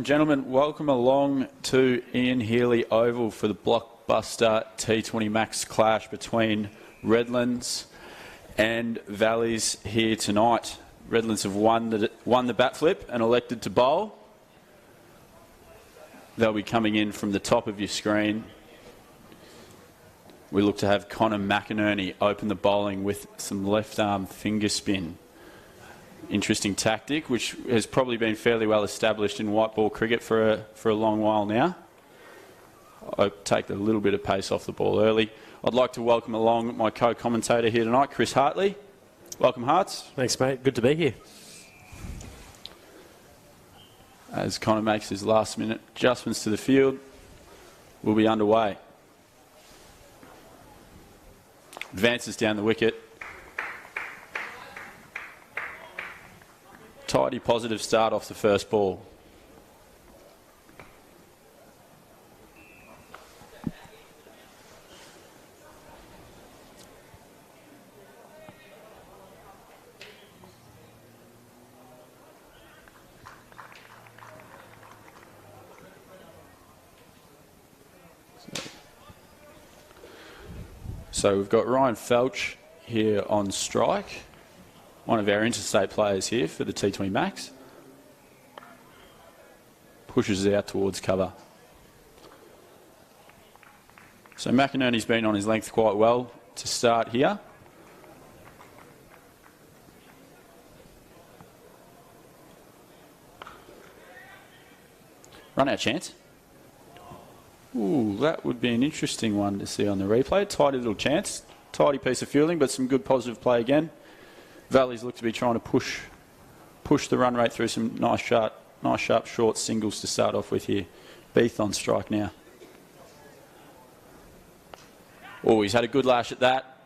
Gentlemen, welcome along to Ian Healy Oval for the blockbuster T20 Max clash between Redlands and Valleys here tonight. Redlands have won the bat flip and elected to bowl. They'll be coming in from the top of your screen. We look to have Mcinerney open the bowling with some left arm finger spin. Interesting tactic, which has probably been fairly well established in white ball cricket for a long while now. I'll take a little bit of pace off the ball early. I'd like to welcome along my co-commentator here tonight, Chris Hartley. Welcome, Harts. Thanks, mate. Good to be here. As Connor makes his last-minute adjustments to the field, we'll be underway. Advances down the wicket. Tidy, positive start off the first ball. So we've got Ryan Felch here on strike. One of our interstate players here for the T20 Max. Pushes out towards cover. So Mcinerney's been on his length quite well to start here. Run out chance. Ooh, that would be an interesting one to see on the replay. Tidy little chance. Tidy piece of fielding, but some good positive play again. Valleys look to be trying to push the run rate through some nice sharp short singles to start off with here. Beath on strike now. Oh, he's had a good lash at that.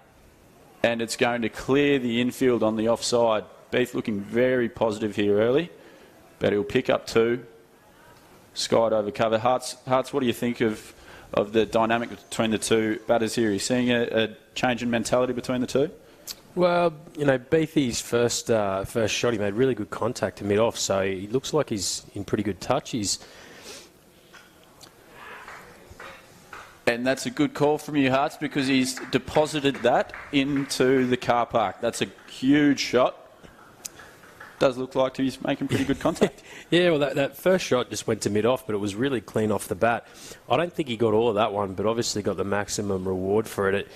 And it's going to clear the infield on the offside. Beath looking very positive here early. But he'll pick up two. Skied over cover. Harts, what do you think of the dynamic between the two batters here? Are you seeing a change in mentality between the two? Well, you know, Beathy's first shot, he made really good contact to mid-off, so he looks like he's in pretty good touch. And that's a good call from you, Harts, because he's deposited that into the car park. That's a huge shot. Does look like he's making pretty good contact. Yeah, well, that first shot just went to mid-off, but it was really clean off the bat. I don't think he got all of that one, but obviously got the maximum reward for it.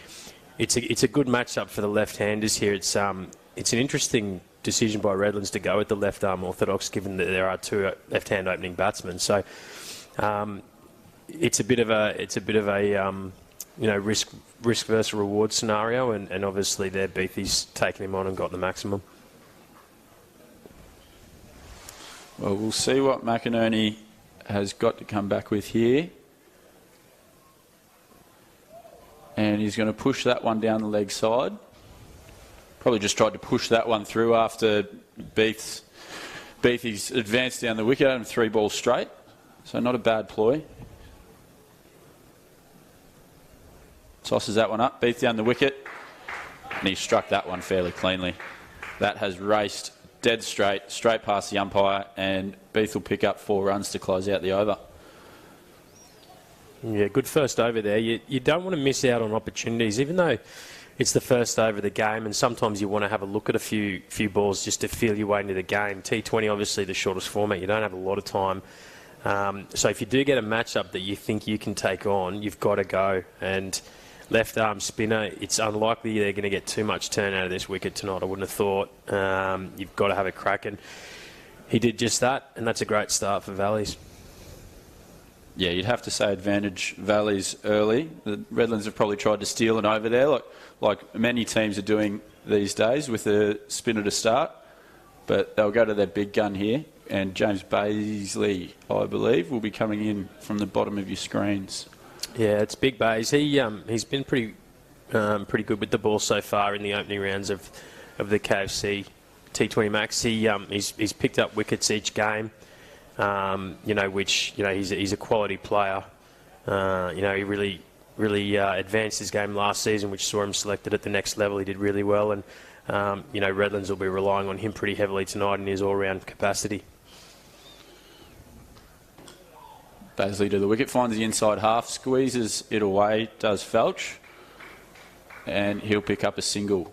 It's a good matchup for the left-handers here. It's an interesting decision by Redlands to go with the left-arm orthodox, given that there are two left-hand opening batsmen. So it's a bit of a risk versus reward scenario, and obviously there Beathy's taken him on and got the maximum. Well, we'll see what Mcinerney has got to come back with here. And he's going to push that one down the leg side. Probably just tried to push that one through after Beathy's advanced down the wicket and 3 balls straight. So not a bad ploy. Tosses that one up, Beath down the wicket. And he struck that one fairly cleanly. That has raced dead straight past the umpire, and Beath will pick up 4 runs to close out the over. Yeah, good first over there. You don't want to miss out on opportunities, even though it's the first over of the game, and sometimes you want to have a look at a few balls just to feel your way into the game. T20, obviously the shortest format. You don't have a lot of time. So if you do get a matchup that you think you can take on, you've got to go. And left arm spinner, it's unlikely they're going to get too much turn out of this wicket tonight, I wouldn't have thought. You've got to have a crack, and he did just that, and that's a great start for Valleys. Yeah, you'd have to say advantage Valleys early. The Redlands have probably tried to steal an over there, like many teams are doing these days with a spinner to start. But they'll go to their big gun here, and James Baisley, I believe, will be coming in from the bottom of your screens. Yeah, it's Big Bays. He's been pretty good with the ball so far in the opening rounds of the KFC T20 Max. He's picked up wickets each game. He's a quality player. He really advanced his game last season, which saw him selected at the next level. He did really well, and Redlands will be relying on him pretty heavily tonight in his all-round capacity. Bazley to the wicket, finds the inside half, squeezes it away, does Felch, and he'll pick up a single.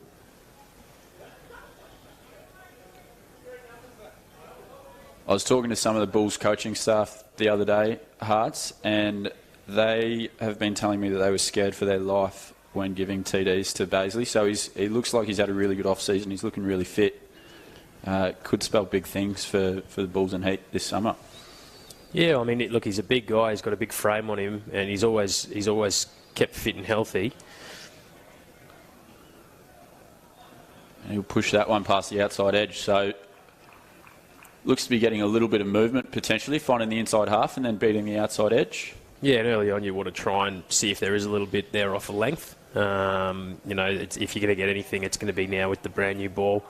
I was talking to some of the Bulls coaching staff the other day, Hearts, and they have been telling me that they were scared for their life when giving TDs to Bazley. So he looks like he's had a really good off-season. He's looking really fit. Could spell big things for the Bulls and Heat this summer. Yeah, I mean, look, he's a big guy. He's got a big frame on him, and he's always kept fit and healthy. And he'll push that one past the outside edge. So looks to be getting a little bit of movement, potentially, finding the inside half and then beating the outside edge. Yeah, and early on you want to try and see if there is a little bit there off a length. If you're going to get anything, it's going to be now with the brand new ball.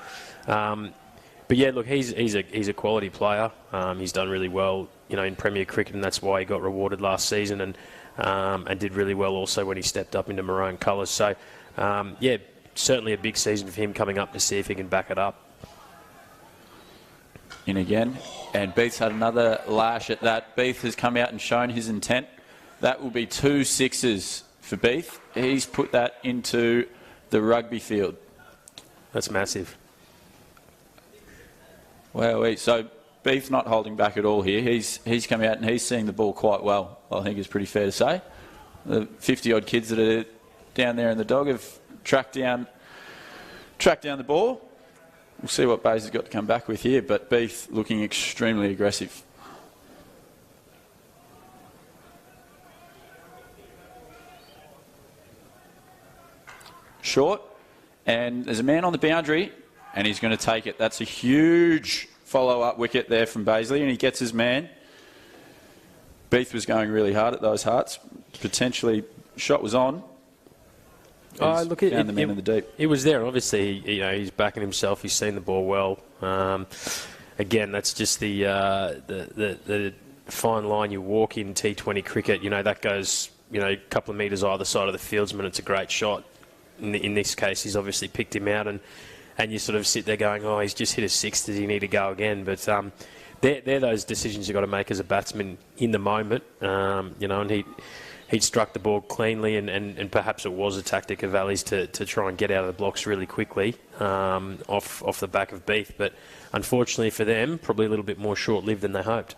But yeah, look, he's a quality player. He's done really well, in Premier cricket, and that's why he got rewarded last season, and did really well also when he stepped up into maroon colours. So, yeah, certainly a big season for him coming up to see if he can back it up. In again, and Beath had another lash at that. Beath has come out and shown his intent. That will be 2 sixes for Beath. He's put that into the rugby field. That's massive. Well, so Beath not holding back at all here. He's come out and he's seeing the ball quite well, I think is pretty fair to say. The 50-odd kids that are down there in the dog have tracked down the ball. We'll see what Bays has got to come back with here, but Beath looking extremely aggressive. Short, and there's a man on the boundary, and he's going to take it. That's a huge follow-up wicket there from Bazley, and he gets his man. Beath was going really hard at those Hearts. Potentially, shot was on. Look, found the man in the deep. It was there. Obviously, he's backing himself. He's seen the ball well. Again, that's just the fine line you walk in T20 cricket. That goes a couple of metres either side of the fieldsman. It's a great shot. In this case, he's obviously picked him out, and you sort of sit there going, "Oh, he's just hit a six. Does he need to go again?" But they're those decisions you've got to make as a batsman in the moment. And he'd struck the ball cleanly, and perhaps it was a tactic of Valley's to try and get out of the blocks really quickly off the back of Beath. But unfortunately for them, probably a little bit more short-lived than they hoped.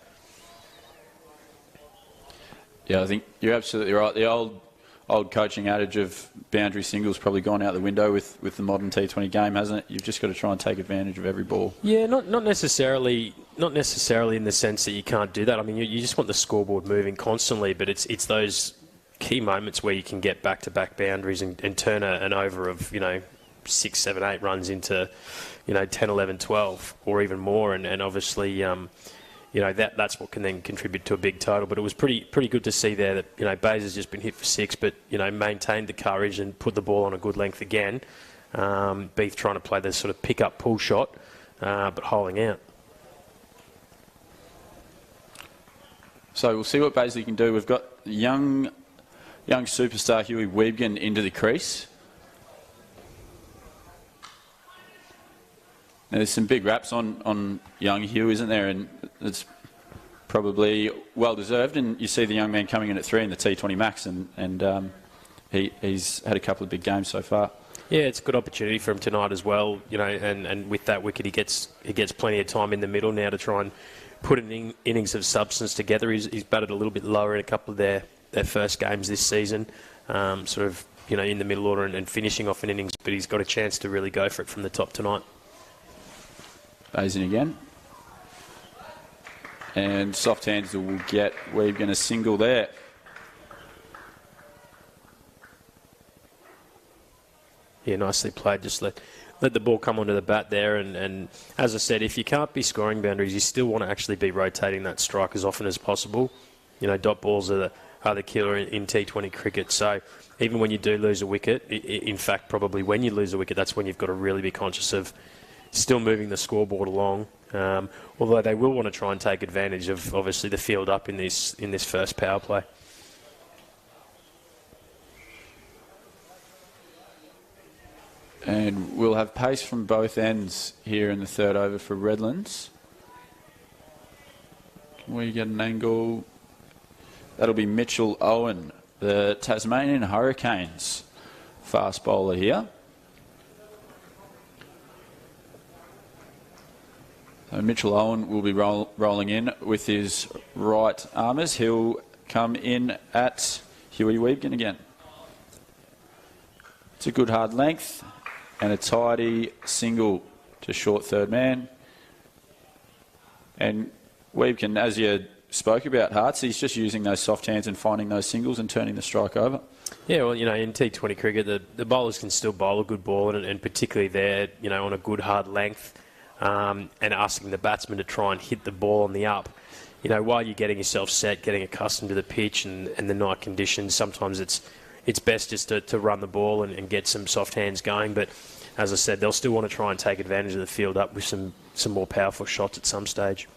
Yeah, I think you're absolutely right. The old coaching adage of boundary singles probably gone out the window with the modern T20 game, hasn't it? You've just got to try and take advantage of every ball. Yeah, not necessarily in the sense that you can't do that. I mean, you just want the scoreboard moving constantly, but it's those key moments where you can get back-to-back boundaries and turn an over of 6, 7, 8 runs into 10, 11, 12 or even more, and obviously that's what can then contribute to a big total. But it was pretty good to see there that Bays has just been hit for 6, but maintained the courage and put the ball on a good length again. Beath trying to play this sort of pick-up pull shot, but holding out. So we'll see what Bazley can do. We've got young superstar Huey Wiebgen into the crease. Now, there's some big raps on young Hugh, isn't there? And it's probably well-deserved. And you see the young man coming in at 3 in the T20 Max, and he's had a couple of big games so far. Yeah, it's a good opportunity for him tonight as well. And with that wicket, he gets plenty of time in the middle now to try and put an innings of substance together. He's batted a little bit lower in a couple of their first games this season, sort of in the middle order and finishing off an innings, but he's got a chance to really go for it from the top tonight. Basin again. And soft hands will get Wiebgen a single there. Yeah, nicely played. Just let the ball come onto the bat there. And as I said, if you can't be scoring boundaries, you still want to actually be rotating that strike as often as possible. Dot balls are the killer in T20 cricket. So even when you do lose a wicket, in fact, probably when you lose a wicket, that's when you've got to really be conscious of still moving the scoreboard along. Although they will want to try and take advantage of, obviously, the field up in this first power play. And we'll have pace from both ends here in the third over for Redlands. Can we get an angle? That'll be Mitchell Owen, the Tasmanian Hurricanes fast bowler here. So Mitchell Owen will be rolling in with his right armers. He'll come in at Huey Wiebken again. It's a good hard length and a tidy single to short third man. And Wiebken, as you spoke about, Hearts, he's just using those soft hands and finding those singles and turning the strike over. Yeah, well, in T20 cricket, the bowlers can still bowl a good ball, and particularly there, on a good hard length, and asking the batsman to try and hit the ball on the up. While you're getting yourself set, getting accustomed to the pitch and the night conditions, sometimes it's best just to run the ball and get some soft hands going. But as I said, they'll still want to try and take advantage of the field up with some more powerful shots at some stage.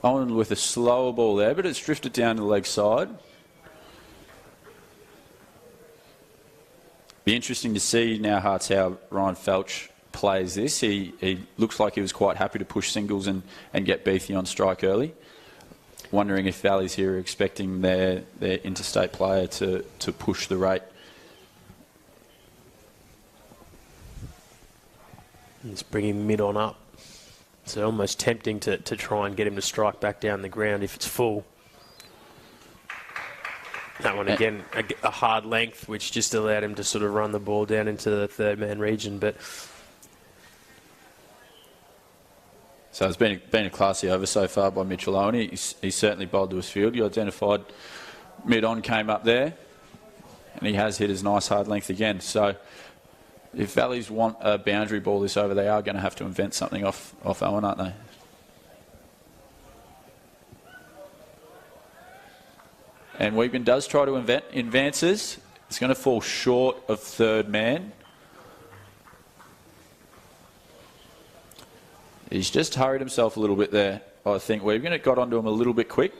Owen with a slower ball there, but it's drifted down to the leg side. Be interesting to see now, Hearts, how Ryan Felch plays this. He looks like he was quite happy to push singles and get Beathy on strike early. Wondering if Valley's here are expecting their interstate player to push the rate. It's bringing mid on up. So almost tempting to try and get him to strike back down the ground if it's full. That one again, a hard length, which just allowed him to sort of run the ball down into the third man region. But so it's been a classy over so far by Mitchell Owen. He's certainly bowled to his field. You identified mid-on came up there, and he has hit his nice hard length again. So if Valleys want a boundary ball this over, they are going to have to invent something off Owen, aren't they? And Wiebken does try to invent advances. It's going to fall short of third man. He's just hurried himself a little bit there, I think. Wiebken, it got onto him a little bit quick,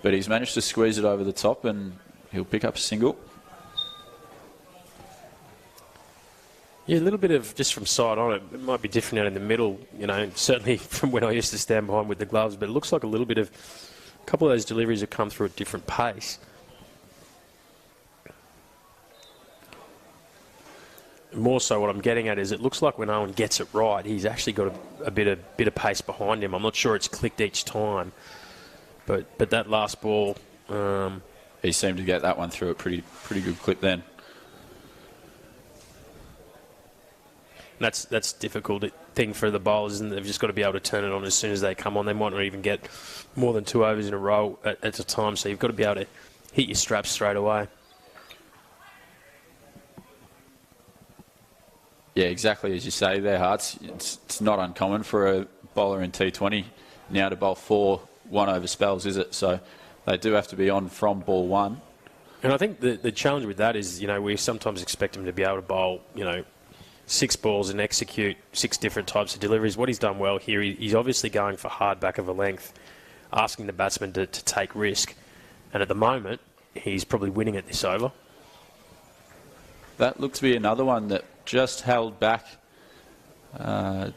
but he's managed to squeeze it over the top and he'll pick up a single. Yeah, a little bit of, just from side on, it might be different out in the middle, certainly from when I used to stand behind with the gloves, but it looks like a couple of those deliveries have come through at different pace. More so what I'm getting at is it looks like when Owen gets it right, he's actually got a bit of pace behind him. I'm not sure it's clicked each time, but that last ball... he seemed to get that one through a pretty good clip then. That's difficult thing for the bowlers, and they've just got to be able to turn it on as soon as they come on. They might not even get more than 2 overs in a row at a time, so you've got to be able to hit your straps straight away. Yeah, exactly as you say there, Hearts. It's not uncommon for a bowler in T20 now to bowl 4 one-over spells, is it? So they do have to be on from ball 1. And I think the challenge with that is, we sometimes expect him to be able to bowl, 6 balls and execute 6 different types of deliveries. What he's done well here, he's obviously going for hard back of a length, asking the batsman to take risk. And at the moment, he's probably winning at this over. That looked to be another one that just held back a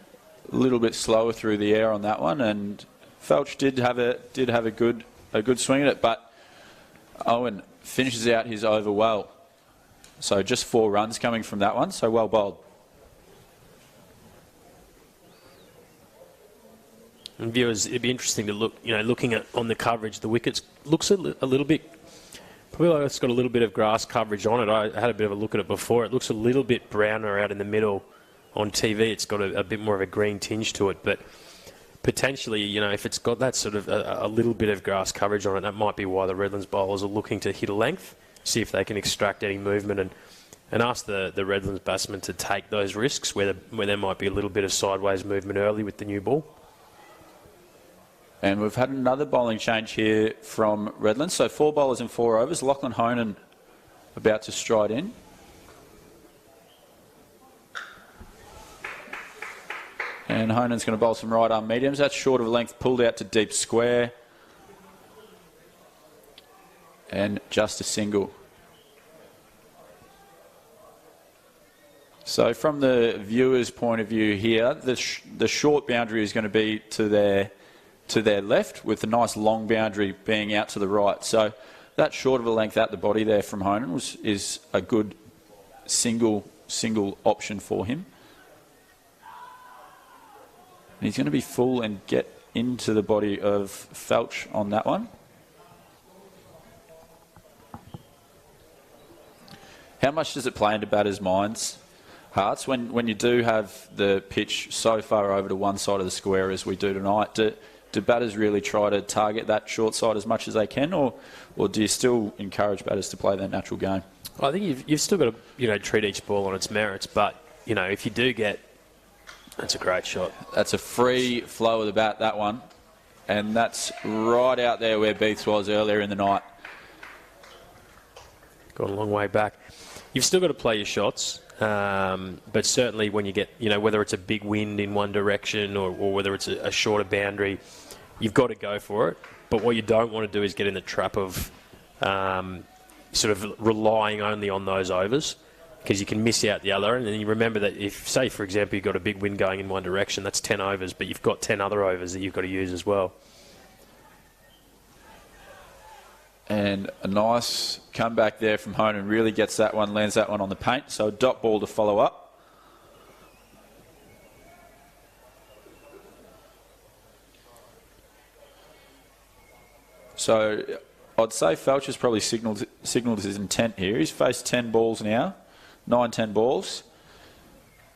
little bit slower through the air on that one, and Felch did have a good swing at it, but Owen finishes out his over well. So just 4 runs coming from that one, so well bowled. And viewers, it'd be interesting to look, looking at on the coverage, the wickets looks a little bit, probably like it's got a little bit of grass coverage on it. I had a bit of a look at it before. It looks a little bit browner out in the middle on TV. It's got a bit more of a green tinge to it, but potentially, if it's got that sort of a little bit of grass coverage on it, that might be why the Redlands bowlers are looking to hit a length, see if they can extract any movement and ask the Redlands batsmen to take those risks where there might be a little bit of sideways movement early with the new ball. And we've had another bowling change here from Redlands. So 4 bowlers in 4 overs. Lachlan Honan about to stride in. And Honan's going to bowl some right arm mediums. That's short of length, pulled out to deep square. And just a single. So from the viewer's point of view here, the short boundary is going to be to their to their left with a nice long boundary being out to the right. So that short of a length at the body there from Honan is a good single option for him. And he's going to be full and get into the body of Felch on that one. How much does it play into batters' minds, hearts, when you do have the pitch so far over to one side of the square as we do tonight? Do batters really try to target that short side as much as they can, or do you still encourage batters to play their natural game? I think you've still got to treat each ball on its merits, but if you do get, that's a great shot. That's a free flow of the bat, that one, and that's right out there where Beaths was earlier in the night. Gone a long way back. You've still got to play your shots, but certainly when you get, whether it's a big wind in one direction or whether it's a shorter boundary, you've got to go for it. But what you don't want to do is get in the trap of sort of relying only on those overs, because you can miss out the other. And then you remember that if, say, for example, you've got a big wind going in one direction, that's 10 overs, but you've got 10 other overs that you've got to use as well. And a nice comeback there from Honan. Really gets that one, lands that one on the paint. So a dot ball to follow up. So I'd say Felch has probably signalled his intent here. He's faced 10 balls now, 9-10 balls.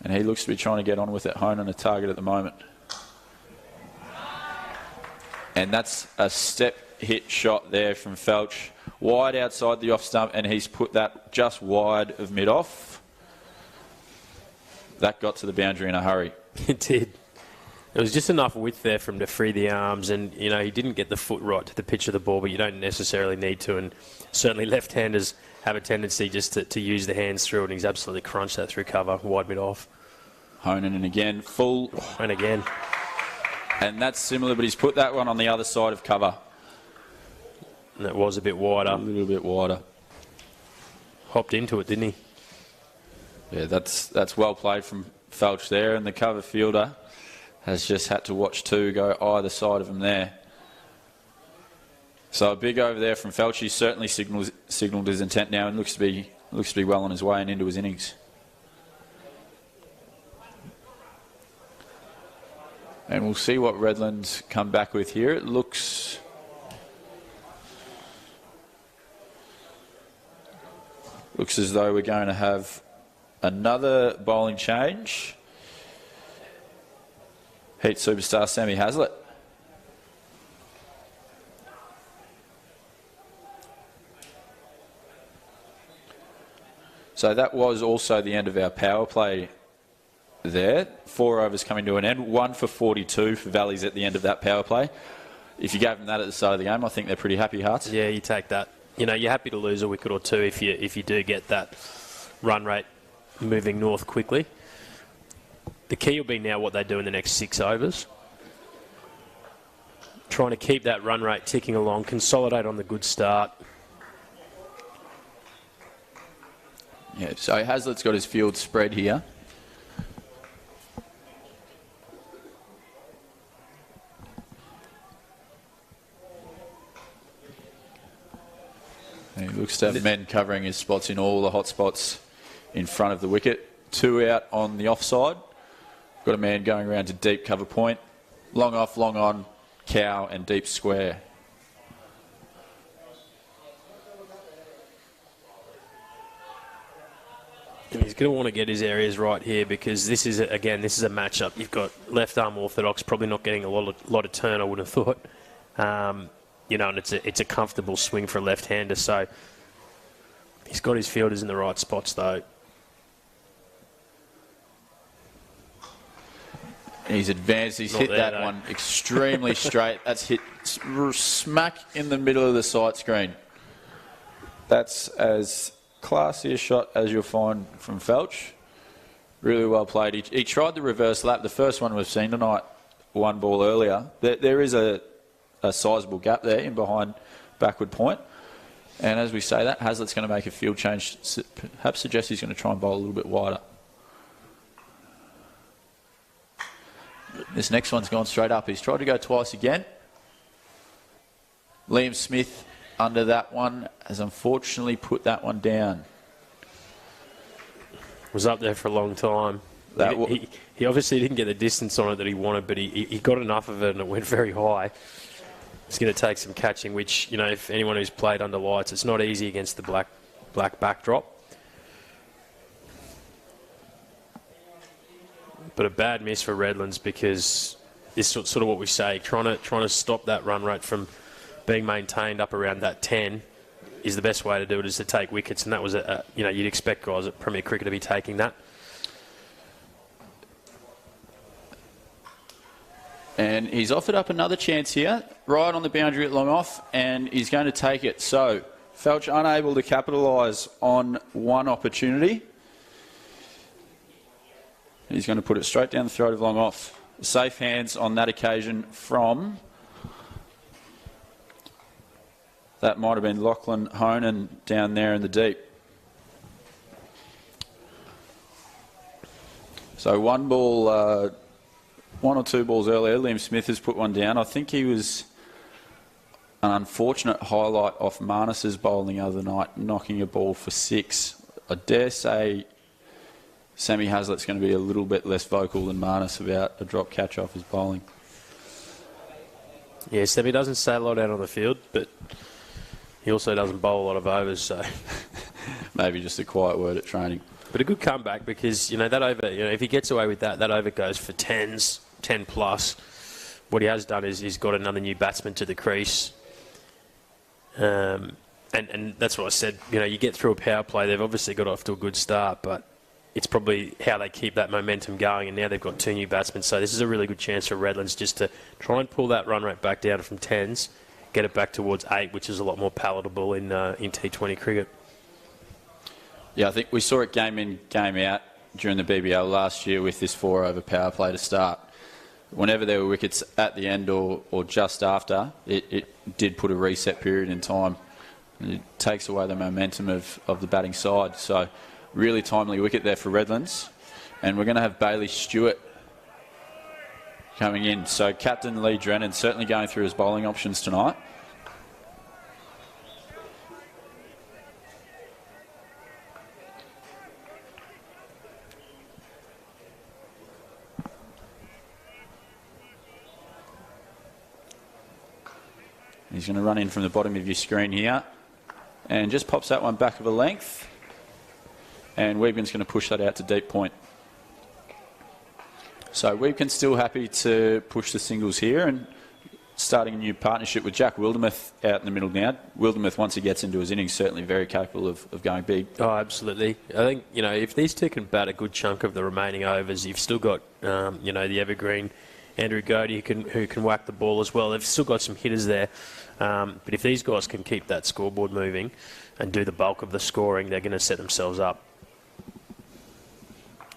And he looks to be trying to get on with it. Honan a target at the moment. And that's a step hit shot there from Felch, wide outside the off stump, and he's put that just wide of mid-off. That got to the boundary in a hurry. It did. There was just enough width there for him to free the arms, and he didn't get the foot right to the pitch of the ball, but you don't necessarily need to, and certainly left-handers have a tendency just to use the hands through it, and he's absolutely crunched that through cover, wide mid-off. Honan, and again, full. And again. And that's similar, but he's put that one on the other side of cover. And that was a bit wider. A little bit wider. Hopped into it, didn't he? Yeah, that's well played from Felch there, and the cover fielder has just had to watch two go either side of him there. So a big over there from Felch. He certainly signalled his intent now, and looks to be well on his way and into his innings. And we'll see what Redlands come back with here. It looks as though we're going to have another bowling change. Heat superstar Sammy Hazlitt. So that was also the end of our power play there. 4 overs coming to an end. 1 for 42 for Valleys at the end of that power play. If you gave them that at the start of the game, I think they're pretty happy, Hearts. Yeah, you take that. You're happy to lose a wicket or two if you do get that run rate moving north quickly. The key will be now what they do in the next 6 overs. Trying to keep that run rate ticking along, consolidate on the good start. Yeah, so Hazlitt's got his field spread here. He looks to have men covering his spots in all the hot spots in front of the wicket. 2 out on the offside. Got a man going around to deep cover point. Long off, long on, cow and deep square. And he's going to want to get his areas right here, because this is a matchup. You've got left arm orthodox, probably not getting a lot of turn, I would have thought. And it's a comfortable swing for a left-hander, so he's got his fielders in the right spots, though. He's advanced. He's hit that one extremely straight. That's hit smack in the middle of the sight screen. That's as classy a shot as you'll find from Felch. Really well played. He tried the reverse lap. The first one we've seen tonight, 1 ball earlier. There is a sizable gap there in behind backward point. And as we say that, Hazlitt's going to make a field change. Perhaps suggests he's going to try and bowl a little bit wider. This next one's gone straight up. He's tried to go twice again. Liam Smith under that one has unfortunately put that one down. Was up there for a long time. He obviously didn't get the distance on it that he wanted, but he got enough of it and it went very high. It's going to take some catching, which, you know, if anyone who's played under lights, it's not easy against the black backdrop. But a bad miss for Redlands, because it's sort of what we say, trying to stop that run rate from being maintained up around that 10 is the best way to do it, is to take wickets, and that was you'd expect guys at Premier Cricket to be taking that. And he's offered up another chance here, right on the boundary at long off, and he's going to take it. So, Felch unable to capitalise on one opportunity. He's going to put it straight down the throat of long off. Safe hands on that occasion from... That might have been Lachlan Honan down there in the deep. So one ball... one or two balls earlier, Liam Smith has put one down. I think he was an unfortunate highlight off Marnus's bowling the other night, knocking a ball for 6. I dare say Sammy Hazlett's going to be a little bit less vocal than Marnus about a drop catch off his bowling. Yeah, Sammy doesn't say a lot out on the field, but he also doesn't bowl a lot of overs, so... Maybe just a quiet word at training. But a good comeback, because, that over, if he gets away with that over goes for 10s, 10 plus. What he has done is he's got another new batsman to the crease. And that's what I said. You get through a power play, they've obviously got off to a good start, but it's probably how they keep that momentum going, and now they've got 2 new batsmen. So this is a really good chance for Redlands just to try and pull that run rate back down from 10s, get it back towards 8, which is a lot more palatable in T20 cricket. Yeah, I think we saw it game in, game out during the BBL last year with this 4-over power play to start. Whenever there were wickets at the end or just after, it did put a reset period in time. And it takes away the momentum of the batting side. So really timely wicket there for Redlands. And we're going to have Bailey Stewart coming in. So Captain Lee Drennan certainly going through his bowling options tonight. He's going to run in from the bottom of your screen here and just pops that one back of a length. And Weebkin's going to push that out to deep point. So Weebkin's still happy to push the singles here and starting a new partnership with Jack Wildermuth out in the middle now. Wildermuth, once he gets into his innings, certainly very capable of going big. Oh, absolutely. I think, if these two can bat a good chunk of the remaining overs, you've still got, the evergreen Andrew Godey who can whack the ball as well. They've still got some hitters there. But if these guys can keep that scoreboard moving and do the bulk of the scoring, they're going to set themselves up.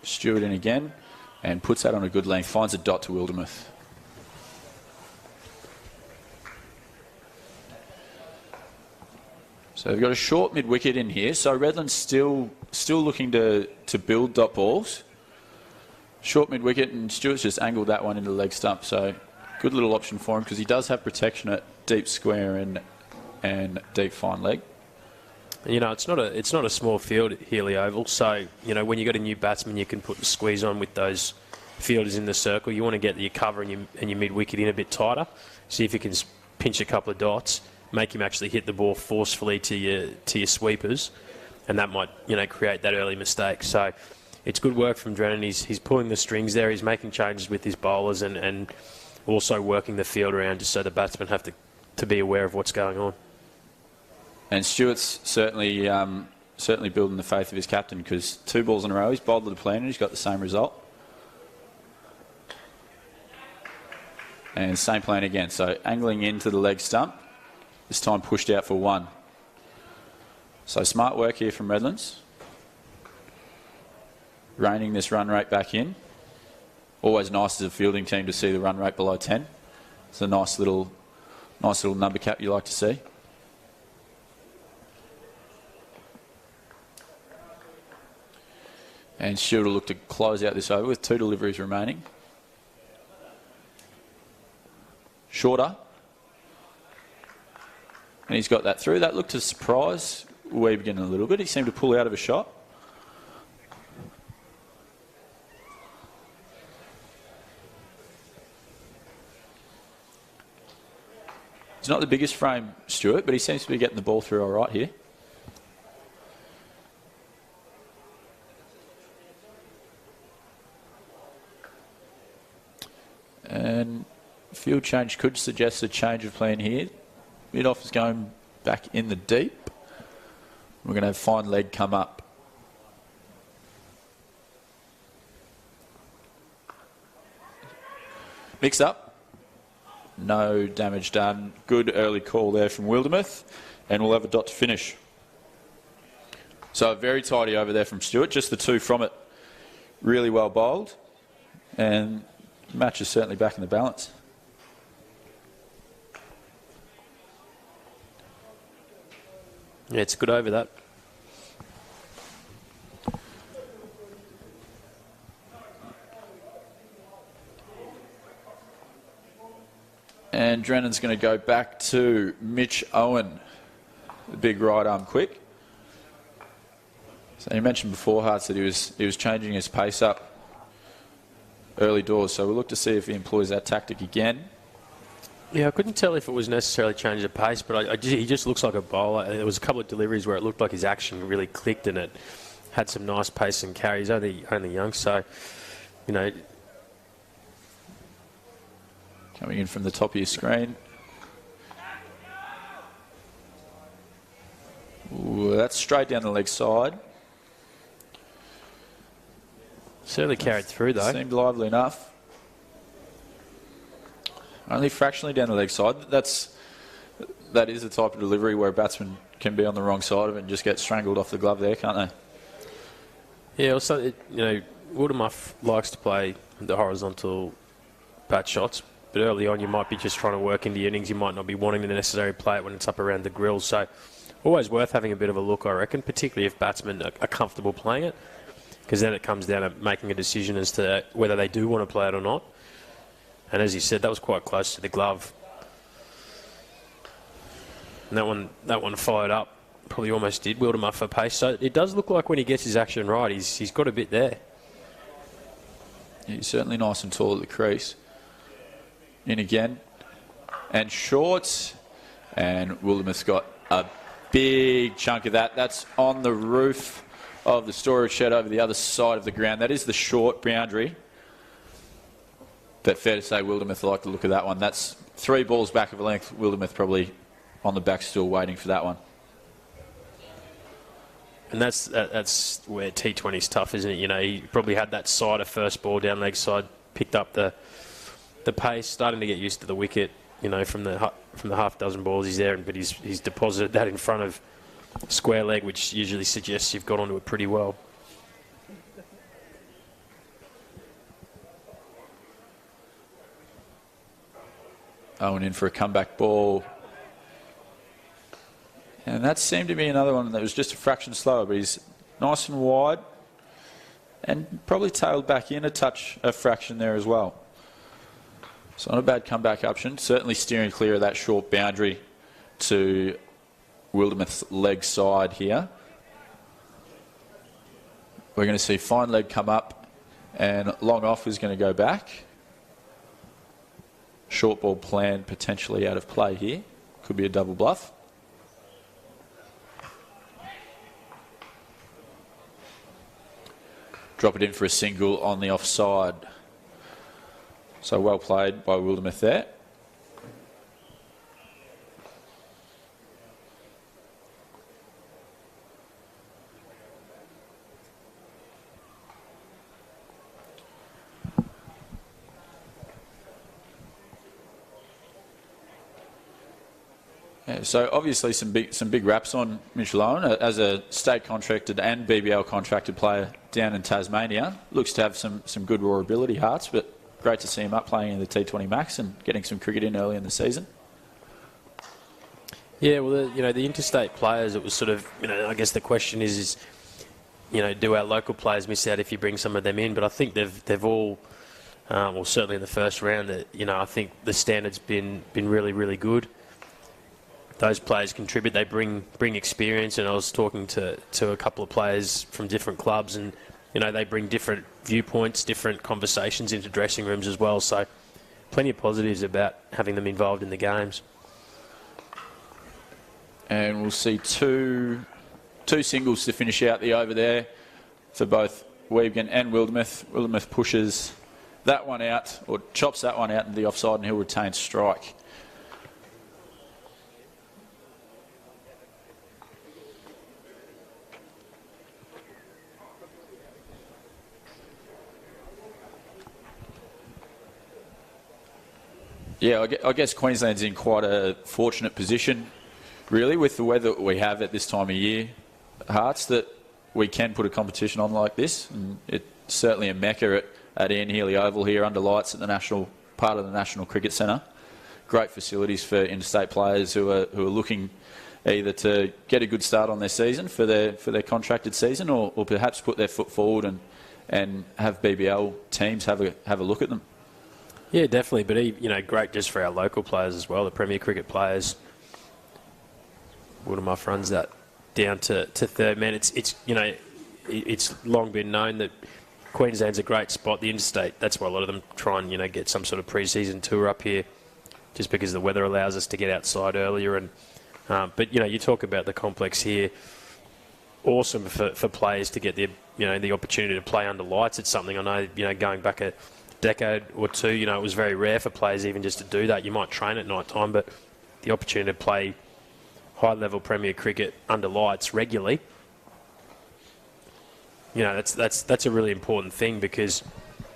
Stewart in again and puts that on a good length, finds a dot to Wildermuth. So we've got a short mid-wicket in here. So Redlands still looking to build dot balls. Short mid-wicket, and Stewart's just angled that one into the leg stump. So good little option for him, because he does have protection at deep square and deep fine leg. It's not a small field at Healy Oval. So when you got a new batsman, you can put the squeeze on with those fielders in the circle. You want to get your cover and your mid-wicket in a bit tighter. See if you can pinch a couple of dots, make him actually hit the ball forcefully to your sweepers, and that might create that early mistake. So it's good work from Drennan. He's pulling the strings there. He's making changes with his bowlers and also working the field around just so the batsmen have to be aware of what's going on. And Stewart's certainly building the faith of his captain, because 2 balls in a row, he's bowled to the plan and he's got the same result. And same plan again. So angling into the leg stump, this time pushed out for 1. So smart work here from Redlands. Reining this run rate back in. Always nice as a fielding team to see the run rate below 10. It's a nice little number cap you like to see. And Stewart will look to close out this over with 2 deliveries remaining. Shorter. And he's got that through. That looked to surprise Webergen a little bit. He seemed to pull out of a shot. He's not the biggest frame, Stuart, but he seems to be getting the ball through all right here. And field change could suggest a change of plan here. Mid-off is going back in the deep. We're going to have fine leg come up. Mix up. No damage done. Good early call there from Wildermuth. And we'll have a dot to finish. So very tidy over there from Stuart. Just the two from it. Really well bowled. And the match is certainly back in the balance. Yeah, it's good over that. And Drennan's going to go back to Mitch Owen, the big right arm quick. So you mentioned before, Hearts, that he was changing his pace up early doors. So we'll look to see if he employs that tactic again. Yeah, I couldn't tell if it was necessarily changing the pace, but he just looks like a bowler. There was a couple of deliveries where it looked like his action really clicked and it had some nice pace and carry. He's only young, so, you know. Coming in from the top of your screen. Ooh, that's straight down the leg side. Certainly carried through, though. Seemed lively enough. Only fractionally down the leg side. That is the type of delivery where a batsman can be on the wrong side of it and just get strangled off the glove there, can't they? Yeah, also, Wildermuth likes to play the horizontal bat shots, but early on you might be just trying to work into the innings. You might not be wanting to necessarily play it when it's up around the grill. So always worth having a bit of a look, I reckon, particularly if batsmen are comfortable playing it, because then it comes down to making a decision as to whether they do want to play it or not. And as you said, that was quite close to the glove. And that one followed up. Probably almost did Wildermuth for pace. So it does look like when he gets his action right, he's got a bit there. He's certainly nice and tall at the crease. In again. And short. And Wildermuth's got a big chunk of that. That's on the roof of the storage shed over the other side of the ground. That is the short boundary. But fair to say, Wildermuth liked the look of that one. That's 3 balls back of a length. Wildermuth probably on the back still waiting for that one. And that's where T20's tough, isn't it? You know, he probably had that side of first ball, down leg side, picked up the pace, starting to get used to the wicket. You know, from the half dozen balls he's there, but he's deposited that in front of square leg, which usually suggests you've got onto it pretty well. Owen in for a comeback ball. And that seemed to be another one that was just a fraction slower, but he's nice and wide and probably tailed back in a fraction there as well. So not a bad comeback option. Certainly steering clear of that short boundary to Wildermuth's leg side here. We're going to see fine leg come up and long off is going to go back. Short ball plan potentially out of play here. Could be a double bluff. Drop it in for a single on the offside. So well played by Wildermuth there. Yeah, so obviously some big raps on Mitchell Owen as a state contracted and BBL contracted player down in Tasmania. Looks to have some good raw ability, Hearts, but great to see him up playing in the T20 Max and getting some cricket in early in the season. Yeah, well, the interstate players, it was sort of, I guess the question is, do our local players miss out if you bring some of them in? But I think they've all, well, certainly in the first round, that I think the standard's been really, really good. those players contribute. They bring experience, and I was talking to a couple of players from different clubs, and they bring different viewpoints, different conversations into dressing rooms as well. So plenty of positives about having them involved in the games. And we'll see two singles to finish out the over there for both Weebgan and Wildermuth. Wildermuth pushes that one out, or chops that one out into the offside, and he'll retain strike. Yeah, I guess Queensland's in quite a fortunate position, really, with the weather we have at this time of year, Hearts, that we can put a competition on like this. And it's certainly a mecca at Ian Healy Oval here under lights at the part of the National Cricket Centre. Great facilities for interstate players who are looking either to get a good start on their season for their contracted season, or perhaps put their foot forward and have BBL teams have a look at them. Yeah, definitely. But great just for our local players as well, the Premier Cricket players. One of my friends that down to third man. It's long been known that Queensland's a great spot. The interstate. That's why a lot of them try and get some sort of pre-season tour up here, just because the weather allows us to get outside earlier. And but you talk about the complex here. Awesome for players to get the opportunity to play under lights. It's something I know. Going back a decade or two, it was very rare for players even just to do that. You might train at night time, but the opportunity to play high-level Premier Cricket under lights regularly, that's a really important thing, because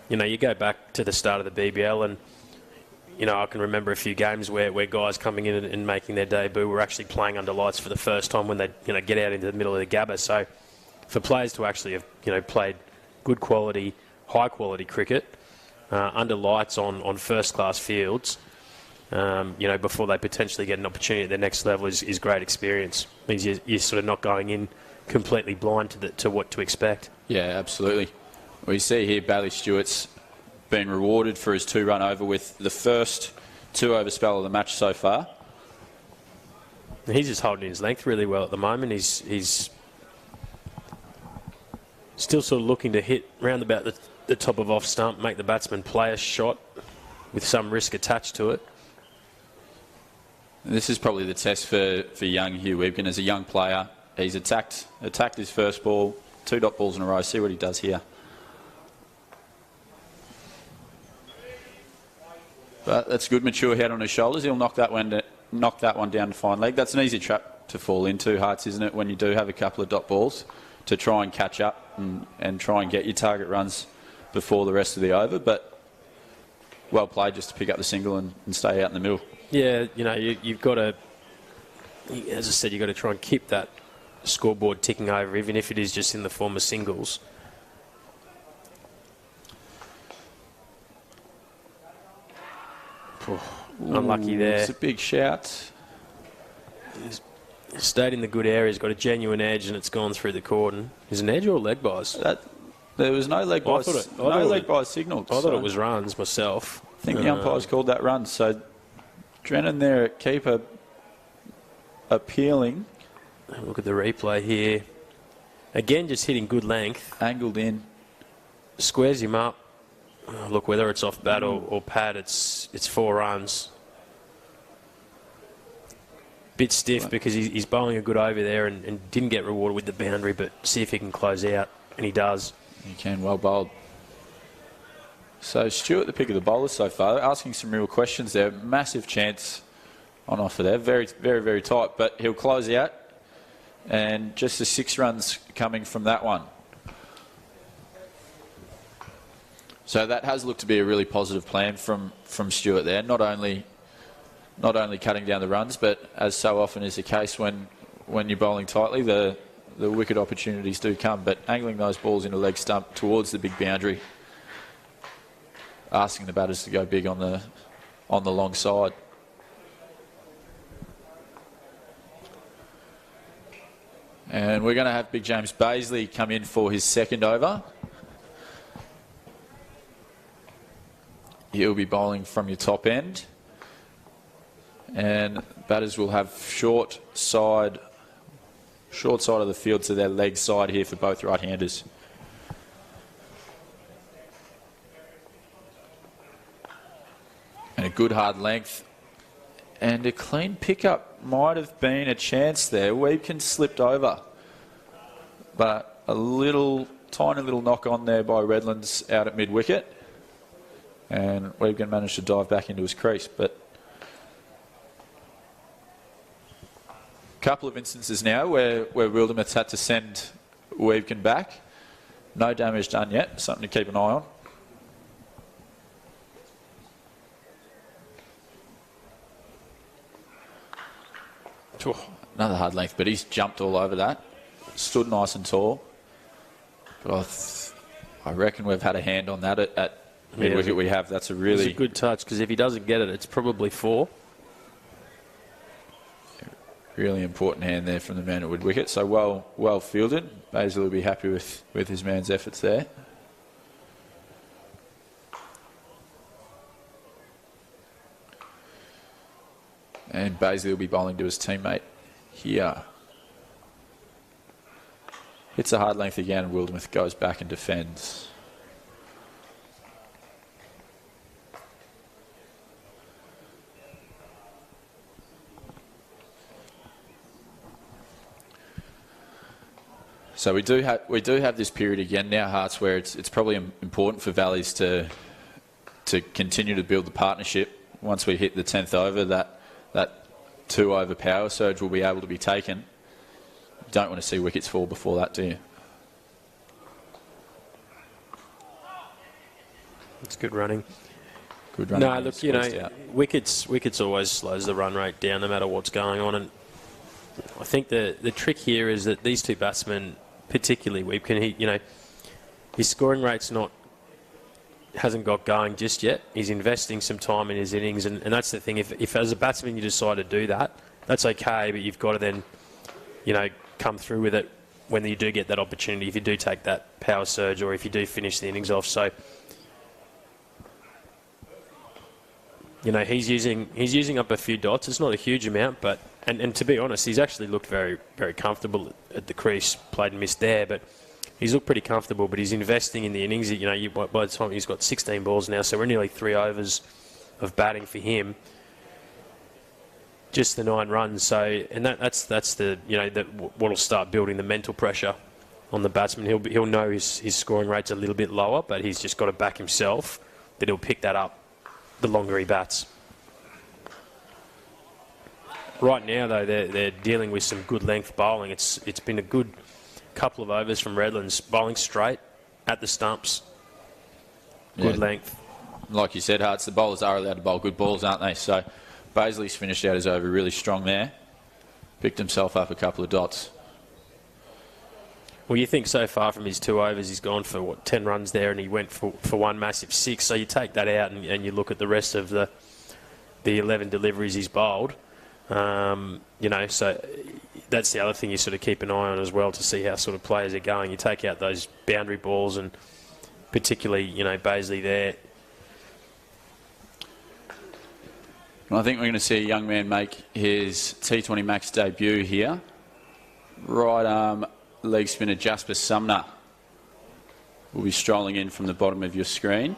you go back to the start of the BBL, and I can remember a few games where guys coming in and making their debut were actually playing under lights for the first time when they get out into the middle of the Gabba. So for players to actually have played good quality, high quality cricket under lights on first class fields, before they potentially get an opportunity at the next level is great experience. It means you're sort of not going in completely blind to what to expect. Yeah, absolutely. We see here Bailey Stewart's been rewarded for his 2-run over with the first 2-over spell of the match so far. He's just holding his length really well at the moment. He's still sort of looking to hit round about the top of off stump, make the batsman play a shot with some risk attached to it. This is probably the test for young Hugh Weebgan as a young player. He's attacked his first ball, 2 dot balls in a row. See what he does here. But that's good, mature head on his shoulders. He'll knock that one down to fine leg. That's an easy trap to fall into, Hearts, isn't it, when you do have a couple of dot balls, to try and catch up and try and get your target runs before the rest of the over. But well played just to pick up the single and stay out in the middle. Yeah, you've got to, as I said, you've got to try and keep that scoreboard ticking over, even if it is just in the form of singles. Unlucky there. It's a big shout. He's stayed in the good area. He's got a genuine edge, and it's gone through the cordon. Is it an edge or a leg bias? There was no leg bias. No leg bias signalled. I thought it was runs myself. I think the umpires called that run. So Drennan there at keeper appealing. Look at the replay here. Again, just hitting good length. Angled in. Squares him up. Oh, look, whether it's off bat or pad, it's 4 runs. Bit stiff because he's bowling a good over there and didn't get rewarded with the boundary, but see if he can close out, and he does. He can, well bowled. So Stewart, the pick of the bowlers so far, asking some real questions there. Massive chance on offer there. Very, very, very tight, but he'll close out. And just the 6 runs coming from that one. So that has looked to be a really positive plan from Stewart there. Not only cutting down the runs, but as so often is the case when you're bowling tightly, the wicket opportunities do come. But angling those balls into leg stump towards the big boundary, asking the batters to go big on the long side. And we're going to have Big James Baisley come in for his second over. He'll be bowling from your top end. And batters will have short side of the field to their leg side here for both right-handers. And a good hard length. And a clean pickup might have been a chance there. Weebkin slipped over. But a tiny little knock on there by Redlands out at mid-wicket. And Weebkin managed to dive back into his crease. But a couple of instances now where Wilderness had to send Weebkin back. No damage done yet. Something to keep an eye on. Another hard length, but he's jumped all over that. Stood nice and tall. But I reckon we've had a hand on that at mid-wicket we have. That's a really... It's a good touch, because if he doesn't get it, it's probably 4. Really important hand there from the man at mid-wicket. So well fielded. Basil will be happy with his man's efforts there. And Basil will be bowling to his teammate here. Hits a hard length again, and Wildermuth goes back and defends. So we do have this period again now, Hearts, where it's probably important for Valleys to continue to build the partnership. Once we hit the 10th over, that 2-over power surge will be able to be taken. You don't want to see wickets fall before that, do you? It's good running. Good running. No, look, you know, wickets always slows the run rate down no matter what's going on. And I think the trick here is that these two batsmen, particularly Weebkin, his scoring rate's hasn't got going just yet. He's investing some time in his innings, and that's the thing. If as a batsman you decide to do that, that's okay, but you've got to then, come through with it when you do get that opportunity, if you do take that power surge or if you do finish the innings off. So, he's using up a few dots. It's not a huge amount, but and to be honest, he's actually looked very, very comfortable at the crease, played and missed there, but he's looked pretty comfortable, but he's investing in the innings. By the time he's got 16 balls now, so we're nearly 3 overs of batting for him. Just the 9 runs. So, and that's the what'll start building the mental pressure on the batsman. He'll know his scoring rate's a little bit lower, but he's just got to back himself that he'll pick that up the longer he bats. Right now, though, they're dealing with some good length bowling. It's been a good couple of overs from Redlands, bowling straight at the stumps. Good length. Like you said, Hearts, the bowlers are allowed to bowl good balls, aren't they? So Baisley's finished out his over really strong there. Picked himself up a couple of dots. Well, you think so far from his 2 overs, he's gone for, 10 runs there, and he went for one massive 6. So you take that out and you look at the rest of the 11 deliveries he's bowled. So that's the other thing you sort of keep an eye on as well to see how sort of players are going. You take out those boundary balls, and particularly, Baisley there. I think we're going to see a young man make his T20 Max debut here. Right arm leg spinner Jasper Sumner will be strolling in from the bottom of your screen.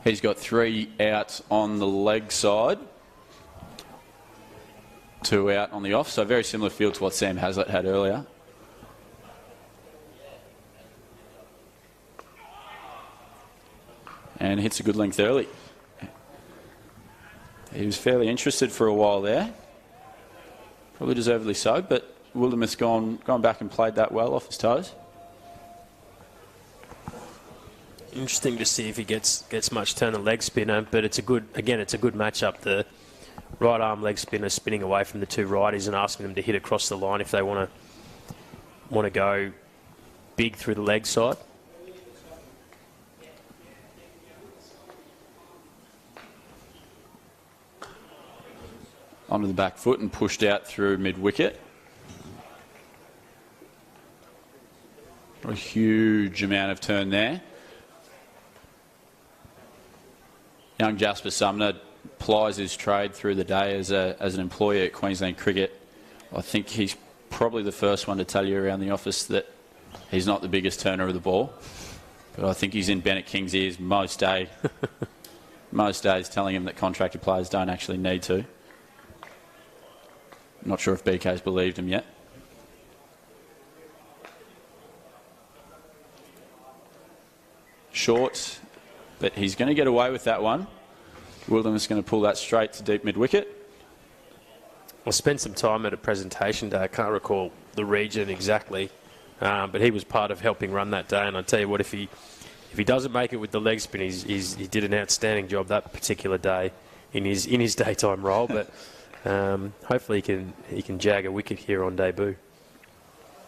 He's got 3 out on the leg side, 2 out on the off, so very similar field to what Sam Hazlitt had earlier. And hits a good length early. He was fairly interested for a while there. Probably deservedly so, but Wildermuth's gone back and played that well off his toes. Interesting to see if he gets much turn the leg spinner, but it's a good matchup. The right arm leg spinner spinning away from the 2 righties and asking them to hit across the line if they want to go big through the leg side. Onto the back foot and pushed out through mid-wicket. A huge amount of turn there. young Jasper Sumner plies his trade through the day as an employee at Queensland Cricket. I think he's probably the first one to tell you around the office that he's not the biggest turner of the ball. But I think he's in Bennett King's ears most days telling him that contracted players don't actually need to. Not sure if BK's believed him yet. Short, but he's going to get away with that one. Williams is going to pull that straight to deep mid-wicket. I spent some time at a presentation day. I can't recall the region exactly, but he was part of helping run that day. And I tell you what, if he doesn't make it with the leg spin, he did an outstanding job that particular day in his daytime role. But hopefully he can jag a wicket here on debut.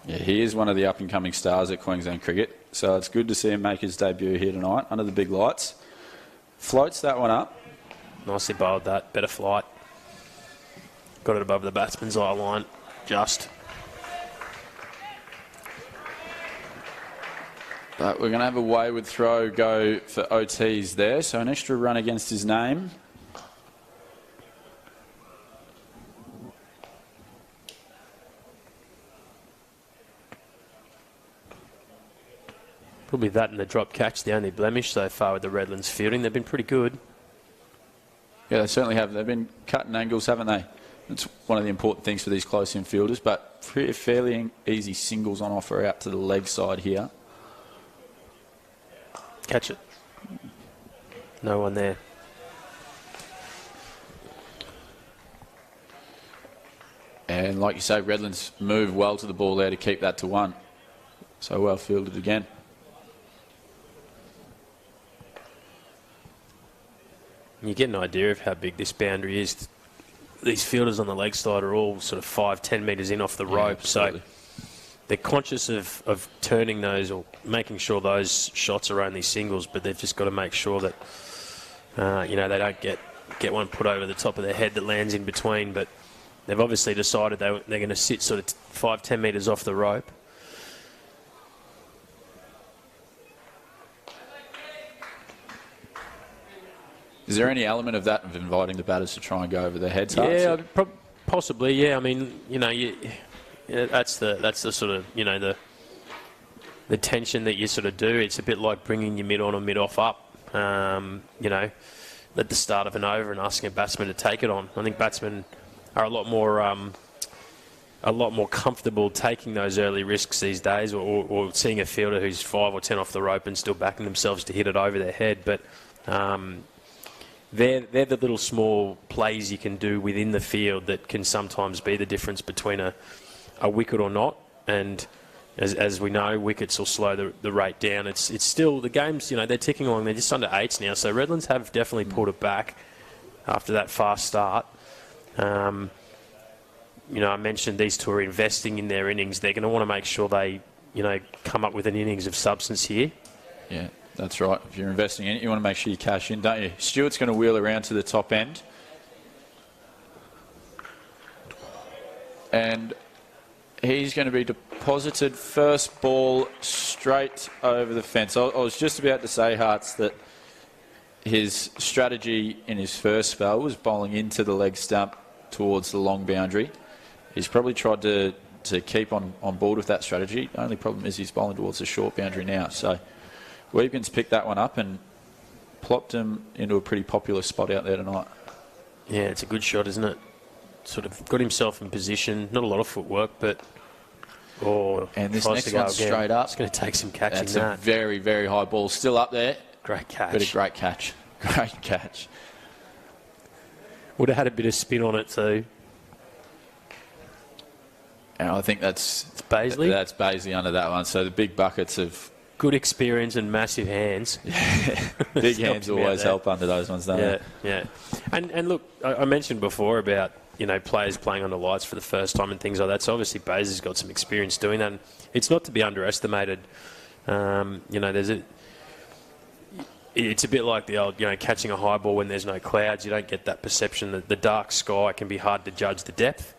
Yeah, he is one of the up-and-coming stars at Queensland Cricket, so it's good to see him make his debut here tonight under the big lights. Floats that one up. Nicely bowled that. Better flight. Got it above the batsman's eye line. Just. But we're going to have a wayward throw go for OTs there, so an extra run against his name. Probably that and the drop catch, the only blemish so far with the Redlands fielding. They've been pretty good. Yeah, they certainly have. They've been cutting angles, haven't they? It's one of the important things for these close infielders, but fairly easy singles on offer out to the leg side here. Catch it. No one there. And like you say, Redlands move well to the ball there to keep that to 1. So well fielded again. You get an idea of how big this boundary is. These fielders on the leg side are all sort of 5-10 metres in off the rope, absolutely. So they're conscious of turning those or making sure those shots are only singles, but they've just got to make sure that they don't get one put over the top of their head that lands in between. But they've obviously decided they're going to sit sort of 5-10 metres off the rope. Is there any element of that of inviting the batters to try and go over their heads? Yeah, possibly. Yeah, I mean, that's the sort of the tension that you sort of do. It's a bit like bringing your mid on or mid off up. At the start of an over and asking a batsman to take it on. I think batsmen are a lot more comfortable taking those early risks these days, or seeing a fielder who's 5 or 10 off the rope and still backing themselves to hit it over their head, but. They're the little small plays you can do within the field that can sometimes be the difference between a wicket or not. And as we know, wickets will slow the rate down. It's still, the games, they're ticking along. They're just under 8s now. So Redlands have definitely pulled it back after that fast start. I mentioned these two are investing in their innings. They're going to want to make sure they, come up with an innings of substance here. Yeah. That's right. If you're investing in it, you want to make sure you cash in, don't you? Stewart's going to wheel around to the top end. And he's going to be deposited first ball straight over the fence. I was just about to say, Hearts, that his strategy in his first spell was bowling into the leg stump towards the long boundary. He's probably tried to keep on board with that strategy. The only problem is he's bowling towards the short boundary now. So Weepkins picked that one up and plopped him into a pretty popular spot out there tonight. Yeah, it's a good shot, isn't it? Sort of got himself in position. Not a lot of footwork, but... and this next one's straight up. It's going to take some catching. That's a very, very high ball. Still up there. Great catch. But a great catch. Great catch. Would have had a bit of spin on it too. And I think it's Baisley. That's Baisley under that one. So the big buckets of... Good experience and massive hands. Big hands always help under those ones, don't they? Yeah. And look, I mentioned before about, players playing under lights for the first time and things like that. So obviously Baisley's got some experience doing that. And it's not to be underestimated. It's a bit like the old, catching a high ball when there's no clouds. You don't get that perception that the dark sky can be hard to judge the depth,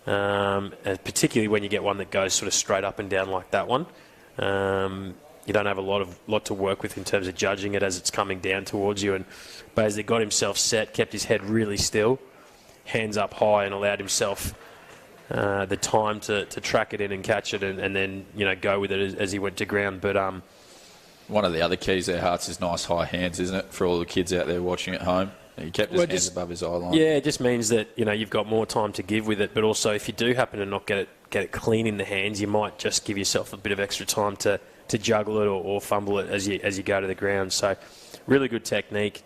and particularly when you get one that goes sort of straight up and down like that one. you don't have a lot to work with in terms of judging it as it's coming down towards you. And Baisley got himself set, kept his head really still, hands up high, and allowed himself the time to track it in and catch it, and then go with it as he went to ground. But one of the other keys there, Hearts, is nice high hands, isn't it, for all the kids out there watching at home? He kept his hands above his eye line. Yeah, it just means that you've got more time to give with it. But also, if you do happen to not get it clean in the hands, you might just give yourself a bit of extra time to juggle it or fumble it as you go to the ground. So, really good technique,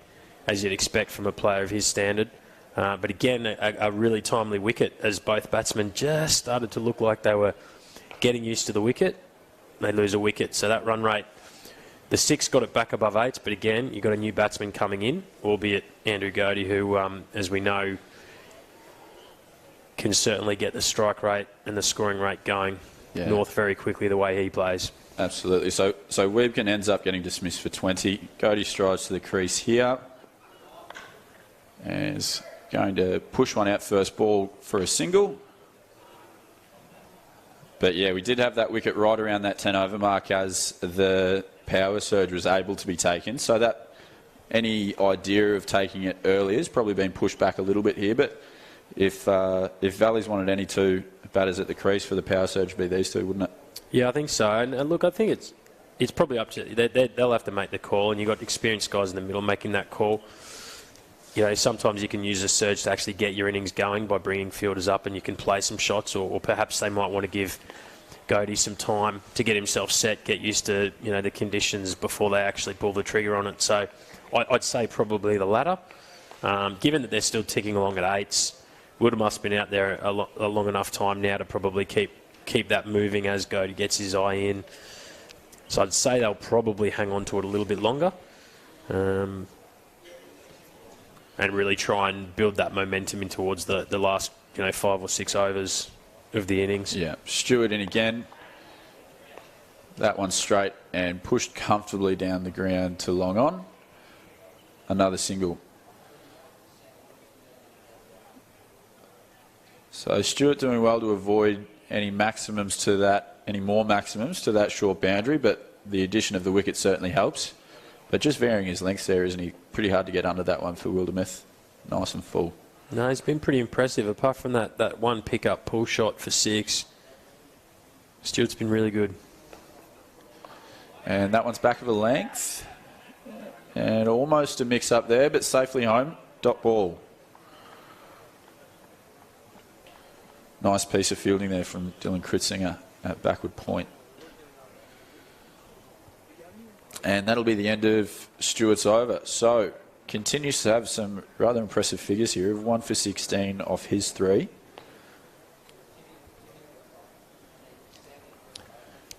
as you'd expect from a player of his standard. But again, a really timely wicket as both batsmen just started to look like they were getting used to the wicket. They lose a wicket, so that run rate. The 6 got it back above 8, but again, you've got a new batsman coming in, albeit Andrew Godey, who, as we know, can certainly get the strike rate and the scoring rate going north very quickly the way he plays. Absolutely. So Weebkin ends up getting dismissed for 20. Godey strides to the crease here and is going to push one out first ball for a single. But yeah, we did have that wicket right around that 10 over mark as the power surge was able to be taken. So that any idea of taking it earlier has probably been pushed back a little bit here. But if Valley's wanted any two batters at the crease for the power surge, it'd be these two, wouldn't it? Yeah, I think so. And look, I think it's probably up to they'll have to make the call, and you've got experienced guys in the middle making that call. Sometimes you can use a surge to actually get your innings going by bringing fielders up, and you can play some shots, or perhaps they might want to give Godey some time to get himself set, get used to the conditions before they actually pull the trigger on it. So I'd say probably the latter. Given that they're still ticking along at 8s, Wood must have been out there a long enough time now to probably keep that moving as Godey gets his eye in. So I'd say they'll probably hang on to it a little bit longer. And really try and build that momentum in towards the last 5 or 6 overs of the innings. Yeah, Stewart in again. That one straight and pushed comfortably down the ground to long on. Another single. So Stewart doing well to avoid any more maximums to that short boundary, but the addition of the wicket certainly helps. But just varying his length there, isn't he? Pretty hard to get under that one for Wildermuth. Nice and full. No, he's been pretty impressive. Apart from that one pick-up pull shot for 6, Stewart's been really good. And that one's back of a length. And almost a mix-up there, but safely home. Dot ball. Nice piece of fielding there from Dylan Kritzinger at backward point. And that'll be the end of Stewart's over. So, continues to have some rather impressive figures here of 1 for 16 off his 3.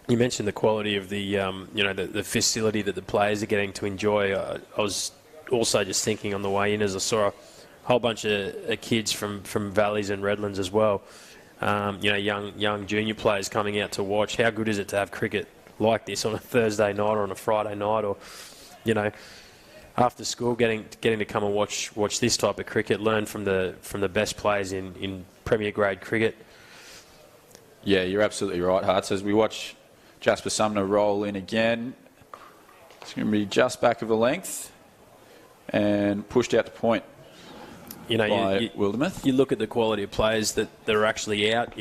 You mentioned the quality of the the facility that the players are getting to enjoy. I was also just thinking on the way in as I saw a whole bunch of kids from Valleys and Redlands as well. Young junior players coming out to watch. How good is it to have cricket like this on a Thursday night or on a Friday night, or after school getting to come and watch this type of cricket, learn from the best players in Premier grade cricket. Yeah, you're absolutely right, Hearts. As we watch Jasper Sumner roll in again, it's going to be just back of a length and pushed out to point. By Wildermuth. You look at the quality of players that are actually out.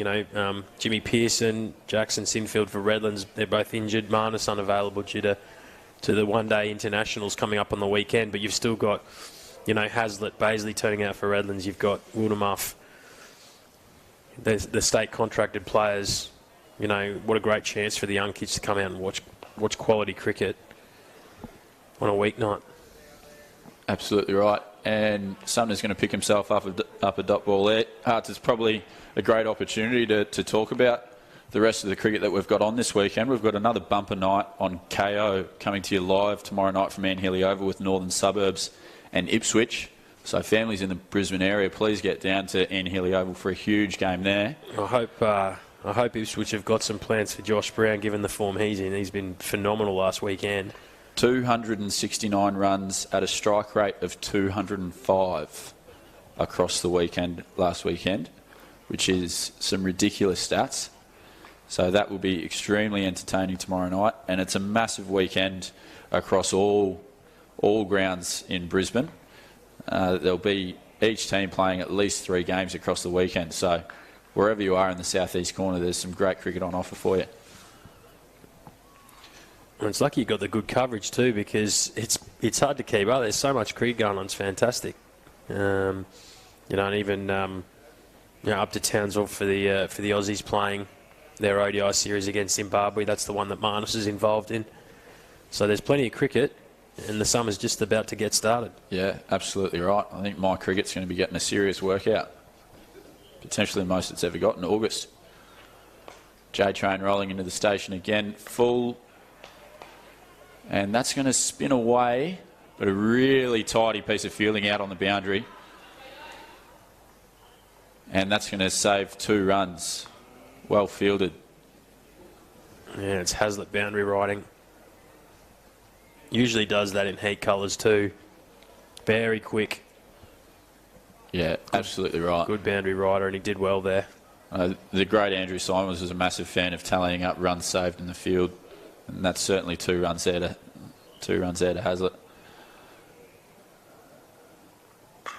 Jimmy Pearson, Jackson Sinfield for Redlands, they're both injured. Marnus unavailable due to the one-day internationals coming up on the weekend. But you've still got, Hazlitt, Baisley turning out for Redlands. You've got Wildermuth, the state contracted players. What a great chance for the young kids to come out and watch quality cricket on a weeknight. Absolutely right. And Sumner's going to pick himself up a dot ball there. Hearts, it's probably a great opportunity to talk about the rest of the cricket that we've got on this weekend. We've got another bumper night on KO coming to you live tomorrow night from Annealy Oval with Northern Suburbs and Ipswich. So families in the Brisbane area, please get down to Annealy Oval for a huge game there. I hope Ipswich have got some plans for Josh Brown, given the form he's in. He's been phenomenal last weekend. 269 runs at a strike rate of 205 across the weekend last weekend, which is some ridiculous stats. So that will be extremely entertaining tomorrow night. And it's a massive weekend across all grounds in Brisbane. There'll be each team playing at least 3 games across the weekend. So wherever you are in the southeast corner, there's some great cricket on offer for you. And it's lucky you got the good coverage too, because it's hard to keep up. There's so much cricket going on. It's fantastic. And even up to Townsville for the Aussies playing their ODI series against Zimbabwe. That's the one that Marnus is involved in. So there's plenty of cricket, and the summer's just about to get started. Yeah, absolutely right. I think my cricket's going to be getting a serious workout. Potentially the most it's ever got in August. J-Train rolling into the station again, full. And that's going to spin away, but a really tidy piece of fielding out on the boundary. And that's going to save 2 runs. Well fielded. Yeah, it's Hazlitt boundary riding. Usually does that in heat colours too. Very quick. Yeah, absolutely right. Good boundary rider, and he did well there. The great Andrew Simons was a massive fan of tallying up runs saved in the field. And that's certainly 2 runs there to Hazlitt.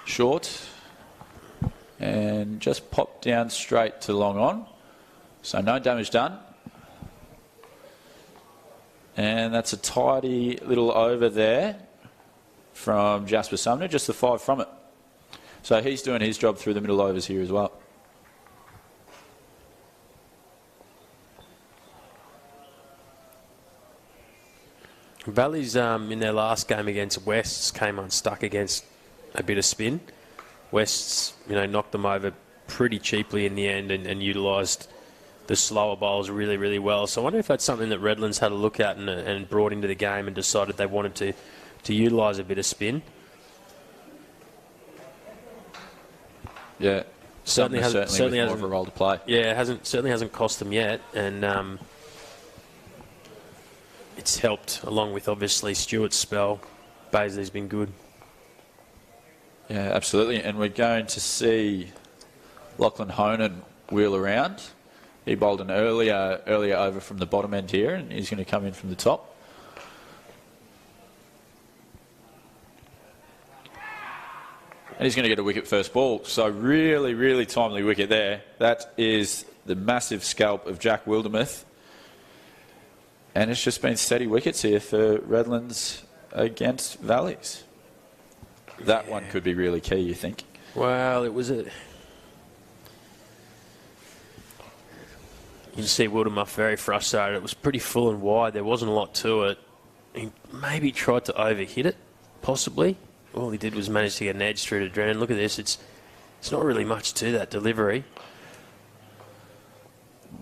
Short. And just popped down straight to long on. So no damage done. And that's a tidy little over there from Jasper Sumner, just the 5 from it. So he's doing his job through the middle overs here as well. Valley's in their last game against Wests came unstuck against a bit of spin. Wests, knocked them over pretty cheaply in the end and utilised the slower bowls really, really well. So I wonder if that's something that Redlands had a look at and brought into the game and decided they wanted to utilise a bit of spin. Yeah, certainly hasn't more of a role to play. Yeah, certainly hasn't cost them yet, and it's helped along with obviously Stewart's spell. Baisley's been good. Yeah, absolutely, and we're going to see Lachlan Honan wheel around. He bowled an earlier over from the bottom end here, and he's going to come in from the top. And he's going to get a wicket first ball. So really, really timely wicket there. That is the massive scalp of Jack Wildermuth. And it's just been steady wickets here for Redlands against Valleys. That one could be really key, you think? Well, it was a... You can see Wildermuth very frustrated. It was pretty full and wide. There wasn't a lot to it. He maybe tried to overhit it, possibly. All he did was manage to get an edge through to Drennan. Look at this. It's not really much to that delivery.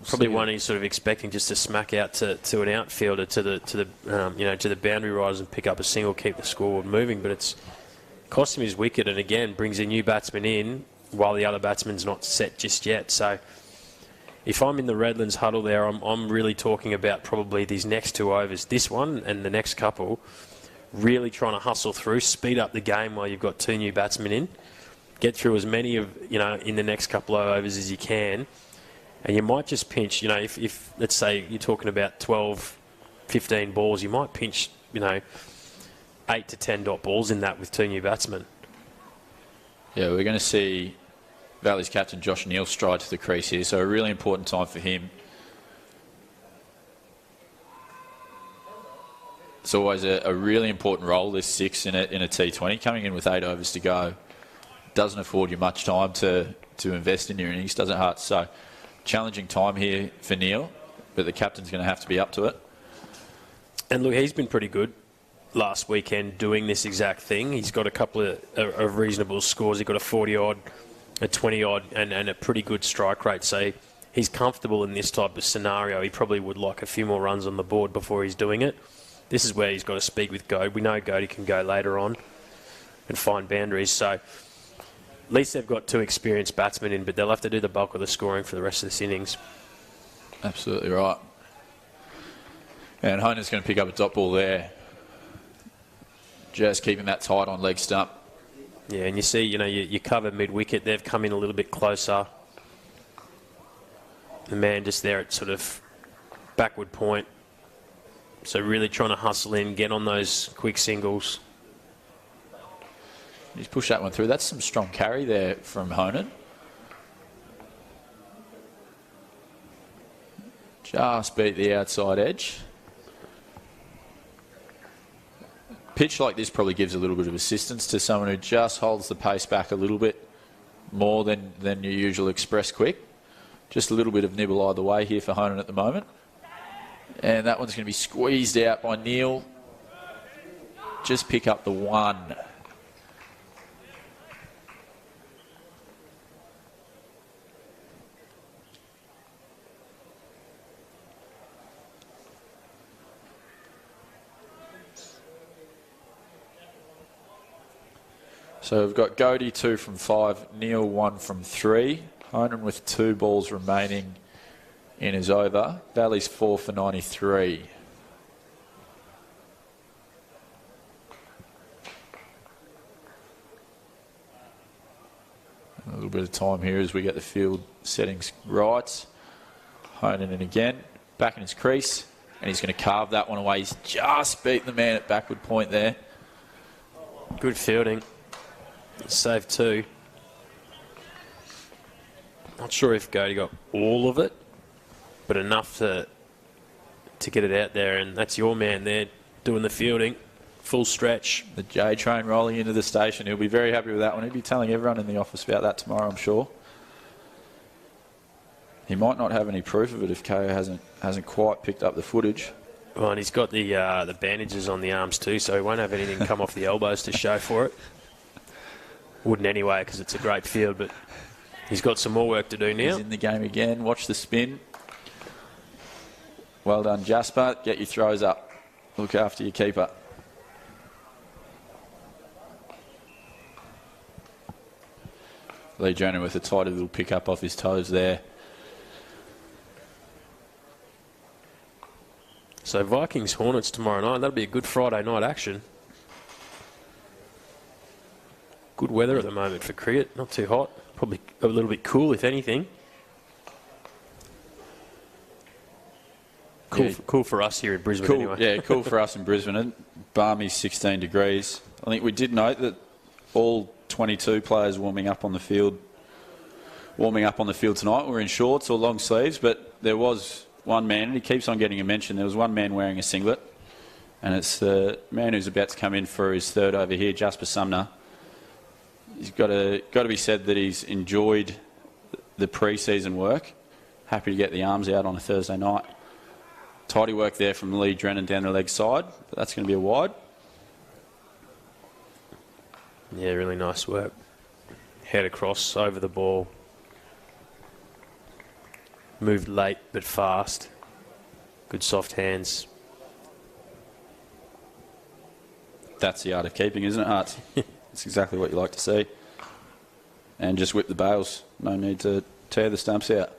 Probably one he's sort of expecting just to smack out to an outfielder to the boundary riders and pick up a single, keep the scoreboard moving. But it's cost him his wicket, and again brings a new batsman in while the other batsman's not set just yet. So if I'm in the Redlands huddle there, I'm really talking about probably these next 2 overs, this one and the next couple, really trying to hustle through, speed up the game while you've got 2 new batsmen in, get through as many of in the next couple of overs as you can. And you might just pinch, if let's say you're talking about 12, 15 balls, you might pinch, 8 to 10 dot balls in that with 2 new batsmen. Yeah, we're going to see Valley's captain Josh Neal stride to the crease here, so a really important time for him. It's always a really important role, this 6 in a T20. Coming in with 8 overs to go doesn't afford you much time to invest in your innings, doesn't it? So challenging time here for Neal, but the captain's going to have to be up to it. And look, he's been pretty good last weekend doing this exact thing. He's got a couple of reasonable scores. He got a 40-odd, a 20-odd, and a pretty good strike rate. So he's comfortable in this type of scenario. He probably would like a few more runs on the board before he's doing it. This is where he's got to speak with Goad. We know Goad can go later on and find boundaries. So at least they've got 2 experienced batsmen in, but they'll have to do the bulk of the scoring for the rest of this innings. Absolutely right. And Honan's going to pick up a dot ball there. Just keeping that tight on leg stump. Yeah, and you see, you cover mid-wicket. They've come in a little bit closer. The man just there at sort of backward point. So really trying to hustle in, get on those quick singles. He's pushed that one through. That's some strong carry there from Honan. Just beat the outside edge. Pitch like this probably gives a little bit of assistance to someone who just holds the pace back a little bit more than your usual express quick. Just a little bit of nibble either way here for Honan at the moment. And that one's going to be squeezed out by Neil. Just pick up the one. So we've got Godey 2 from 5, Neil 1 from 3. Honan with 2 balls remaining in his over. Valley's 4 for 93. A little bit of time here as we get the field settings right. Honan in again, back in his crease, and he's going to carve that one away. He's just beaten the man at backward point there. Good fielding. Save 2. Not sure if Godey got all of it, but enough to get it out there, and that's your man there doing the fielding. Full stretch. The J train rolling into the station. He'll be very happy with that one. He'll be telling everyone in the office about that tomorrow, I'm sure. He might not have any proof of it if KO hasn't quite picked up the footage. Well, and he's got the bandages on the arms too, so he won't have anything come off the elbows to show for it. Wouldn't anyway, because it's a great field, but he's got some more work to do now. He's in the game again. Watch the spin. Well done, Jasper. Get your throws up. Look after your keeper. Lee Jonah with a tidy little pick up off his toes there. So Vikings Hornets tomorrow night. That'll be a good Friday night action. Good weather at the moment for cricket. Not too hot. Probably a little bit cool, if anything. Cool for us here in Brisbane anyway. Yeah, cool for us in Brisbane. And balmy 16 degrees. I think we did note that all 22 players warming up on the field tonight were in shorts or long sleeves, but there was one man, and he keeps on getting a mention. There was one man wearing a singlet, and it's the man who's about to come in for his third over here, Jasper Sumner. He's got to be said that he's enjoyed the pre-season work. Happy to get the arms out on a Thursday night. Tidy work there from Lee Drennan down the leg side, but that's going to be a wide. Yeah, really nice work. Head across over the ball. Moved late but fast. Good soft hands. That's the art of keeping, isn't it, Hart? That's exactly what you like to see. And just whip the bails. No need to tear the stumps out.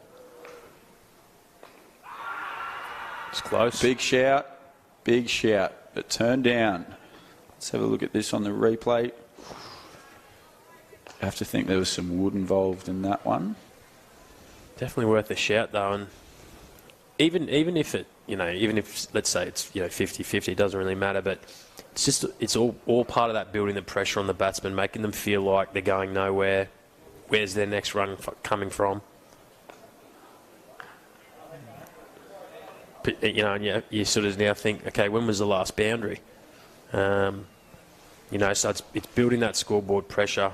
It's close. Big shout, but turned down. Let's have a look at this on the replay. I have to think there was some wood involved in that one. Definitely worth a shout though, and even if let's say it's 50-50, it doesn't really matter, but it's all part of that building the pressure on the batsman, making them feel like they're going nowhere. Where's their next run coming from? But, and you sort of now think, okay, when was the last boundary? So it's building that scoreboard pressure.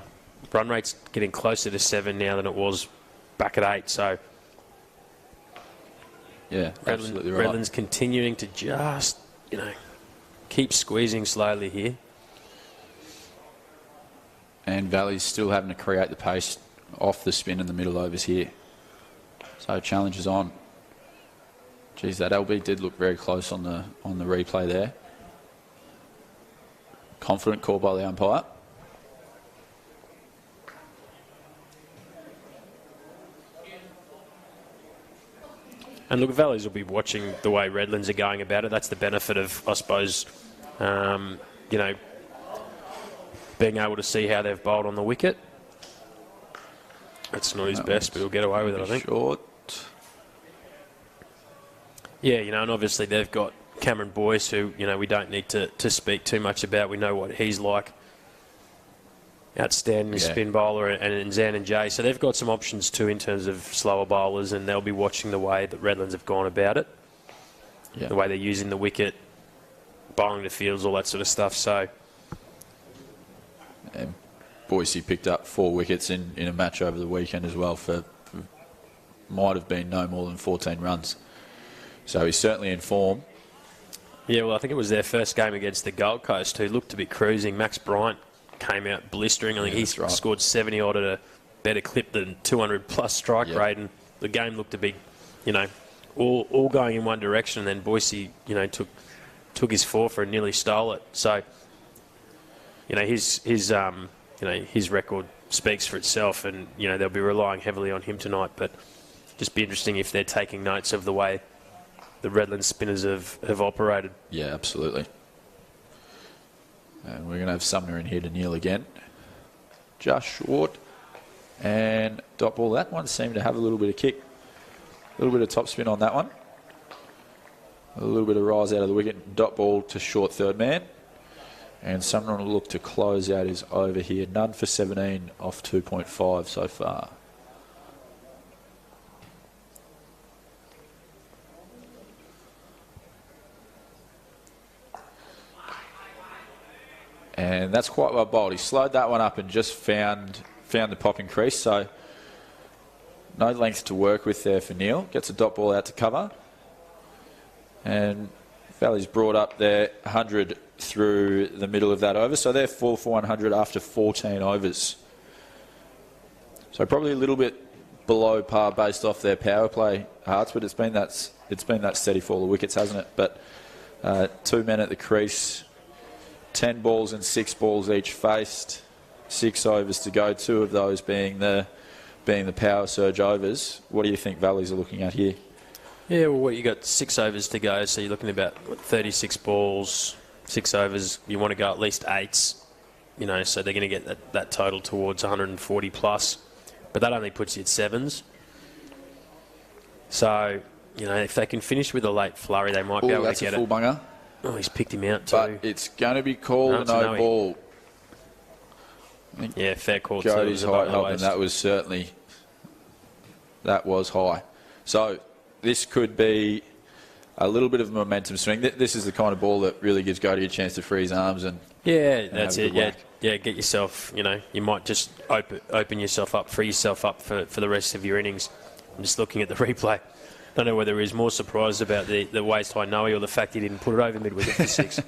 Run rate's getting closer to 7 now than it was back at 8. So yeah, absolutely right. Redlands continuing to just keep squeezing slowly here. And Valley's still having to create the pace off the spin in the middle overs here. So challenge is on. Geez, that LB did look very close on the replay there. Confident call by the umpire. And look, Valleys will be watching the way Redlands are going about it. That's the benefit of, I suppose, being able to see how they've bowled on the wicket. It's not his best, but he'll get away with it, I think. Short. Yeah, and obviously they've got Cameron Boyce, who, we don't need to speak too much about. We know what he's like. Outstanding spin bowler, and Zan and Jay. So they've got some options too in terms of slower bowlers, and they'll be watching the way that Redlands have gone about it. Yeah. The way they're using the wicket, bowling the fields, all that sort of stuff. So, and Boise picked up 4 wickets in a match over the weekend as well for might have been no more than 14 runs. So he's certainly in form. Yeah, well, I think it was their first game against the Gold Coast, who looked to be cruising. Max Bryant came out blistering. I think he scored 70 odd at a better clip than 200+ strike rate, and the game looked to be, all going in one direction. And then Boise, took his 4 and nearly stole it. So, his record speaks for itself, and they'll be relying heavily on him tonight. But just be interesting if they're taking notes of the way the Redlands spinners have operated. Yeah, absolutely. And we're going to have Sumner in here to kneel again. Just short. And dot ball. That one seemed to have a little bit of kick. A little bit of top spin on that one. A little bit of rise out of the wicket. Dot ball to short third man. And Sumner will look to close out his over here. None for 17 off 2.5 so far. And that's quite well bowled. He slowed that one up and just found the popping crease. So no length to work with there for Neil. Gets a dot ball out to cover. And Valley's brought up there 100 through the middle of that over. So they're 4 for 100 after 14 overs. So probably a little bit below par based off their power play, Hearts, but it's been that steady fall of wickets, hasn't it? But 2 men at the crease. 10 balls and 6 balls each faced. 6 overs to go. 2 of those being the power surge overs. What do you think Valleys are looking at here? Yeah, well, you got 6 overs to go, so you're looking at about 36 balls, 6 overs. You want to go at least 8s, so they're going to get that total towards 140 plus. But that only puts you at 7s. So, if they can finish with a late flurry, they might be able to get it. That's a full bunger. Oh, he's picked him out too. But it's going to be called no ball. Yeah, fair call too. Jody's height helping. That was high. So this could be a little bit of a momentum swing. This is the kind of ball that really gives Jody a chance to free his arms and that's it. Yeah, get yourself. You might just open yourself up, free yourself up for the rest of your innings. I'm just looking at the replay. I don't know whether he's more surprised about the waist high Noe or the fact he didn't put it over mid-wicket for 6.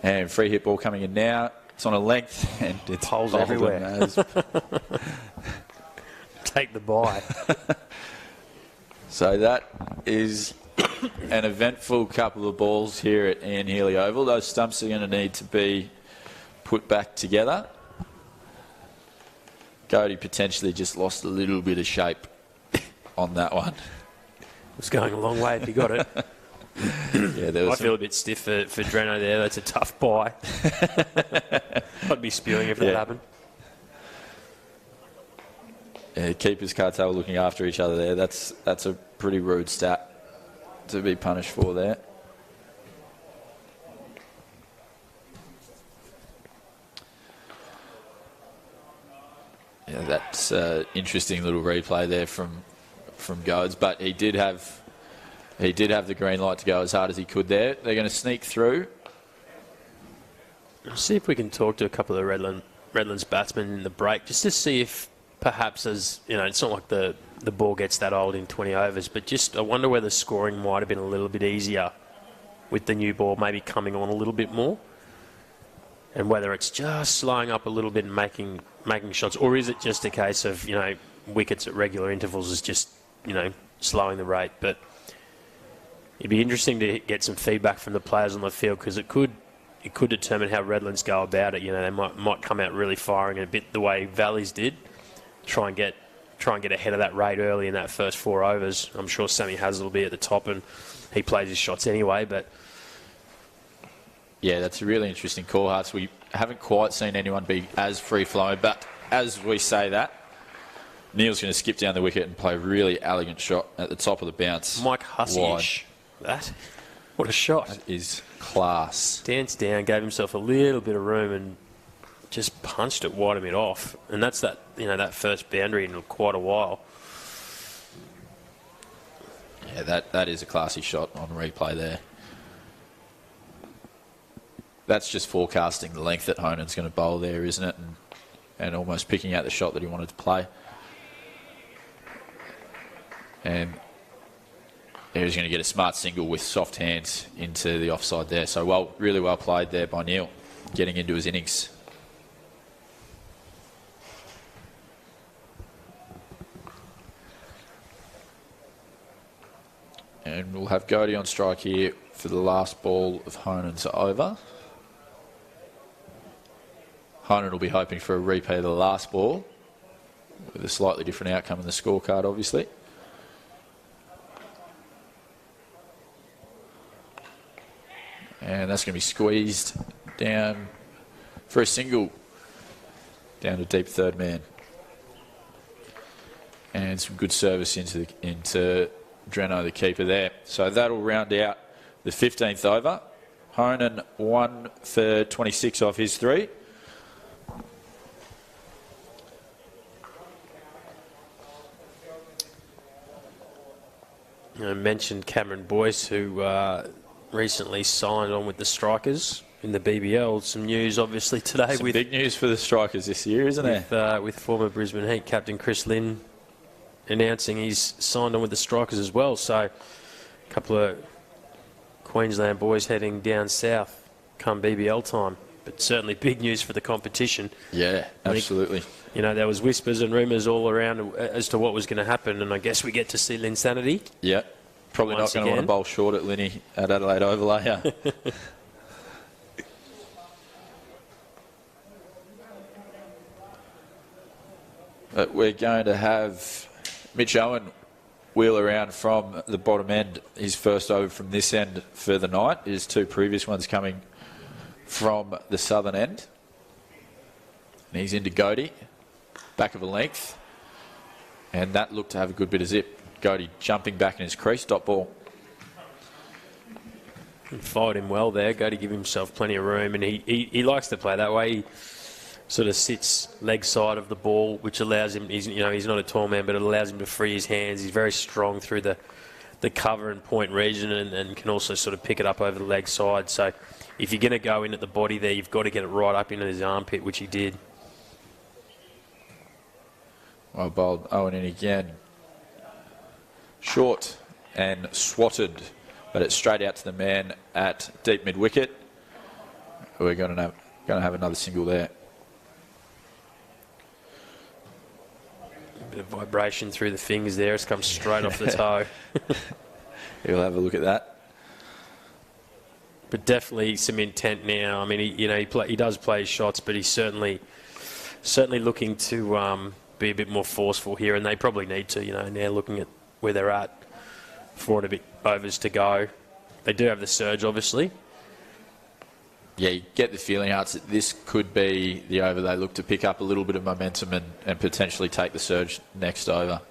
And free hit ball coming in now. It's on a length and it's holes everywhere. Take the bye. So that is an eventful couple of balls here at Ian Healy Oval. Those stumps are going to need to be put back together. Cody potentially just lost a little bit of shape on that one. It's going a long way if he got it. Yeah, I feel a bit stiff for Dreno there. That's a tough buy. I'd be spewing if that happened. Yeah, keepers cartel looking after each other there. That's a pretty rude stat to be punished for there. Yeah, that's an interesting little replay there from Goads, but he did have the green light to go as hard as he could there. They're going to sneak through. See if we can talk to a couple of Redlands batsmen in the break, just to see if perhaps, as it's not like the ball gets that old in 20 overs, but just I wonder whether scoring might have been a little bit easier with the new ball maybe coming on a little bit more, and whether it's just slowing up a little bit and making shots, or is it just a case of wickets at regular intervals is just slowing the rate. But it'd be interesting to get some feedback from the players on the field, because it could determine how Redlands go about it. They might come out really firing a bit the way Valleys did, try and get ahead of that rate early in that first 4 overs. I'm sure Sammy Hazel will be at the top and he plays his shots anyway. But yeah, that's a really interesting call, Hearts. We haven't quite seen anyone be as free-flowing, but as we say that, Neil's going to skip down the wicket and play a really elegant shot at the top of the bounce. Mike Hussey-ish. That. What a shot. That is class. Danced down, gave himself a little bit of room and just punched it wide mid off. And that's that, that first boundary in quite a while. Yeah, that is a classy shot on replay there. That's just forecasting the length that Honan's going to bowl there, isn't it? And almost picking out the shot that he wanted to play. And he's going to get a smart single with soft hands into the offside there. So really well played there by Neil, getting into his innings. And we'll have Godey on strike here for the last ball of Honan's over. Honan will be hoping for a repeat of the last ball with a slightly different outcome in the scorecard, obviously. And that's going to be squeezed down for a single down to deep third man. And some good service into Dreno, the keeper there. So that'll round out the 15th over. Honan 1 for 26 off his 3. I mentioned Cameron Boyce, who recently signed on with the Strikers in the BBL. Some news, obviously, today. Some big news for the Strikers this year, isn't there? With former Brisbane Heat captain Chris Lynn announcing he's signed on with the Strikers as well. So a couple of Queensland boys heading down south come BBL time. But certainly big news for the competition. Yeah, absolutely. There was whispers and rumours all around as to what was going to happen, and I guess we get to see Linsanity. Yeah. Probably not going to want to bowl short at Linny at Adelaide Oval, are you? But we're going to have Mitch Owen wheel around from the bottom end. His first over from this end for the night. His 2 previous ones coming from the southern end. And he's into Godey, back of a length. And that looked to have a good bit of zip. Godey jumping back in his crease, dot ball. He followed him well there. Godey give himself plenty of room, and he likes to play that way. He sort of sits leg side of the ball, which allows him, he's not a tall man, but it allows him to free his hands. He's very strong through the cover and point region, and can also sort of pick it up over the leg side. So if you're going to go in at the body there, you've got to get it right up into his armpit, which he did. Well bowled Owen in again. Short and swatted, but it's straight out to the man at deep mid wicket. We're going to have another single there. A bit of vibration through the fingers there. It's come straight off the toe. He'll have a look at that. But definitely some intent now. I mean, he does play his shots, but he's certainly looking to be a bit more forceful here, and they probably need to. Now looking at where they're at, 4 and a bit overs to go. They do have the surge, obviously. Yeah, you get the feeling, Arts, that this could be the over they look to pick up a little bit of momentum and potentially take the surge next over.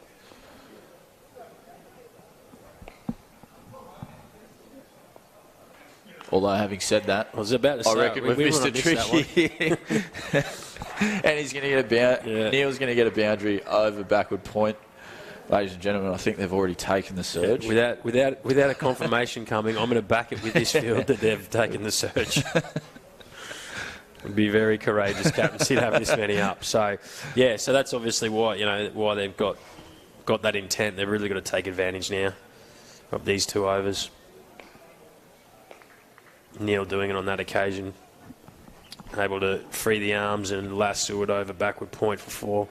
Although, having said that, I was about to say, I reckon we've missed a trick here. And he's going to get Neil's going to get a boundary over backward point. Ladies and gentlemen, I think they've already taken the surge. Yeah, without a confirmation coming, I'm going to back it with this field that they've taken the surge. Would be very courageous captaincy to have this many up. So, yeah, so that's obviously why they've got that intent. They've really got to take advantage now of these 2 overs. Neil doing it on that occasion, able to free the arms and lasso it over backward point for 4.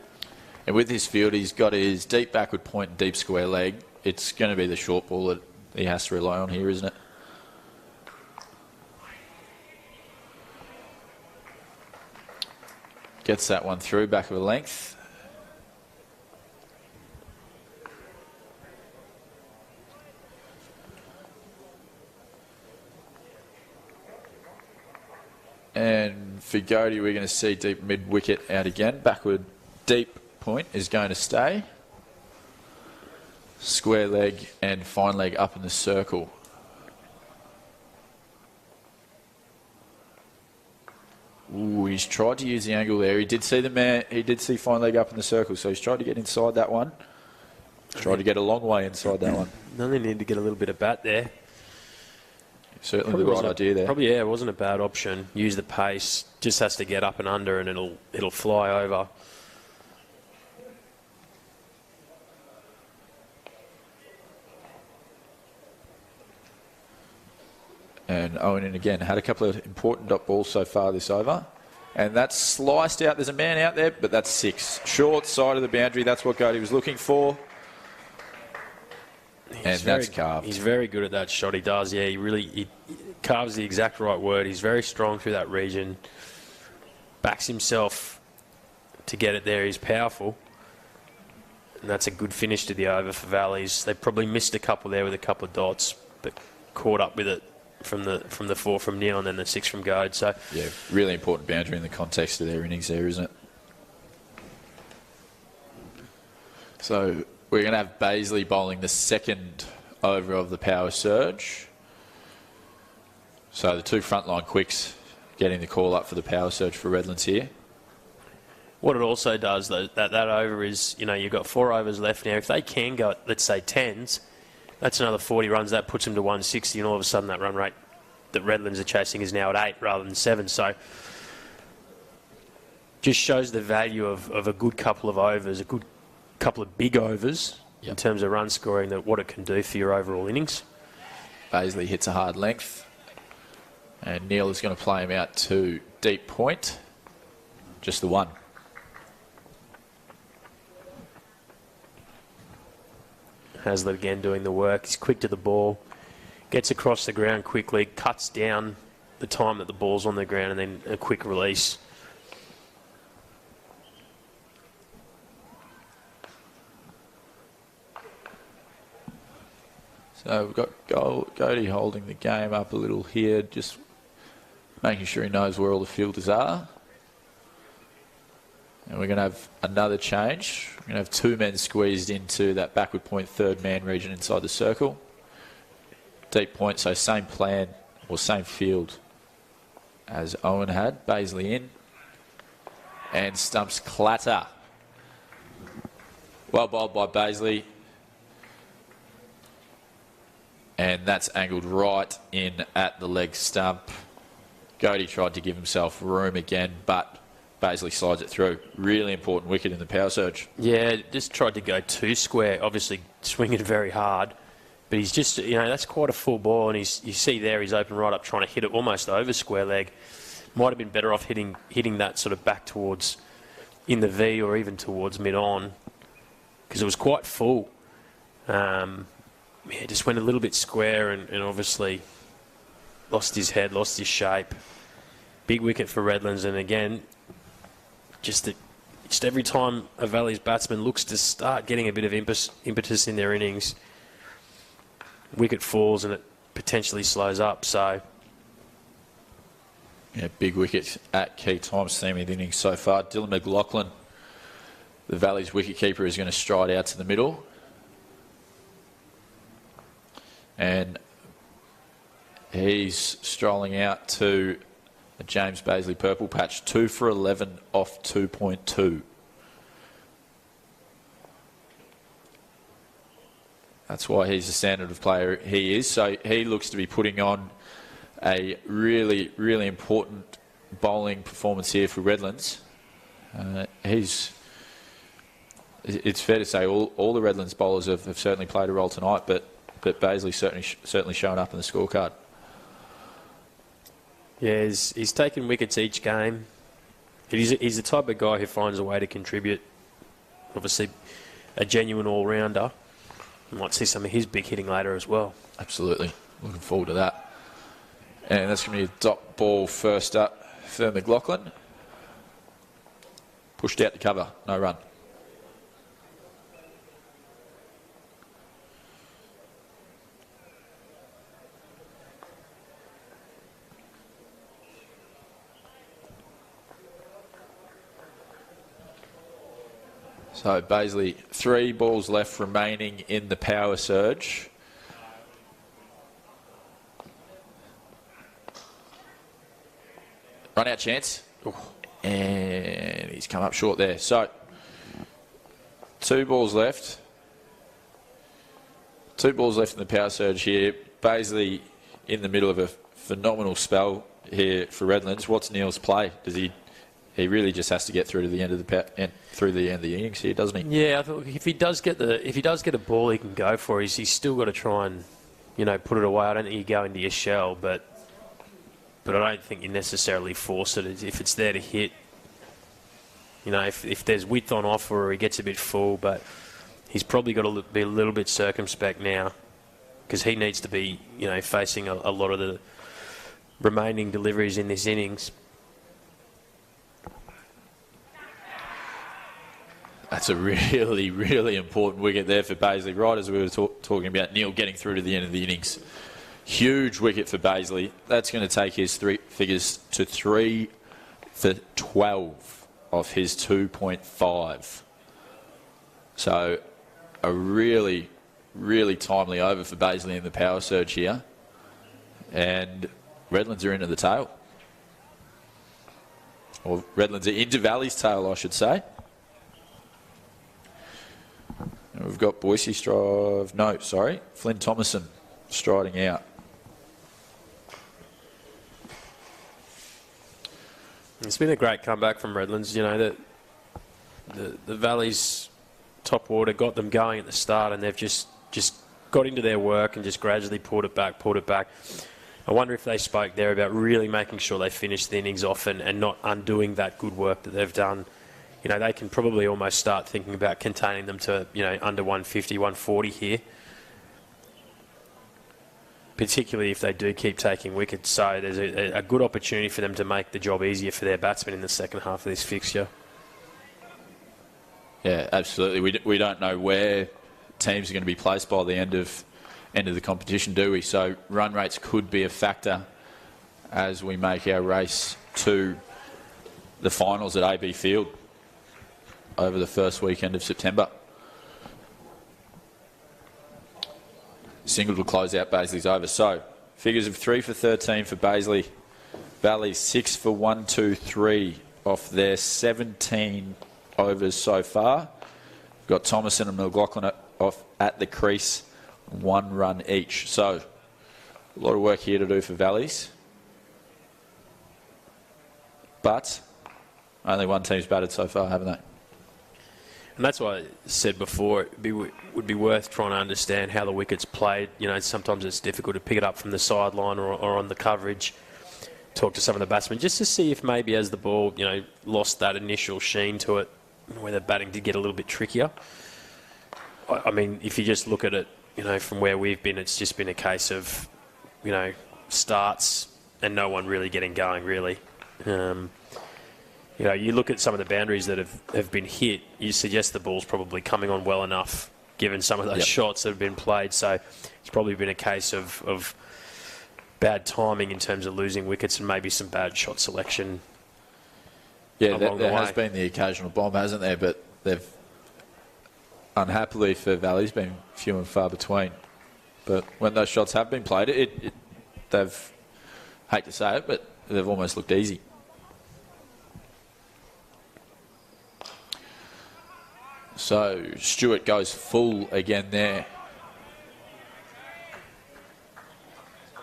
And with his field, he's got his deep backward point and deep square leg. It's going to be the short ball that he has to rely on here, isn't it? Gets that one through, back of a length. And for Godey, we're going to see deep mid-wicket out again. Backward deep point is going to stay. Square leg and fine leg up in the circle Ooh, he's tried to use the angle there. He did see the man. He did see fine leg up in the circle, so he's tried to get inside that one. Tried to get a long way inside that one. Only need to get a little bit of bat there. Certainly Probably the right wasn't idea there. Probably, yeah, it wasn't a bad option. Use the pace. Just has to get up and under, and it'll fly over. And Owen, again, had a couple of important dot balls so far this over. And that's sliced out. There's a man out there, but that's 6. Short side of the boundary. That's what Goaty was looking for. That's carved. He's very good at that shot. He does, yeah. He carves the exact right word. He's very strong through that region. Backs himself to get it there. He's powerful. And that's a good finish to the over for Valleys. They probably missed a couple there with a couple of dots, but caught up with it from the 4 from Neil and then the 6 from Goad. So yeah, really important boundary in the context of their innings there, isn't it? So we're going to have Baisley bowling the second over of the power surge. So the 2 frontline quicks getting the call up for the power surge for Redlands here. what it also does, though, that over is, you've got 4 overs left now. If they can go, let's say, 10s, that's another 40 runs. That puts them to 160, and all of a sudden that run rate that Redlands are chasing is now at 8 rather than 7. So just shows the value of a good couple of overs, a good couple of big overs in terms of run scoring, that what it can do for your overall innings. Baisley hits a hard length, and Neil is going to play him out to deep point. Just the one. Hazlitt again doing the work. He's quick to the ball, gets across the ground quickly, cuts down the time that the ball's on the ground, and then a quick release. So we've got Goaty holding the game up a little here, just making sure he knows where all the fielders are. And we're going to have another change. We're going to have 2 men squeezed into that backward point third man region inside the circle. Deep point, so same plan or same field as Owen had. Baisley in. And stumps clatter. Well bowled by Baisley. And that's angled right in at the leg stump. Goaty tried to give himself room again, but Baisley slides it through. Really important wicket in the power surge. Yeah, just tried to go 2 square, obviously swinging very hard. But he's just, that's quite a full ball, and you see there he's open right up trying to hit it almost over square leg. Might have been better off hitting that sort of back towards in the V or even towards mid-on, because it was quite full. Just went a little bit square and obviously lost his head, lost his shape. Big wicket for Redlands, and again, just every time a Valley's batsman looks to start getting a bit of impetus in their innings, wicket falls and it potentially slows up. So, yeah, big wicket at key times, theme of the innings so far. Dylan McLaughlin, the Valley's wicketkeeper, is going to stride out to the middle. And he's strolling out to a James Baisley purple patch. 2 for 11 off 2.2. That's why he's the standard of player he is. So he looks to be putting on a really, really important bowling performance here for Redlands. It's fair to say all the Redlands bowlers have certainly played a role tonight, but Baisley certainly shown up in the scorecard. yeah, he's taken wickets each game. He's the type of guy who finds a way to contribute. Obviously, a genuine all-rounder. You might see some of his big hitting later as well. Absolutely. Looking forward to that. And that's going to be a dot ball first up for McLaughlin. Pushed out to cover. No run. So Baisley, 3 balls left remaining in the power surge. Run out chance. And he's come up short there. So, 2 balls left. 2 balls left in the power surge here. Baisley in the middle of a phenomenal spell here for Redlands. What's Neil's play? Does he really just has to get through to the end of the innings here, doesn't he? Yeah, I thought if he does get a ball he can go for, he's still got to try and put it away. I don't think you go into your shell, but I don't think you necessarily force it if it's there to hit. If there's width on offer or he gets a bit full, but he's probably got to be a little bit circumspect now because he needs to be, facing a lot of the remaining deliveries in this innings. That's a really, really important wicket there for Baisley, right as we were talking about Neil getting through to the end of the innings. Huge wicket for Baisley. That's going to take his 3 figures to 3 for 12 off his 2.5. So a really, really timely over for Baisley in the power surge here. And Redlands are into the tail. Or Redlands are into Valley's tail, I should say. And we've got Flynn Thomason striding out. It's been a great comeback from Redlands. The Valley's top order got them going at the start, and they've just got into their work and just gradually pulled it back. I wonder if they spoke there about really making sure they finish the innings off and not undoing that good work that they've done. They can probably almost start thinking about containing them to, under 150, 140 here. Particularly if they do keep taking wickets. So there's a good opportunity for them to make the job easier for their batsmen in the second half of this fixture. Yeah, absolutely. We don't know where teams are going to be placed by the end of the competition, do we? So run rates could be a factor as we make our race to the finals at AB Field over the first weekend of September. Single to close out Baisley's over. So, figures of 3 for 13 for Baisley. Valley 6 for 1, 2, 3 off their 17 overs so far. We've got Thomason and McLaughlin off at the crease, 1 run each. So, a lot of work here to do for Valleys. But, only one team's batted so far, haven't they? And that's why I said before, it would be worth trying to understand how the wicket's played. Sometimes it's difficult to pick it up from the sideline or on the coverage. Talk to some of the batsmen just to see if maybe as the ball, lost that initial sheen to it, whether batting did get a little bit trickier. I mean, if you just look at it, from where we've been, it's just been a case of, starts and no one really getting going, really. You look at some of the boundaries that have been hit, you suggest the ball's probably coming on well enough, given some of those shots that have been played. So it's probably been a case of bad timing in terms of losing wickets and maybe some bad shot selection. Yeah, there has been the occasional bomb, hasn't there? But they've, unhappily for Valley's, been few and far between. But when those shots have been played, they've, hate to say it, but they've almost looked easy. So Stewart goes full again there.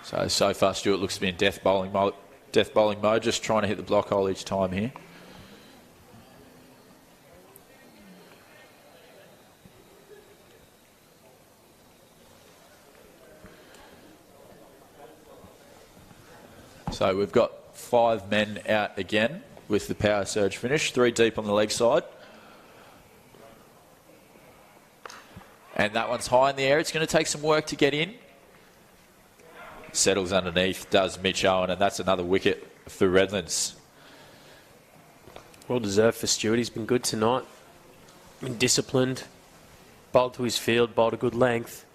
So far Stewart looks to be in death bowling mode, just trying to hit the block hole each time here. So we've got 5 men out again with the power surge finish, 3 deep on the leg side. And that one's high in the air. It's going to take some work to get in. Settles underneath, does Mitch Owen, and that's another wicket for Redlands. Well deserved for Stewart. He's been good tonight. Been disciplined. Bowled to his field, bowled a good length.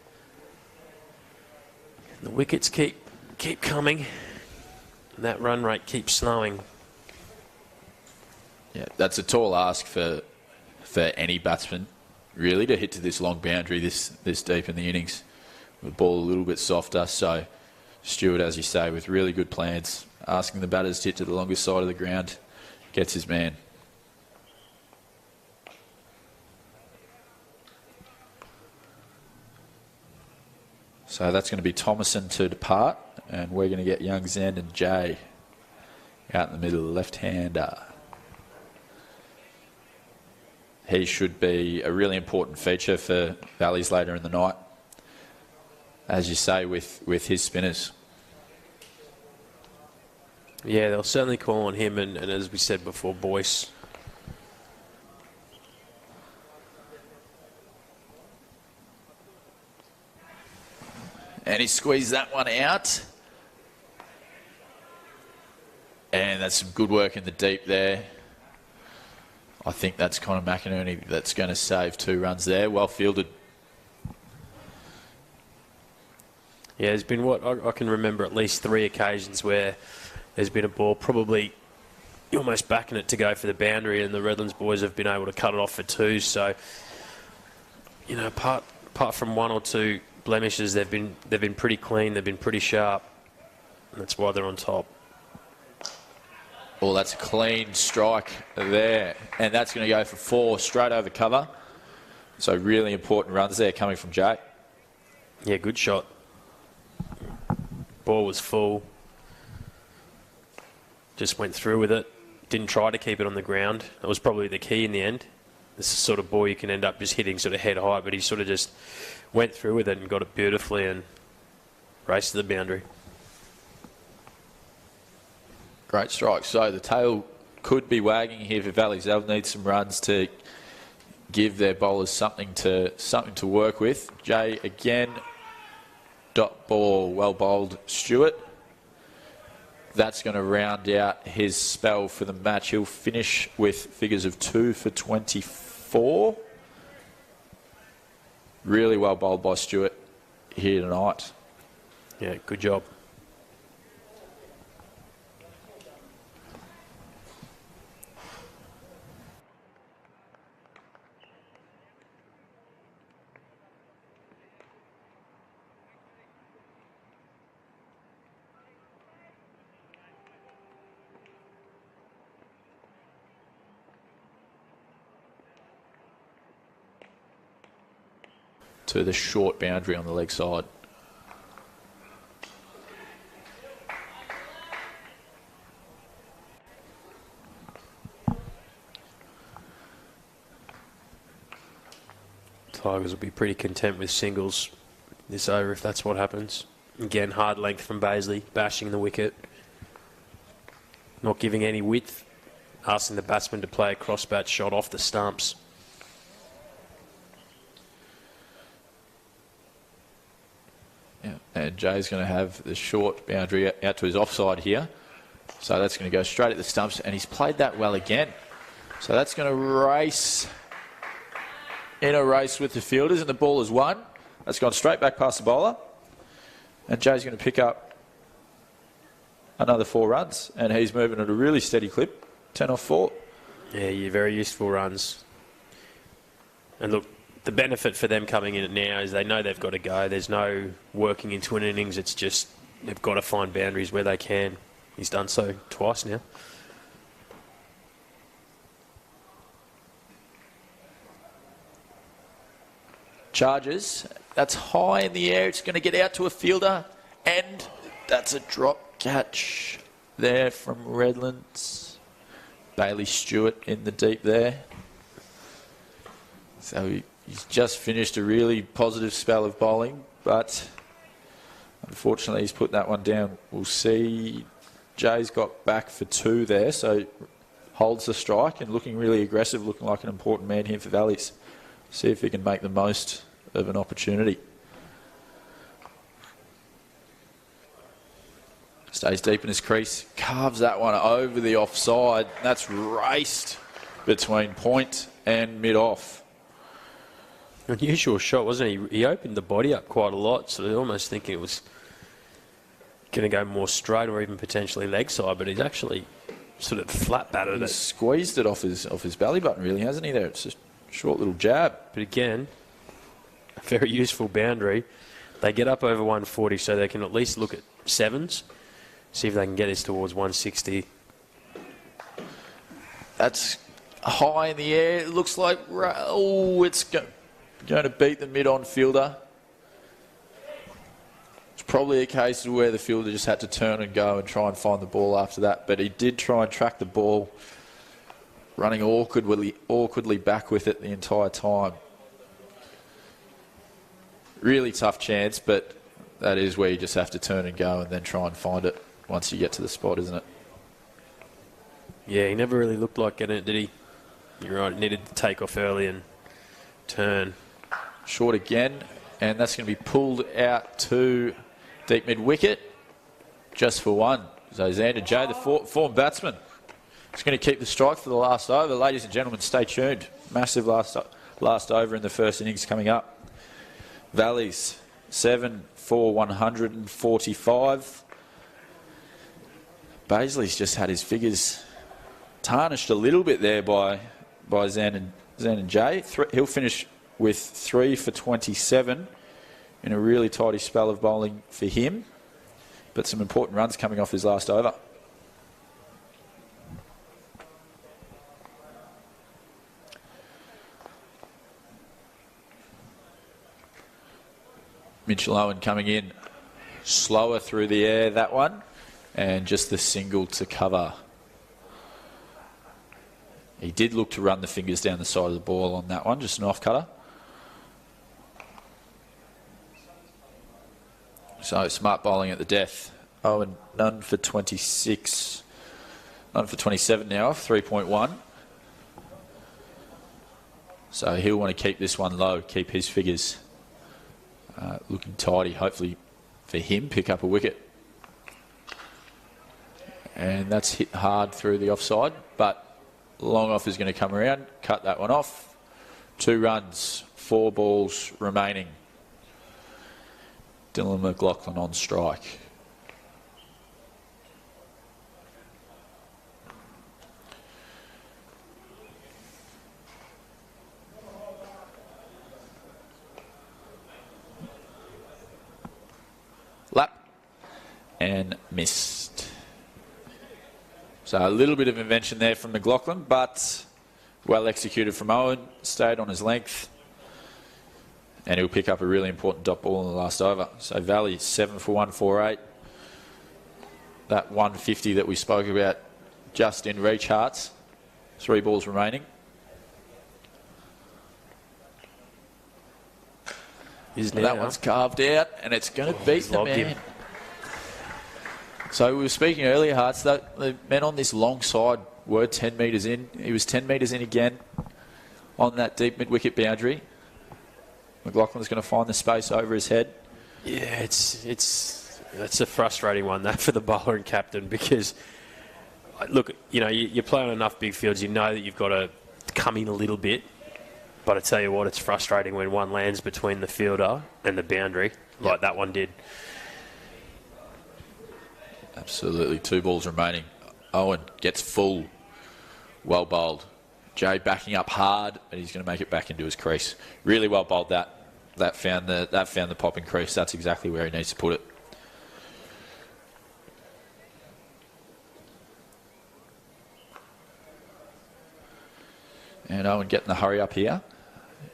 And the wickets keep coming. And that run rate keeps slowing. Yeah, that's a tall ask for any batsman, really, to hit to this long boundary this deep in the innings. The ball a little bit softer, so Stewart, as you say, with really good plans, asking the batters to hit to the longest side of the ground gets his man. So that's going to be Thomason to depart, and we're going to get young Zand and Jay out in the middle, left-hander. He should be a really important feature for Valleys later in the night, as you say, with his spinners. Yeah, they'll certainly call on him, and as we said before, Boyce. And he squeezed that one out. And that's some good work in the deep there. I think that's Connor Mcinerney that's going to save 2 runs there. Well fielded. Yeah, there's been I can remember at least 3 occasions where there's been a ball probably almost backing it to go for the boundary, and the Redlands boys have been able to cut it off for 2. So, you know, apart from 1 or 2 blemishes, they've been pretty clean. They've been pretty sharp, and that's why they're on top. Well, that's a clean strike there, and that's going to go for 4 straight over cover. So really important runs there coming from Jay. Yeah, good shot. Ball was full. Just went through with it. Didn't try to keep it on the ground. That was probably the key in the end. This is the sort of ball you can end up just hitting sort of head high, but he sort of just went through with it and got it beautifully and raced to the boundary. Great strike. So the tail could be wagging here for Valleys. They'll need some runs to give their bowlers something to work with. Jay again, dot ball, well bowled Stewart. That's going to round out his spell for the match. He'll finish with figures of 2 for 24. Really well bowled by Stewart here tonight. Yeah, good job. To the short boundary on the leg side. Tigers will be pretty content with singles this over if that's what happens. Again, hard length from Baisley, bashing the wicket. Not giving any width. Asking the batsman to play a cross-bat shot off the stumps. And Jay's going to have the short boundary out to his offside here. So that's going to go straight at the stumps, and he's played that well again. So that's going to race in a race with the fielders, and the ball is 1. That's gone straight back past the bowler. And Jay's going to pick up another 4 runs, and he's moving at a really steady clip, 10 off 4. Yeah, you're very useful runs. And look, the benefit for them coming in now is they know they've got to go. There's no working into an innings. It's just they've got to find boundaries where they can. He's done so twice now. Charges. That's high in the air. It's going to get out to a fielder. And that's a drop catch there from Redlands. Bailey Stewart in the deep there. So he's just finished a really positive spell of bowling, but unfortunately he's put that one down. We'll see. Jay's got back for 2 there, so holds the strike and looking really aggressive, looking like an important man here for Valleys. See if he can make the most of an opportunity. Stays deep in his crease, carves that one over the offside. That's raced between point and mid-off. Unusual shot, wasn't he? He opened the body up quite a lot, so they're almost thinking it was going to go more straight or even potentially leg side, but he's actually sort of flat batted it. Squeezed it off his belly button, really, hasn't he? There, it's just a short little jab. But again, a very useful boundary. They get up over 140, so they can at least look at 7s, see if they can get this towards 160. That's high in the air. It looks like, it's going to beat the mid-on fielder. It's probably a case of where the fielder just had to turn and go and try and find the ball after that. But he did try and track the ball, running awkwardly back with it the entire time. Really tough chance, but that is where you just have to turn and go and then try and find it once you get to the spot, isn't it? Yeah, he never really looked like getting it, did he? You're right, needed to take off early and turn. Short again, and that's going to be pulled out to deep mid-wicket, just for one. So Xander J, the form batsman, is going to keep the strike for the last over. Ladies and gentlemen, stay tuned. Massive last over in the first innings coming up. Valleys, 7 for 145. Baisley's just had his figures tarnished a little bit there by Xander J. He'll finish with 3 for 27 in a really tidy spell of bowling for him. But some important runs coming off his last over. Mitchell Owen coming in slower through the air, that one, and just the single to cover. He did look to run the fingers down the side of the ball on that one, just an off-cutter. So smart bowling at the death. Owen, none for 26, none for 27 now, 3.1. So he'll want to keep this one low, keep his figures looking tidy, hopefully for him, pick up a wicket. And that's hit hard through the offside, but long off is going to come around, cut that one off. 2 runs, 4 balls remaining. Dylan McLaughlin on strike. Lap and missed. So a little bit of invention there from McLaughlin, but well executed from Owen. Stayed on his length. And he'll pick up a really important dot ball in the last over. So Valley, 7 for 148. That 150 that we spoke about just in reach hearts. 3 balls remaining. That one's carved out, and it's going to beat the man. So we were speaking earlier, Hearts, that the men on this long side were 10 metres in. He was 10 metres in again on that deep mid-wicket boundary. McLaughlin's going to find the space over his head. Yeah, that's a frustrating one, that, for the bowler and captain, because, look, you know, you play on enough big fields, you know that you've got to come in a little bit. But I tell you what, it's frustrating when one lands between the fielder and the boundary, like that one did. Absolutely. 2 balls remaining. Owen gets full. Well bowled. Jay backing up hard, and he's going to make it back into his crease. Really well bowled that. That found the popping crease. That's exactly where he needs to put it. And Owen getting the hurry up here.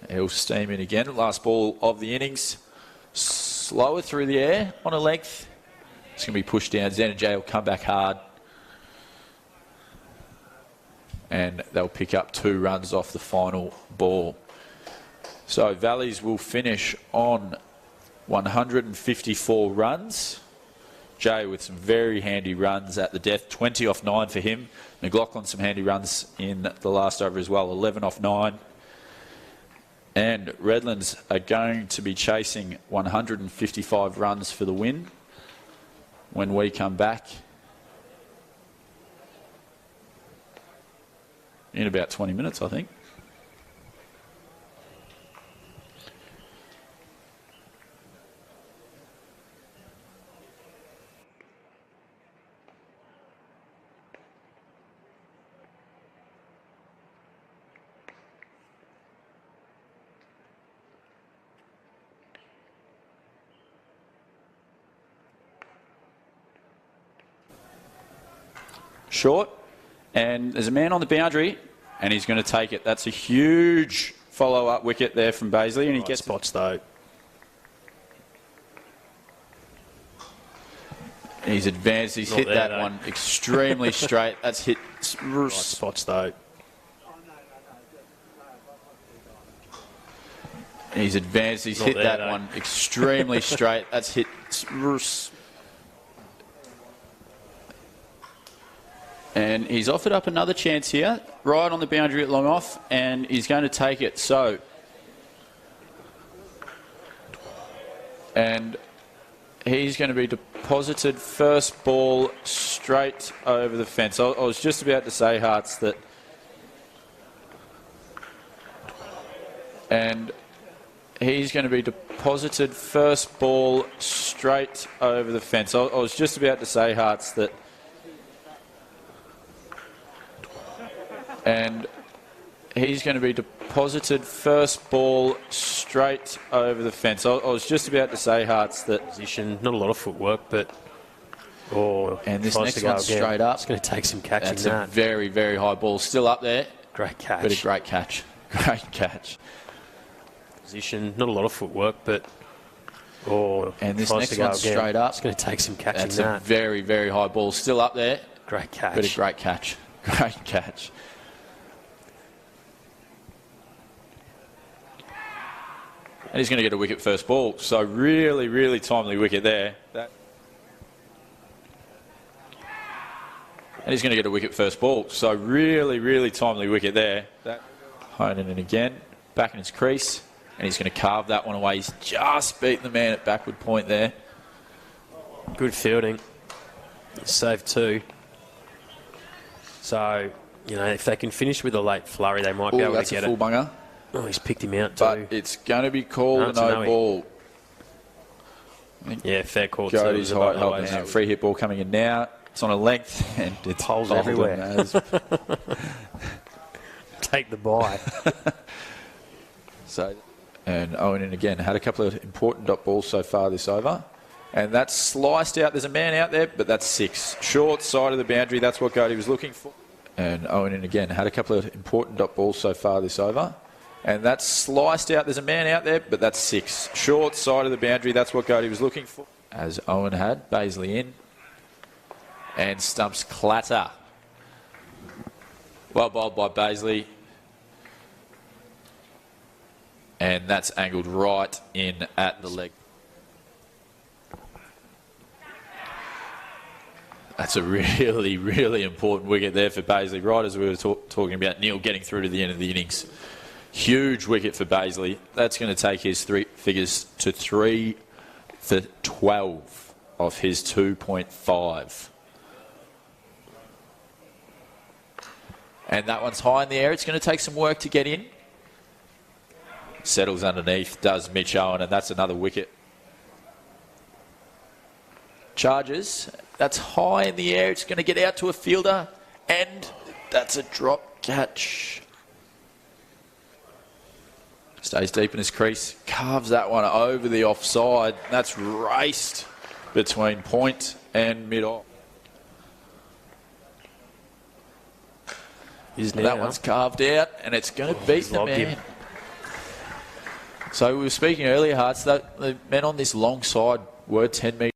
He'll steam in again. Last ball of the innings. Slower through the air on a length. It's going to be pushed down. Xander J will come back hard. And they'll pick up 2 runs off the final ball. So Valleys will finish on 154 runs. Jay with some very handy runs at the death. 20 off 9 for him. McLaughlin some handy runs in the last over as well. 11 off 9. And Redlands are going to be chasing 155 runs for the win when we come back in about 20 minutes, I think. Short And there's a man on the boundary, and he's going to take it. That's a huge follow-up wicket there from Bazley, and he gets spots though. He's advanced. He's Not hit there, that though. one extremely straight. That's hit. Right spots though. He's advanced. He's Not hit there, that though. one extremely straight. That's hit. And he's offered up another chance here, right on the boundary at long off, and he's going to take it. So, and he's going to be deposited first ball straight over the fence. I was just about to say, Hearts, that. And he's going to be deposited first ball straight over the fence. I was just about to say, Hearts, that. And he's going to be deposited first ball straight over the fence. I was just about to say, Hearts, that. Position, not a lot of footwork, but. And this tries next to go one's again. straight up. It's going to take some catching. That's that. a very, very high ball. Still up there. Great catch. But a great catch. Great catch. Position, not a lot of footwork, but. And this tries next to go one's again. straight up. It's going to take some catching. That's that. a very, very high ball. Still up there. Great catch. But a great catch. Great catch. And he's going to get a wicket first ball. So really, really timely wicket there. And he's going to get a wicket first ball. So really, really timely wicket there. Honing it again. Back in his crease. And he's going to carve that one away. He's just beaten the man at backward point there. Good fielding. Save two. So, you know, if they can finish with a late flurry, they might be able to That's get a full it. bunger. Oh, he's picked him out too. But it's going to be called No, a it's a no no-hit. ball. Yeah, fair call too. Cody's It was height above the helping waist. him. Free hit ball coming in now. It's on a length and it's Holes bowled everywhere. in as- Take the bye. So, and Owen in again had a couple of important dot balls so far this over. And that's sliced out. There's a man out there, but that's six. Short side of the boundary. That's what Cody was looking for. And Owen in again had a couple of important dot balls so far this over. And that's sliced out. There's a man out there, but that's six. Short side of the boundary. That's what Cody was looking for. As Owen had. Bazley in. And stumps clatter. Well bowled by Bazley. And that's angled right in at the leg. That's a really, really important wicket there for Bazley. Right as we were talking about Neil getting through to the end of the innings. Huge wicket for Bazley. That's going to take his three figures to 3 for 12 off his 2.5. And that one's high in the air. It's going to take some work to get in. Settles underneath, does Mitch Owen, and that's another wicket. Charges. That's high in the air. It's going to get out to a fielder, and that's a drop catch. Stays deep in his crease. Carves that one over the offside. That's raced between point and mid-off. That one's carved out, and it's going to beat the logged man. him. So we were speaking earlier, Hearts, that the men on this long side were 10 metres.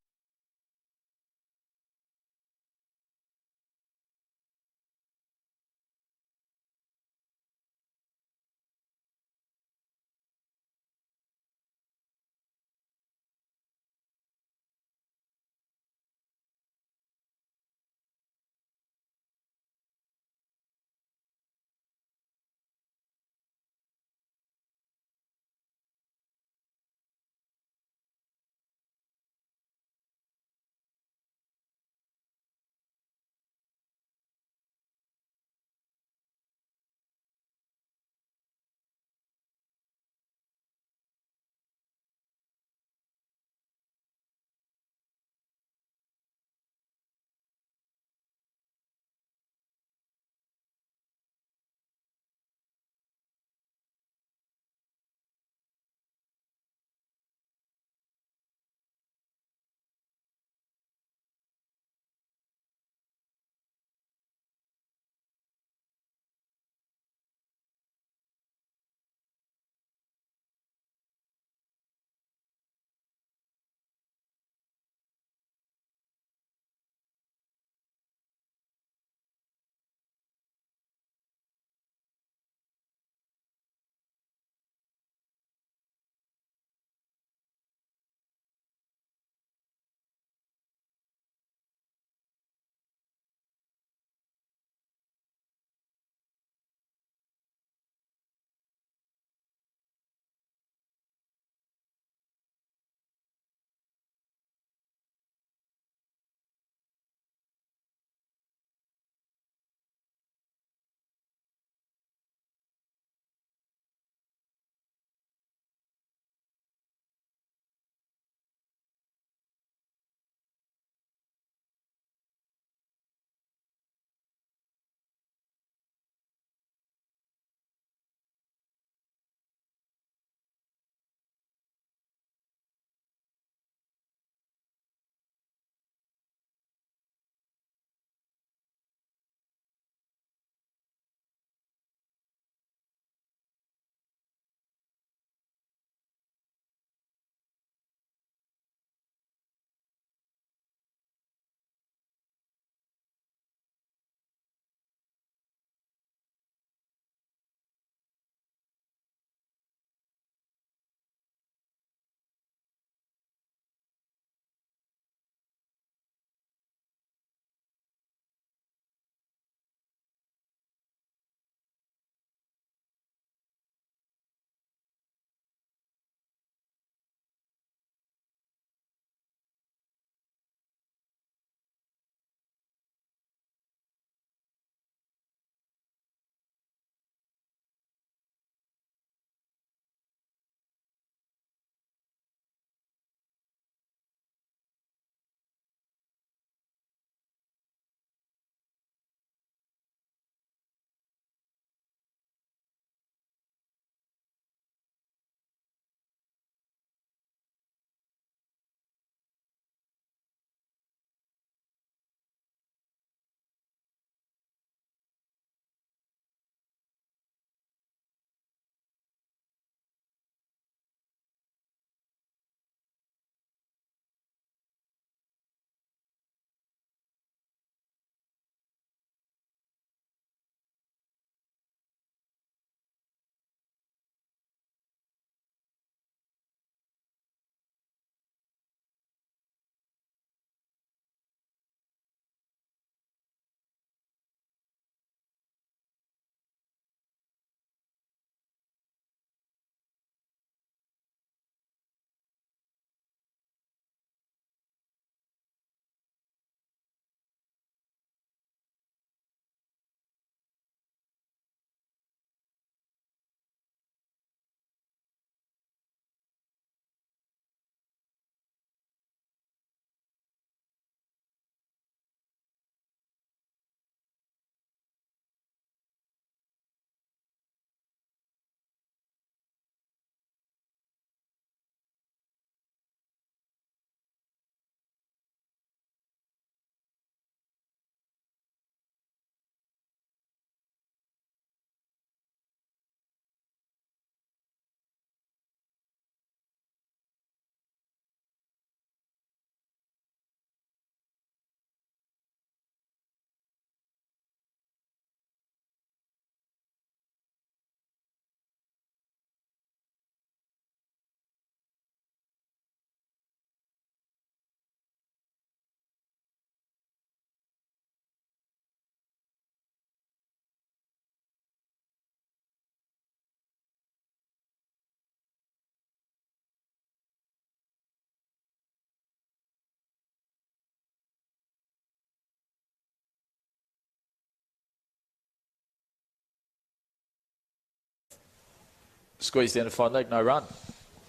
Squeezed down the fine leg, no run.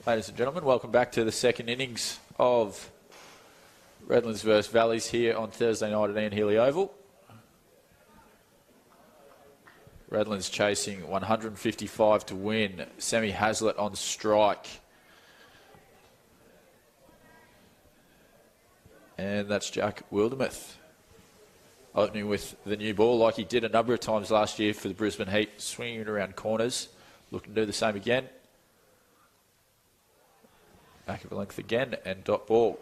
Ladies and gentlemen, welcome back to the second innings of Redlands versus Valleys here on Thursday night at Ian Healy Oval. Redlands chasing 155 to win. Sammy Hazlitt on strike. And that's Jack Wildermuth opening with the new ball like he did a number of times last year for the Brisbane Heat, swinging it around corners. Looking to do the same again. Back of a length again and dot ball.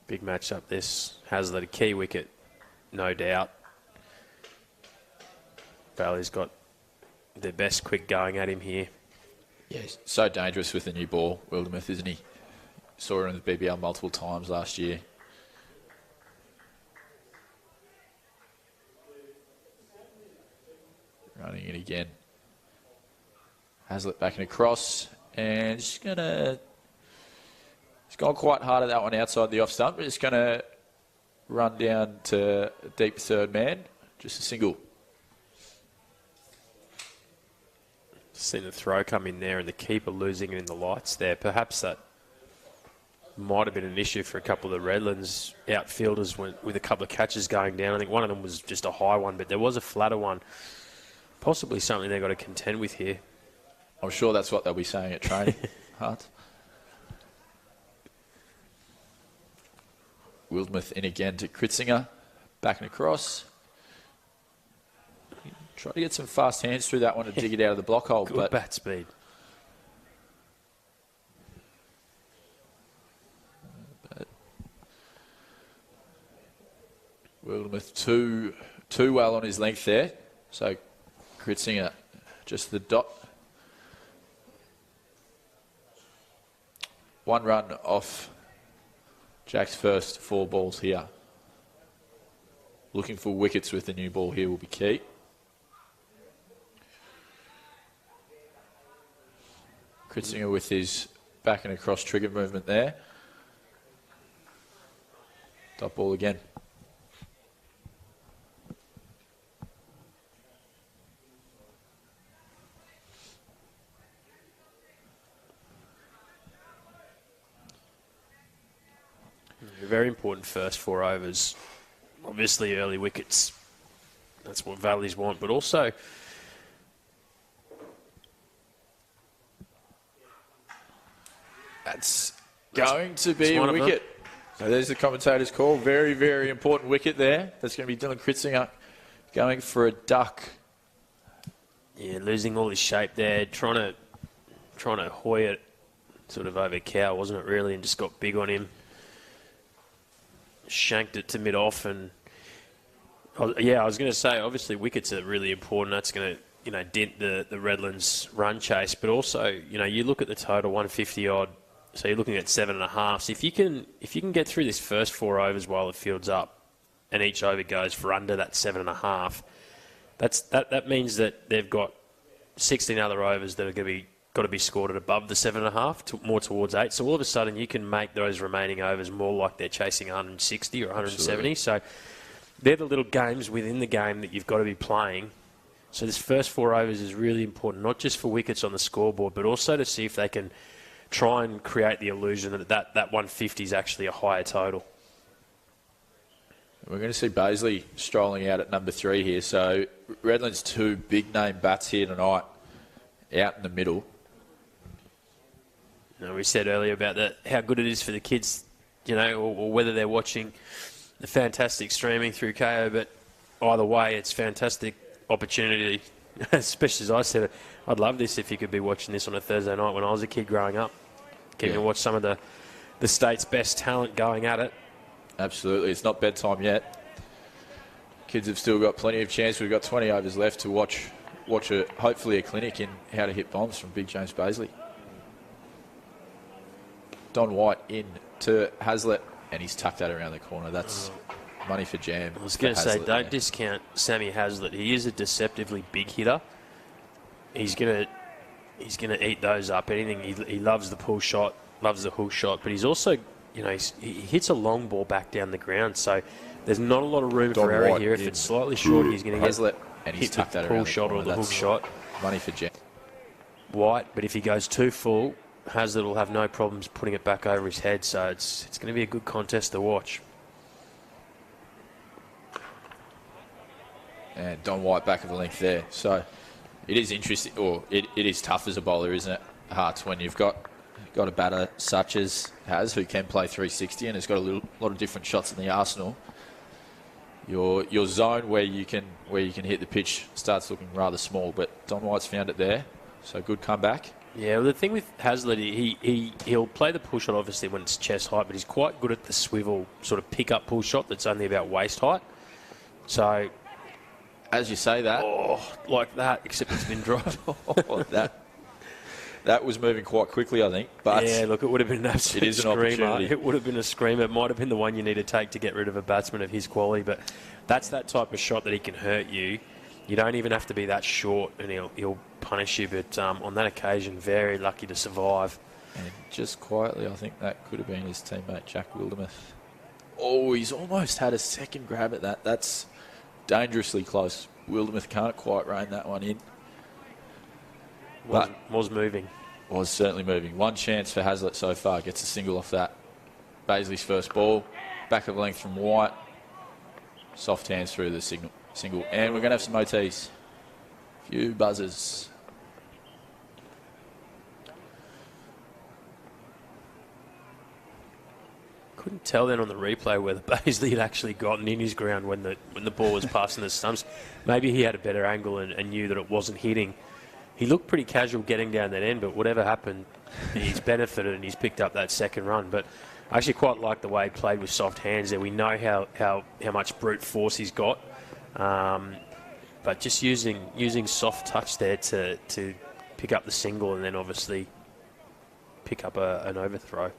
Big match up this. Hazlitt a key wicket, no doubt. Valley's got their best quick going at him here. Yeah, he's so dangerous with the new ball, Wildermuth, isn't he? Saw her in the BBL multiple times last year. Running it again. Hazlitt back and across. And she's going to... He's gone quite hard at that one outside the off stump, but it's going to run down to deep third man. Just a single. Seen the throw come in there and the keeper losing it in the lights there. Perhaps that might have been an issue for a couple of the Redlands outfielders with a couple of catches going down. I think one of them was just a high one, but there was a flatter one. Possibly something they've got to contend with here. I'm sure that's what they'll be saying at training. Hart. Wildermuth in again to Kritzinger. Back and across. Try to get some fast hands through that one to dig it out of the block hole. Good bat speed. Wildermuth too well on his length there. So Kritzinger just the dot. One run off Jack's first 4 balls here. Looking for wickets with the new ball here will be key. Kritzinger with his back and across trigger movement there. Dot ball again. Very important first 4 overs. Obviously early wickets. That's what Valleys want, but also that's going to be a wicket. them. So there's the commentator's call. Very, very important wicket there. That's going to be Dylan Kritzinger going for a duck. Yeah, losing all his shape there, trying to hoy it sort of over cow, wasn't it really, and just got big on him. Shanked it to mid-off, and yeah, I was going to say, obviously wickets are really important. That's going to, dent the Redlands run chase, but also, you look at the total 150 odd, so you're looking at 7.5. So if you can get through this first 4 overs while the field's up, and each over goes for under that 7.5, that means that they've got 16 other overs that are got to be scored at above the 7.5, more towards 8. So all of a sudden you can make those remaining overs more like they're chasing 160 or 170. Absolutely. So they're the little games within the game that you've got to be playing. So this first 4 overs is really important, not just for wickets on the scoreboard, but also to see if they can try and create the illusion that 150 is actually a higher total. We're going to see Baisley strolling out at number 3 here. So Redlands 2 big name bats here tonight, out in the middle. We said earlier about how good it is for the kids, or whether they're watching the fantastic streaming through KO, but either way, it's fantastic opportunity, especially as I said, I'd love this if you could be watching this on a Thursday night when I was a kid growing up. Getting to watch some of the state's best talent going at it. Absolutely. It's not bedtime yet. Kids have still got plenty of chance. We've got 20 overs left to watch hopefully a clinic in how to hit bombs from Big James Baisley. Don White in to Hazlitt, and he's tucked that around the corner. That's money for jam. I was going to say, don't discount Sammy Hazlitt. He is a deceptively big hitter. He's going to eat those up. Anything. He loves the pull shot, loves the hook shot, but he's also he hits a long ball back down the ground, so there's not a lot of room for error White here. If it's slightly short, he's going to get and he's hit tucked with that the around pull the shot or corner. the hook That's shot. Money for Jen. White, but if he goes too full, Hazlitt will have no problems putting it back over his head, so it's going to be a good contest to watch. And Don White back of the length there. So it is interesting, or it is tough as a bowler, isn't it, Hearts, when you've got a batter such as Haz, who can play 360 and has got a lot of different shots in the arsenal. Your zone where you can hit the pitch starts looking rather small, but Don White's found it there, so good comeback. Yeah, well, the thing with Hazlitt, he'll play the pull shot obviously when it's chest height, but he's quite good at the swivel sort of pick-up pull shot that's only about waist height. So, as you say that, like that, except it's been dropped. that was moving quite quickly, I think. But yeah, look, it would have been an absolute screamer. Opportunity. It would have been a screamer. It might have been the one you need to take to get rid of a batsman of his quality, but that's that type of shot that he can hurt you. You don't even have to be that short, and he'll punish you. But on that occasion, very lucky to survive. And just quietly, I think that could have been his teammate Jack Wildermuth. Oh, he's almost had a second grab at that. That's dangerously close. Wildermuth can't quite rein that one in. Was moving. Was certainly moving. One chance for Hazlitt so far. Gets a single off that. Baisley's first ball. Back of the length from White. Soft hands through the single. And we're going to have some OTs. Few buzzers. Couldn't tell then on the replay whether Baisley had actually gotten in his ground when the ball was passing the stumps. Maybe he had a better angle and knew that it wasn't hitting. He looked pretty casual getting down that end, but whatever happened, he's benefited and he's picked up that second run. But I actually quite like the way he played with soft hands there. We know how much brute force he's got. But just using soft touch there to pick up the single and then obviously pick up an overthrow.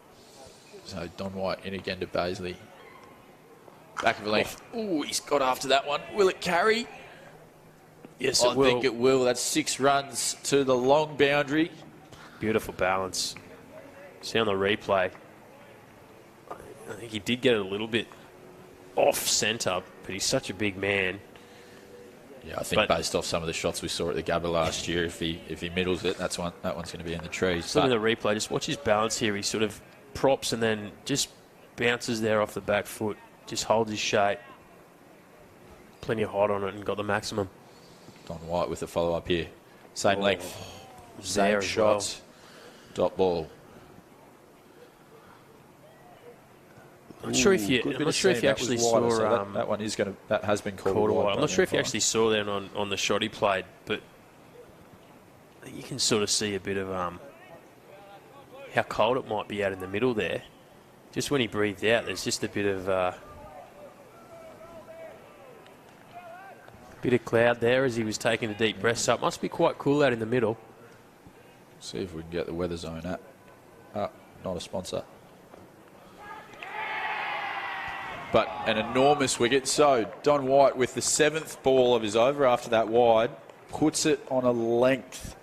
So Don White in again to Baisley. Back of the length. Oh, he's got after that one. Will it carry? Yes, I think it will. That's 6 runs to the long boundary. Beautiful balance. See on the replay, I think he did get it a little bit off centre, but he's such a big man. Yeah, I think based off some of the shots we saw at the Gabba last year, if he middles it, that one's going to be in the trees. Look at the replay. Just watch his balance here. He sort of props and then just bounces there off the back foot. Just holds his shape. Plenty of height on it and got the maximum. Don White with the follow-up here. Same length. Same shot. Well. Dot ball. I'm not sure if you actually saw so that one is that has been called wide. I'm not sure if you actually saw that on the shot he played, but you can sort of see a bit of how cold it might be out in the middle there. Just when he breathed out, there's just a bit of cloud there as he was taking a deep breath. So it must be quite cool out in the middle. See if we can get the weather zone up. Not a sponsor. But an enormous wicket. So Don White with the 7th ball of his over after that wide puts it on a length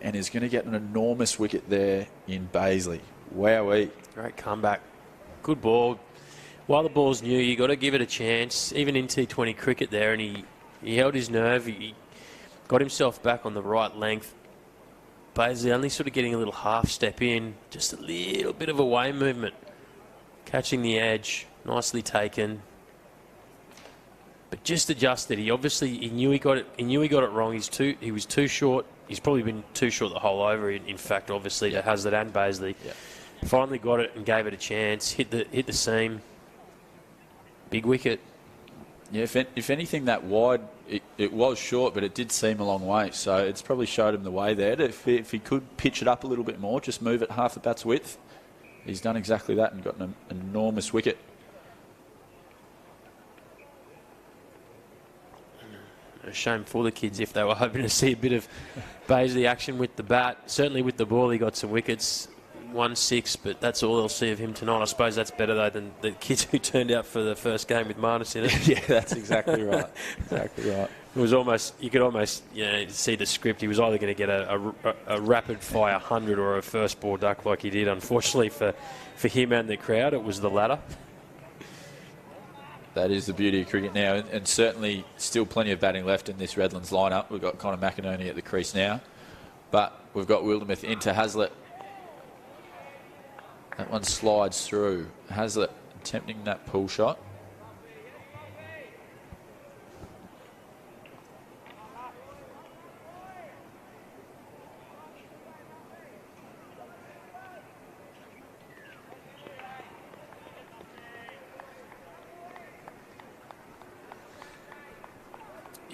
and is going to get an enormous wicket there in Baisley. Wowee. Great comeback. Good ball. While the ball's new, you got to give it a chance. Even in T20 cricket there, and he held his nerve. He got himself back on the right length. Baisley only sort of getting a little half step in, just a little bit of away movement. Catching the edge. Nicely taken, but just adjusted. He knew he got it. He knew he got it wrong. He was too short. He's probably been too short the whole over. In fact, obviously, to Hazlitt and Baisley. Yeah. Finally got it and gave it a chance. Hit the seam. Big wicket. Yeah. If anything, that wide it was short, but it did seem a long way. So it's probably showed him the way there. If he could pitch it up a little bit more, just move it half the bat's width. He's done exactly that and got an enormous wicket. A shame for the kids if they were hoping to see a bit of Baisley action with the bat. Certainly with the ball, he got some wickets. 1-6, but that's all they'll see of him tonight. I suppose that's better, though, than the kids who turned out for the first game with Marnus in it. Yeah, that's exactly right. Exactly right. It was almost, you could almost see the script. He was either going to get a rapid-fire 100 or a first ball duck like he did. Unfortunately for him and the crowd, it was the latter. That is the beauty of cricket now, and certainly still plenty of batting left in this Redlands lineup. We've got Connor Mcinerney at the crease now, but we've got Wildermuth into Hazlitt. That one slides through. Hazlitt attempting that pull shot.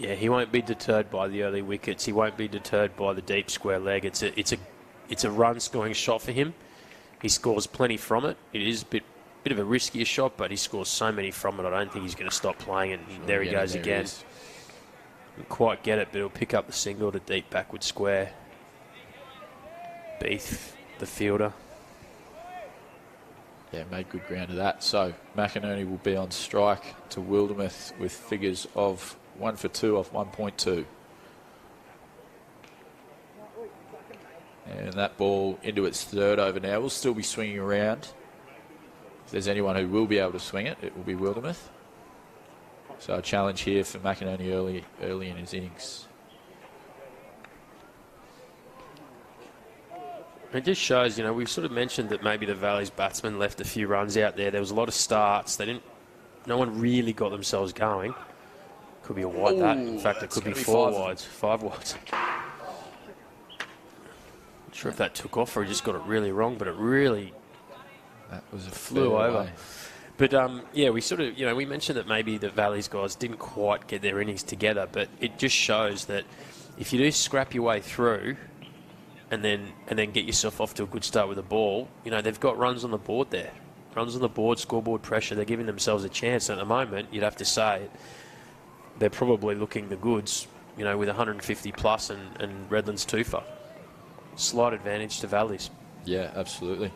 Yeah, he won't be deterred by the early wickets. He won't be deterred by the deep square leg. It's a run-scoring shot for him. He scores plenty from it. It is a bit of a riskier shot, but he scores so many from it. I don't think he's going to stop playing it. And there he goes again. Didn't quite get it, but he'll pick up the single to deep backward square. Beath, the fielder. Yeah, made good ground of that. So Mcinerney will be on strike to Wildermuth with figures of 1 for 2 off 1.2. And that ball into its third over now. Will still be swinging around. If there's anyone who will be able to swing it, it will be Wildermuth. So a challenge here for Mcinerney early in his innings. It just shows, we've sort of mentioned that maybe the Valley's batsmen left a few runs out there. There was a lot of starts. No one really got themselves going. Could be a wide that. In fact, it could be 4 wides, 5 wides. Not sure if that took off or he just got it really wrong, but it really flew over. But yeah, we sort of, we mentioned that maybe the Valley's guys didn't quite get their innings together, but it just shows that if you do scrap your way through and then get yourself off to a good start with the ball, they've got runs on the board there. Runs on the board, scoreboard pressure, they're giving themselves a chance. And at the moment, you'd have to say they're probably looking the goods, with 150 plus and Redlands 2 for. Slight advantage to Valleys. Yeah, absolutely.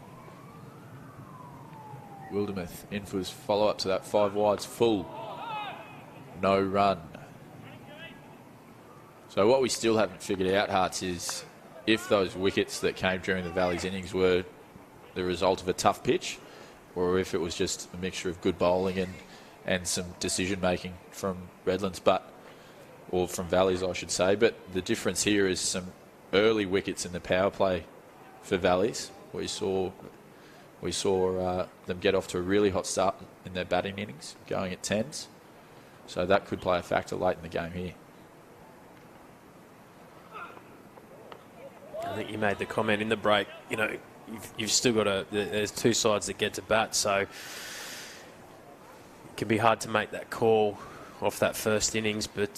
Wildermuth in for his follow-up to that 5 wides full. No run. So what we still haven't figured out, Hearts, is if those wickets that came during the Valley's innings were the result of a tough pitch or if it was just a mixture of good bowling and some decision-making from Redlands, or from Valleys, I should say. But the difference here is some early wickets in the power play for Valleys. We saw them get off to a really hot start in their batting innings, going at 10s. So that could play a factor late in the game here. I think you made the comment in the break, you've still got there's 2 sides that get to bat, so it can be hard to make that call off that first innings, but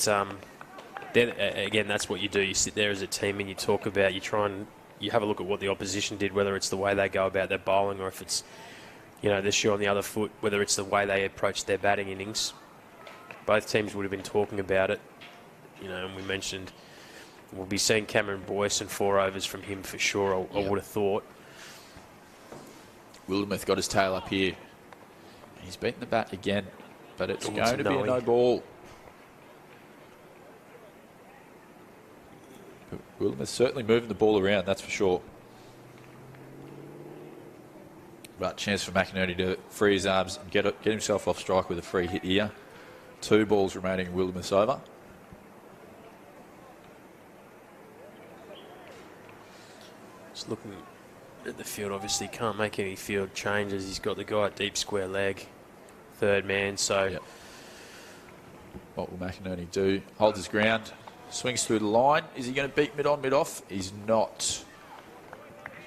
then again, that's what you do. You sit there as a team and you talk about, you have a look at what the opposition did, whether it's the way they go about their bowling or if it's, they're sure on the other foot, whether it's the way they approach their batting innings. Both teams would have been talking about it, and we mentioned we'll be seeing Cameron Boyce and 4 overs from him for sure, I would have thought. Wildermuth got his tail up here. He's beaten the bat again, but it's going to be a no ball. Wildermuth certainly moving the ball around, that's for sure. But chance for Mcinerney to free his arms and get himself off strike with a free hit here. 2 balls remaining in Wildermuth's over. Just looking at the field, obviously can't make any field changes. He's got the guy at deep square leg, third man, so... Yep. What will Mcinerney do? Holds his ground, swings through the line. Is he going to beat mid-on, mid-off? He's not.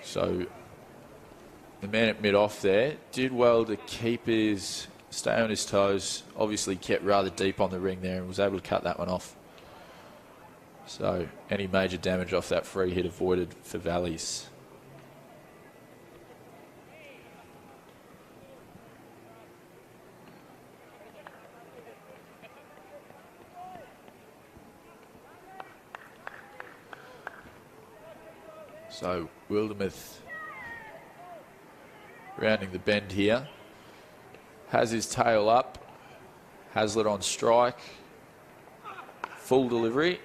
So the man at mid-off there did well to keep stay on his toes. Obviously kept rather deep on the ring there and was able to cut that one off. So any major damage off that free hit avoided for Valleys. So Wildermuth rounding the bend here. Has his tail up. Hazlitt on strike. Full delivery.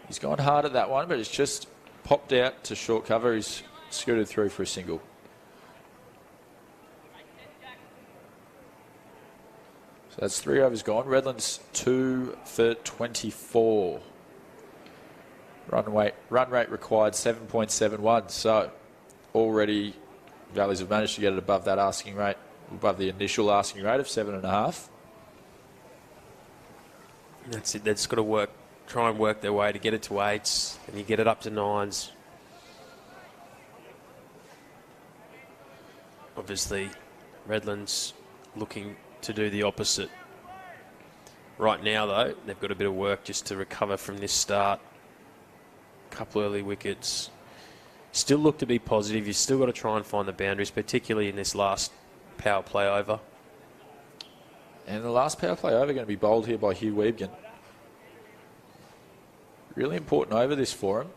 He's gone hard at that one, but it's just popped out to short cover. He's scooted through for a single. So that's 3 overs gone. Redlands 2 for 24. Run rate required 7.71. So already Valleys have managed to get it above that asking rate, above the initial asking rate of 7.5. That's it. They've got to try and work their way to get it to 8s, and you get it up to 9s. Obviously, Redlands looking to do the opposite. Right now, though, they've got a bit of work just to recover from this start. Couple early wickets. Still look to be positive. You've still got to try and find the boundaries, particularly in this last power play over. And the last power play over going to be bowled here by Hugh Weebgen. Really important over this for him.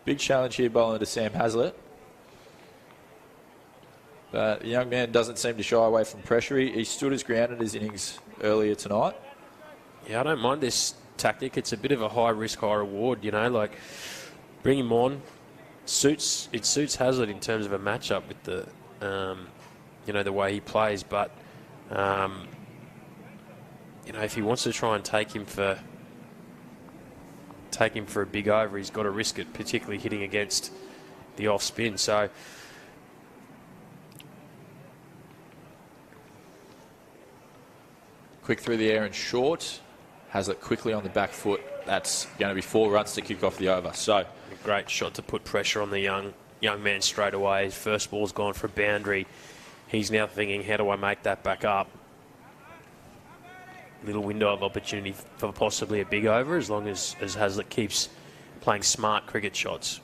Big challenge here bowling to Sam Hazlitt. But the young man doesn't seem to shy away from pressure. He stood his ground in his innings earlier tonight. Yeah, I don't mind this tactic. It's a bit of a high risk, high reward, you know, like bring him on. It suits Hazlitt in terms of a matchup with the, you know, the way he plays. But, you know, if he wants to try and take him for a big over, he's got to risk it, particularly hitting against the off spin. So, quick through the air and short. Hazlitt quickly on the back foot. That's going to be 4 runs to kick off the over. So a great shot to put pressure on the young man straight away. His first ball's gone for a boundary. He's now thinking, how do I make that back up? Little window of opportunity for possibly a big over, as long as Hazlitt keeps playing smart cricket shots.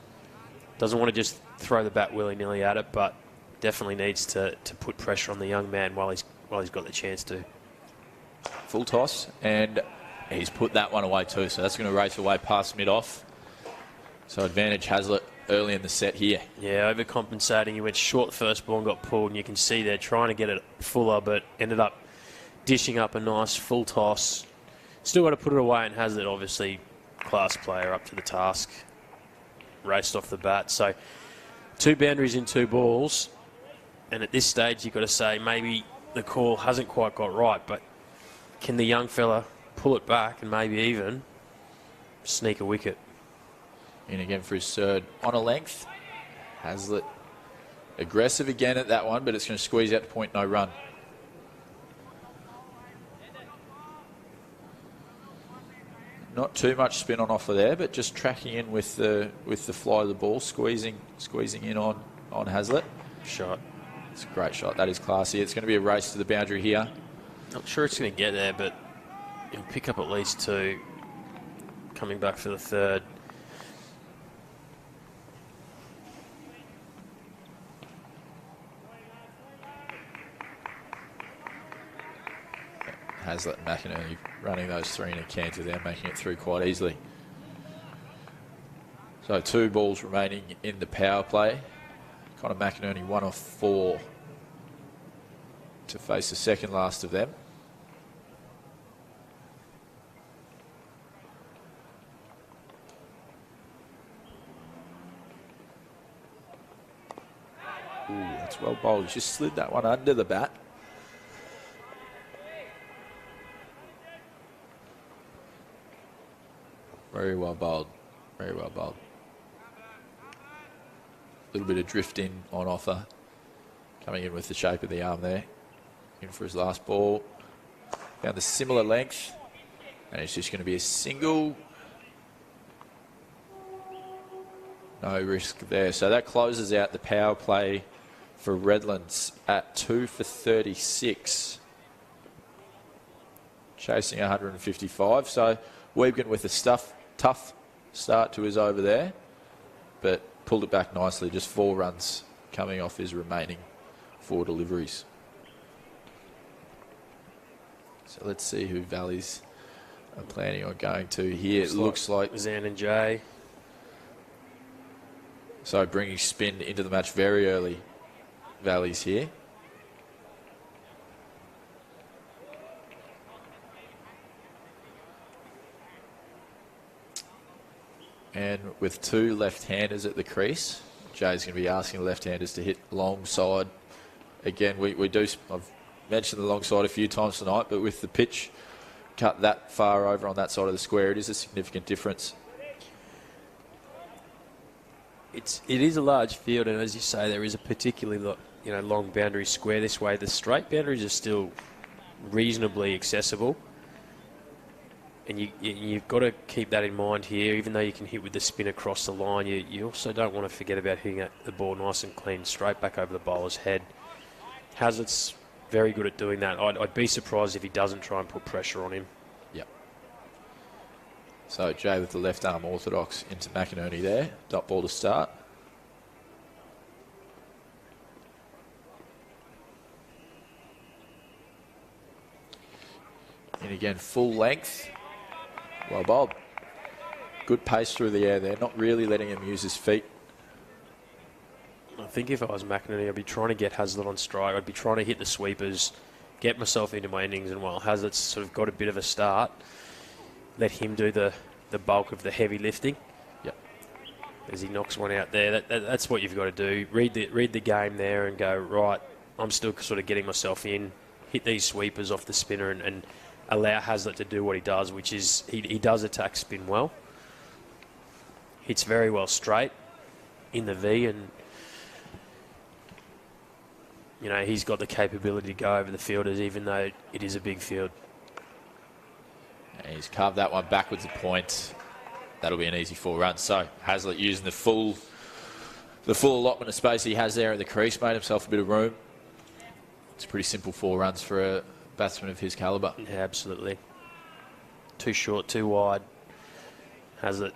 Doesn't want to just throw the bat willy-nilly at it, but definitely needs to put pressure on the young man while he's got the chance to. Full toss, and he's put that one away too, so that's going to race away past mid-off. So advantage Hazlitt early in the set here. Yeah, overcompensating. He went short the first ball and got pulled, and you can see they're trying to get it fuller, but ended up dishing up a nice full toss. Still got to put it away, and Hazlitt, obviously, class player, up to the task. Raced off the bat. So 2 boundaries in 2 balls, and at this stage you've got to say maybe the call hasn't quite got right, but can the young fella pull it back and maybe even sneak a wicket? In again for his third on a length. Hazlitt aggressive again at that one, but it's going to squeeze out to point, no run. Not too much spin on offer there, but just tracking in with the fly of the ball, squeezing in on Hazlitt. Shot. It's a great shot. That is classy. It's going to be a race to the boundary here. Not sure it's going to get there, but he'll pick up at least 2. Coming back for the third. Hazlitt and McInerney running those 3 in a canter there, making it through quite easily. So 2 balls remaining in the power play. Connor McInerney 1 off 4 to face the second last of them. Ooh, that's well bowled. He's just slid that one under the bat. Very well bowled. Very well bowled. A little bit of drift in on offer. Coming in with the shape of the arm there. In for his last ball. Found the similar length. And it's just going to be a single. No risk there. So that closes out the power play for Redlands at 2 for 36. Chasing 155. So Weebgen with a tough start to his over there. But pulled it back nicely. Just 4 runs coming off his remaining 4 deliveries. So let's see who Valleys are planning on going to here. It looks like Zan and Jay. So bringing spin into the match very early. valleys here. And with two left-handers at the crease, Jay's going to be asking the left-handers to hit long side. Again, we do, I've mentioned the long side a few times tonight, but with the pitch cut that far over on that side of the square, it is a significant difference. It is a large field, and as you say, there is a particularly long boundary square this way. The straight boundaries are still reasonably accessible. And you've got to keep that in mind here. Even though you can hit with the spin across the line, you also don't want to forget about hitting the ball nice and clean, straight back over the bowler's head. Hazlitt's very good at doing that. I'd be surprised if he doesn't try and put pressure on him. Yep. So Jay with the left arm orthodox into Mcinerney there. Dot ball to start. And again, full length. Well bowled. Good pace through the air there, not really letting him use his feet. I think if I was Mcinerney, I'd be trying to get Hazlitt on strike. I'd be trying to hit the sweepers, get myself into my innings, and while Hazlitt's sort of got a bit of a start, let him do the bulk of the heavy lifting. Yep. As he knocks one out there. That's what you've got to do. Read the game there and go, right, I'm still sort of getting myself in, hit these sweepers off the spinner and allow Hazlitt to do what he does, which is he does attack spin well. Hits very well straight in the V, and he's got the capability to go over the fielders, even though it is a big field. And he's carved that one backwards a point. That'll be an easy 4 runs. So Hazlitt using the full allotment of space he has there at the crease, made himself a bit of room. It's a pretty simple 4 runs for a batsman of his calibre. Yeah, absolutely. Too short, too wide. Hazlitt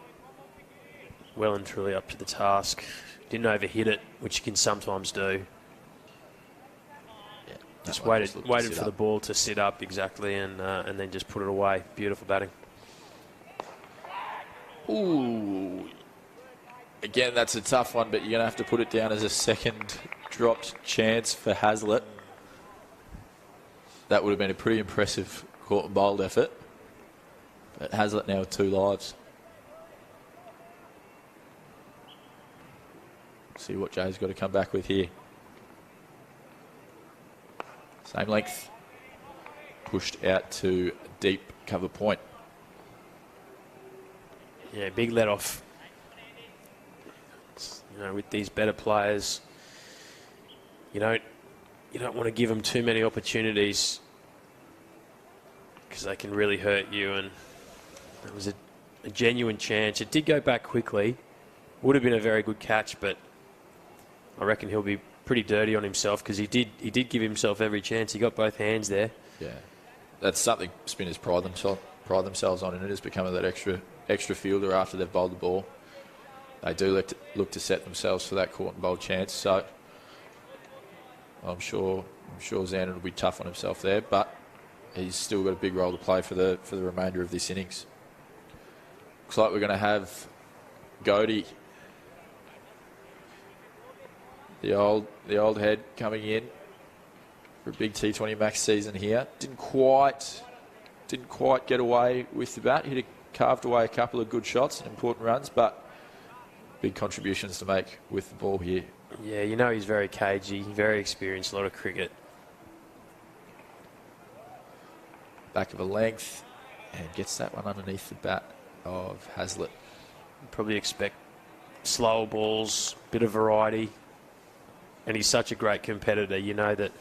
well and truly up to the task. Didn't overhit it, which you can sometimes do. Yeah, just waited for the ball to sit up exactly, and then just put it away. Beautiful batting. Ooh. Again, that's a tough one, but you're going to have to put it down as a second dropped chance for Hazlitt. That would have been a pretty impressive caught and bowled effort. But Hazlitt now with 2 lives. See what Jay's got to come back with here. Same length. Pushed out to deep cover point. Yeah, big let off. With these better players, you don't want to give them too many opportunities because they can really hurt you. And it was a genuine chance. It did go back quickly. Would have been a very good catch, but I reckon he'll be pretty dirty on himself because he did give himself every chance. He got both hands there. Yeah, that's something spinners pride themselves on, and it is becoming that extra fielder after they've bowled the ball. They do look to set themselves for that caught and bowled chance. So I'm sure Xander will be tough on himself there, but he's still got a big role to play for the remainder of this innings. Looks like we're going to have Godey, the old head, coming in for a big T20 Max season here. Didn't quite get away with the bat. Carved away a couple of good shots and important runs, but big contributions to make with the ball here. Yeah, he's very cagey, very experienced, a lot of cricket. Back of a length and gets that one underneath the bat of Hazlitt. Probably expect slower balls, bit of variety, and he's such a great competitor. You know that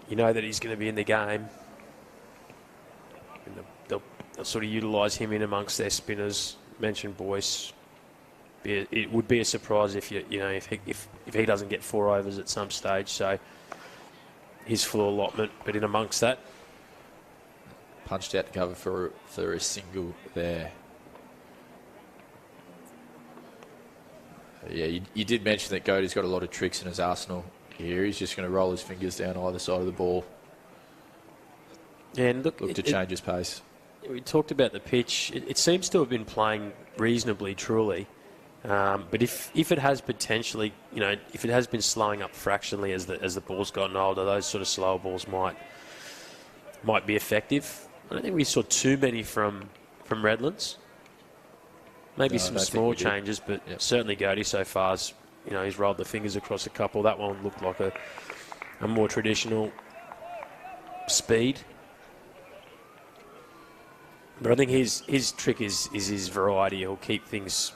he's going to be in the game. And they'll sort of utilise him in amongst their spinners. Mentioned Boyce. It would be a surprise if if he doesn't get 4 overs at some stage. So his full allotment, but in amongst that, punched out to cover for a single there. Yeah, you did mention that Godey's got a lot of tricks in his arsenal here. He's just going to roll his fingers down either side of the ball. Yeah, and look to change his pace. We talked about the pitch. It seems to have been playing reasonably, truly. But if it has potentially, if it has been slowing up fractionally as the ball's gotten older, those sort of slower balls might be effective. I don't think we saw too many from Redlands. Maybe some small changes, but certainly Godey so far, he's rolled the fingers across a couple. That one looked like a more traditional speed. But I think his trick is his variety. He'll keep things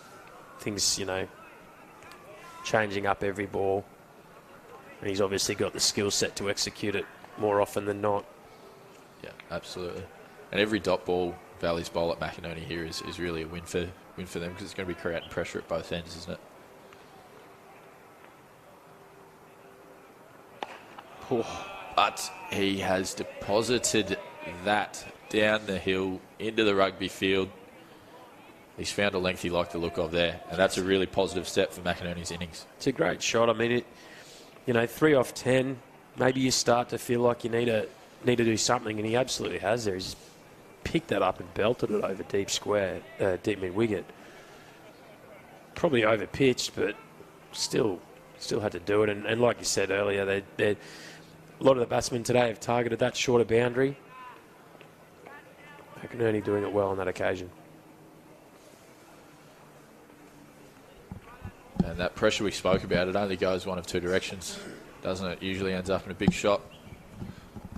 changing up every ball. And he's obviously got the skill set to execute it more often than not. Yeah, absolutely. And every dot ball Valley's bowl at Mcinerney here is really a win for them, because it's going to be creating pressure at both ends, isn't it? But he has deposited that down the hill into the rugby field. He's found a length he liked the look of there, and that's a really positive step for Mcinerney's innings. It's a great shot. I mean, 3 off 10, maybe you start to feel like you need to do something, and he absolutely has there. He's picked that up and belted it over deep square, deep mid-wicket. Probably over-pitched, but still had to do it. And like you said earlier, a lot of the batsmen today have targeted that shorter boundary. Mcinerney doing it well on that occasion. And that pressure we spoke about, it only goes one of two directions, doesn't it? Usually ends up in a big shot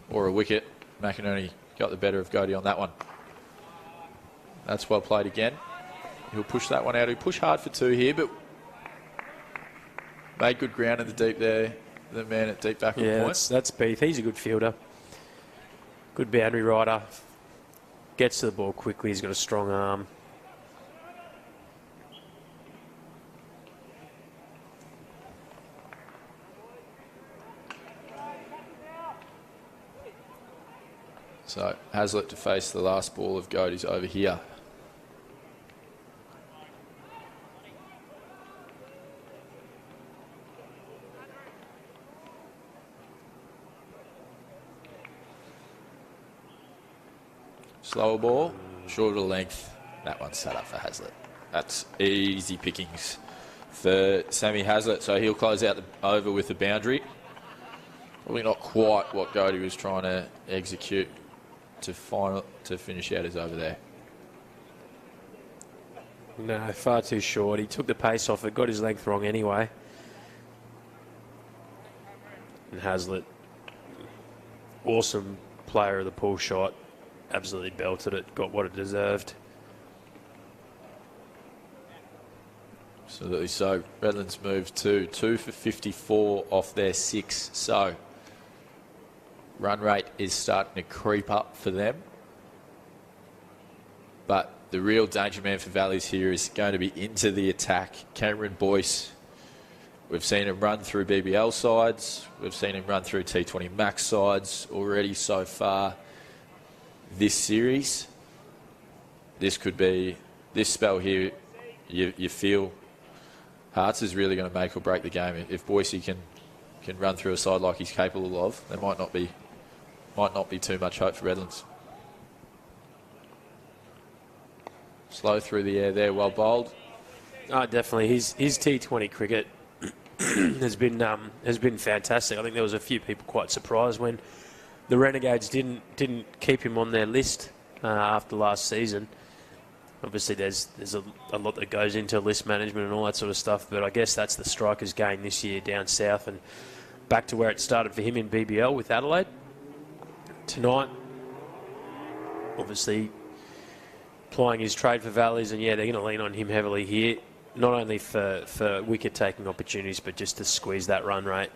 or a wicket. Mcinerney got the better of Godey on that one. That's well played again. He'll push that one out. He'll push hard for 2 here, but made good ground in the deep there. The man at deep backward point. That's Beef. He's a good fielder. Good boundary rider. Gets to the ball quickly. He's got a strong arm. So Hazlitt to face the last ball of Godey's over here. Slower ball, shorter length. That one's set up for Hazlitt. That's easy pickings for Sammy Hazlitt. So he'll close out the over with the boundary. Probably not quite what Godey was trying to execute to finish out his over there. No, far too short. He took the pace off it, got his length wrong anyway. And Hazlitt, awesome player of the pull shot. Absolutely belted it, got what it deserved. Absolutely so. Redlands moved to 2 for 54 off their 6. So run rate is starting to creep up for them. But the real danger man for Valleys here is going to be into the attack. Cameron Boyce. We've seen him run through BBL sides. We've seen him run through T20 Max sides already so far this series. This could be, this spell here, you feel Hearts is really going to make or break the game. If Boyce can run through a side like he's capable of, there might not be too much hope for Redlands. Slow through the air there, well bowled. Oh, definitely. His T20 cricket has been fantastic. I think there was a few people quite surprised when the Renegades didn't keep him on their list after last season. Obviously, there's a lot that goes into list management and all that sort of stuff, but I guess that's the striker's game this year down south and back to where it started for him in BBL with Adelaide. Tonight, obviously, plying his trade for Valleys, and yeah, they're going to lean on him heavily here, not only for wicket-taking opportunities, but just to squeeze that run rate.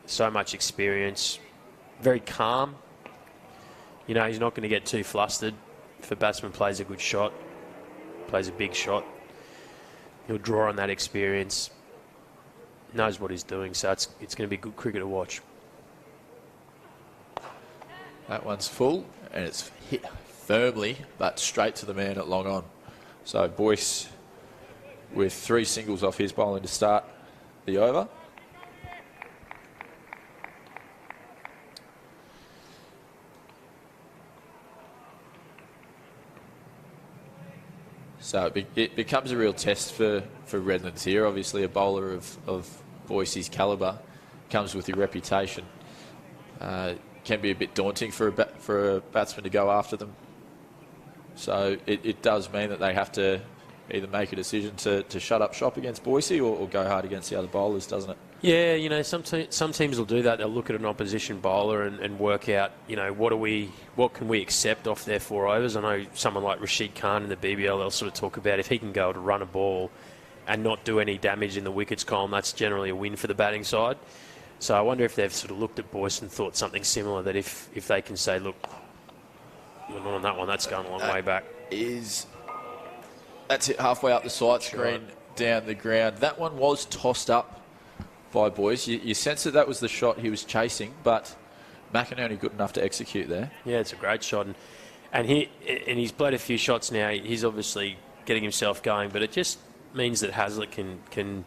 So much experience, very calm. You know, he's not going to get too flustered. If a batsman plays a good shot, plays a big shot, he'll draw on that experience, knows what he's doing, so it's going to be good cricket to watch. That one's full, and it's hit firmly, but straight to the man at long on. So Boyce with 3 singles off his bowling to start the over. So it becomes a real test for Redlands here. Obviously, a bowler of Boise's calibre comes with your reputation. Can be a bit daunting for a batsman to go after them. So it does mean that they have to either make a decision to shut up shop against Boise or go hard against the other bowlers, doesn't it? Yeah, you know, some teams will do that. They'll look at an opposition bowler and work out, you know, what can we accept off their 4 overs. I know someone like Rashid Khan in the BBL, they'll sort of talk about if he can go to run a ball and not do any damage in the wickets column, that's generally a win for the batting side. So I wonder if they've sort of looked at Boyce and thought something similar, that if they can say, look, you're not on that one, that's going a long way back. That's it, halfway up the side screen, down the ground. That one was tossed up by Boyce. You sense that was the shot he was chasing, but Mcinerney good enough to execute there. Yeah, it's a great shot. And he's played a few shots now. He's obviously getting himself going, but it just means that Hazlitt can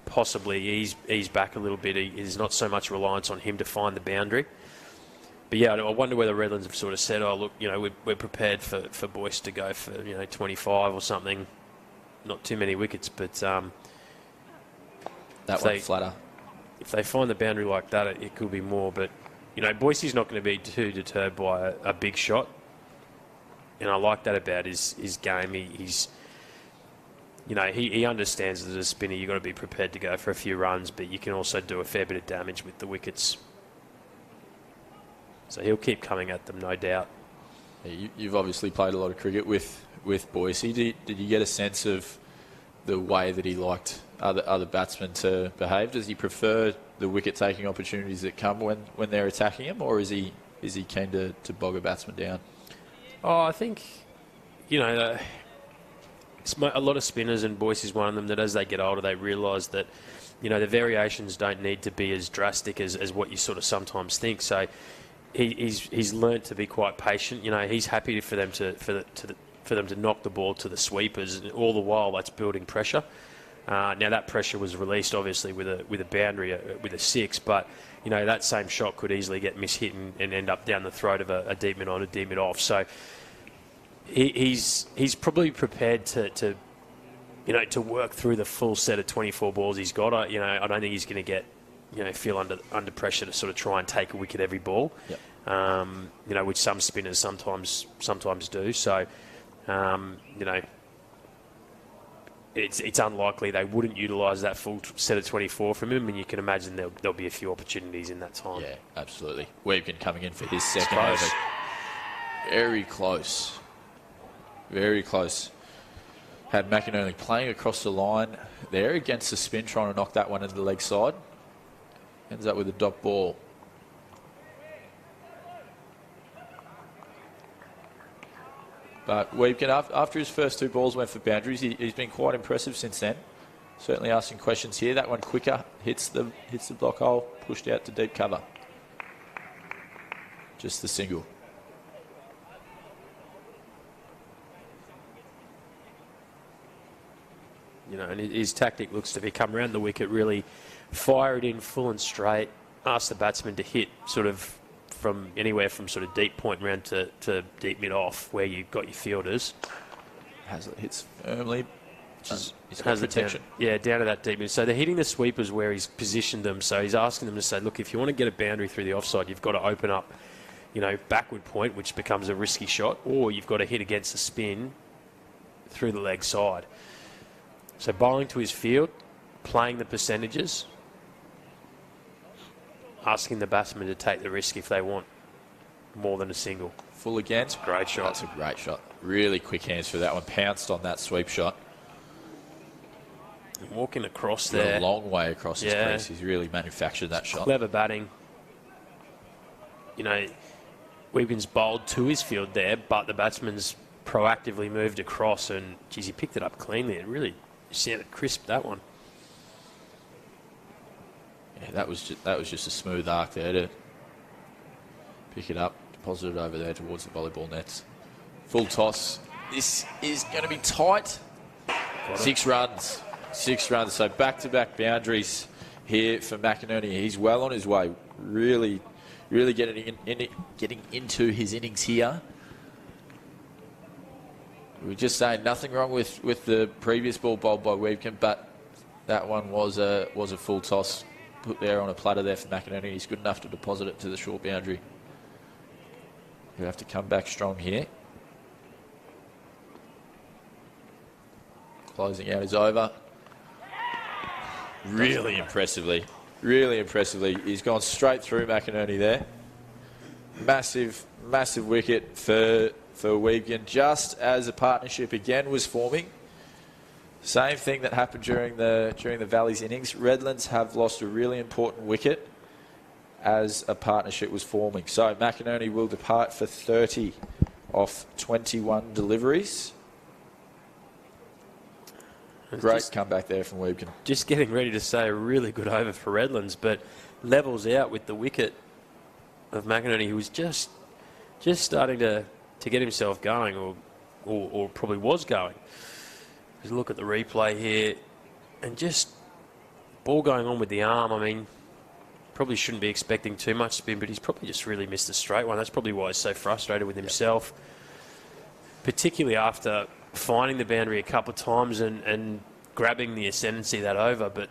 possibly ease back a little bit. There's not so much reliance on him to find the boundary. But yeah, I wonder whether Redlands have sort of said, oh, look, you know, we're prepared for Boyce to go for, you know, 25 or something. Not too many wickets, but that one flatter. If they find the boundary like that, it could be more. But, you know, Boise's not going to be too deterred by a big shot. And I like that about his game. He's, you know, he understands that as a spinner, you've got to be prepared to go for a few runs, but you can also do a fair bit of damage with the wickets. So he'll keep coming at them, no doubt. Yeah, you've obviously played a lot of cricket with Boise. Did you get a sense of the way that he liked other batsmen to behave? Does he prefer the wicket-taking opportunities that come when they're attacking him, or is he keen to bog a batsman down? Oh, I think, you know, a lot of spinners, and Boyce is one of them, that as they get older, they realise that, you know, the variations don't need to be as drastic as what you sort of sometimes think. So he's learnt to be quite patient. You know, he's happy for them to knock the ball to the sweepers, and all the while that's building pressure. Now that pressure was released obviously with a boundary, with a 6, but you know that same shot could easily get mishit and end up down the throat of a deep mid on, a deep mid off. So he's probably prepared to work through the full set of 24 balls he's got. I don't think he's going to feel under pressure to sort of try and take a wicket every ball. Yep. Which some spinners sometimes do. So, it's unlikely they wouldn't utilise that full set of 24 from him, and you can imagine there'll be a few opportunities in that time. Yeah, absolutely. Weebkin coming in for his second over. Very close. Very close. Had Mcinerney playing across the line there against the spin, trying to knock that one into the leg side. Ends up with a dot ball. But Weebkin, after his first 2 balls went for boundaries, he's been quite impressive since then. Certainly asking questions here. That one quicker, hits the block hole, pushed out to deep cover. Just the single. And his tactic looks to be come around the wicket, really fire it in full and straight, ask the batsman to hit sort of from anywhere from sort of deep point round to deep mid off where you've got your fielders. Hazlitt hits firmly. He's got protection. Down to that deep mid. So they're hitting the sweepers where he's positioned them. So he's asking them to say, look, if you want to get a boundary through the offside, you've got to open up, backward point, which becomes a risky shot, or you've got to hit against the spin through the leg side. So bowling to his field, playing the percentages, asking the batsman to take the risk if they want more than a single. Full again. It's a great shot. That's a great shot. Really quick hands for that one. Pounced on that sweep shot. Walking across there. A long way across his crease. He's really manufactured that shot. Clever batting. Weebkin's bowled to his field there, but the batsman's proactively moved across, and geez, he picked it up cleanly. It really sounded crisp, that one. Yeah, that was just a smooth arc there to pick it up, deposit it over there towards the volleyball nets. Full toss. This is going to be tight. 6 runs. 6 runs. So back-to-back boundaries here for Mcinerney. He's well on his way. Really getting into his innings here. We were just saying nothing wrong with the previous ball bowled by Weebkin, but that one was a full toss put there on a platter there for Mcinerney. He's good enough to deposit it to the short boundary. You have to come back strong here. Closing out is over. Really impressively. He's gone straight through Mcinerney there. Massive wicket for Weebkin, just as a partnership again was forming. Same thing that happened during the Valley's innings. Redlands have lost a really important wicket as a partnership was forming. So Mcinerney will depart for 30 off 21 deliveries. Great comeback there from Weebkin. Just getting ready to say a really good over for Redlands, but levels out with the wicket of Mcinerney, who was just starting to get himself going, or probably was going. Just look at the replay here, and just ball going on with the arm. I mean, probably shouldn't be expecting too much spin, but he's probably just really missed a straight one. That's probably why he's so frustrated with himself, particularly after finding the boundary a couple of times and grabbing the ascendancy of that over. But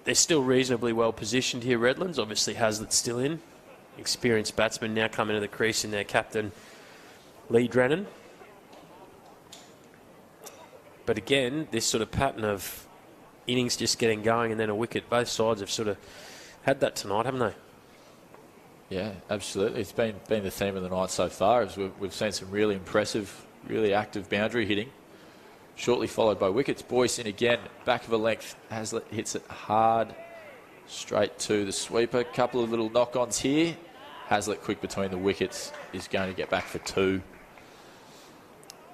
they're still reasonably well positioned here, Redlands. Obviously Hazlitt's still in. Experienced batsman now coming to the crease in their captain, Lee Drennan. But again, this sort of pattern of innings just getting going and then a wicket, both sides have sort of had that tonight, haven't they? Yeah, absolutely. It's been the theme of the night so far, as we've seen some really impressive, really active boundary hitting, shortly followed by wickets. Boyce in again, back of a length. Hazlitt hits it hard, straight to the sweeper. Couple of little knock-ons here. Hazlitt quick between the wickets, is going to get back for 2.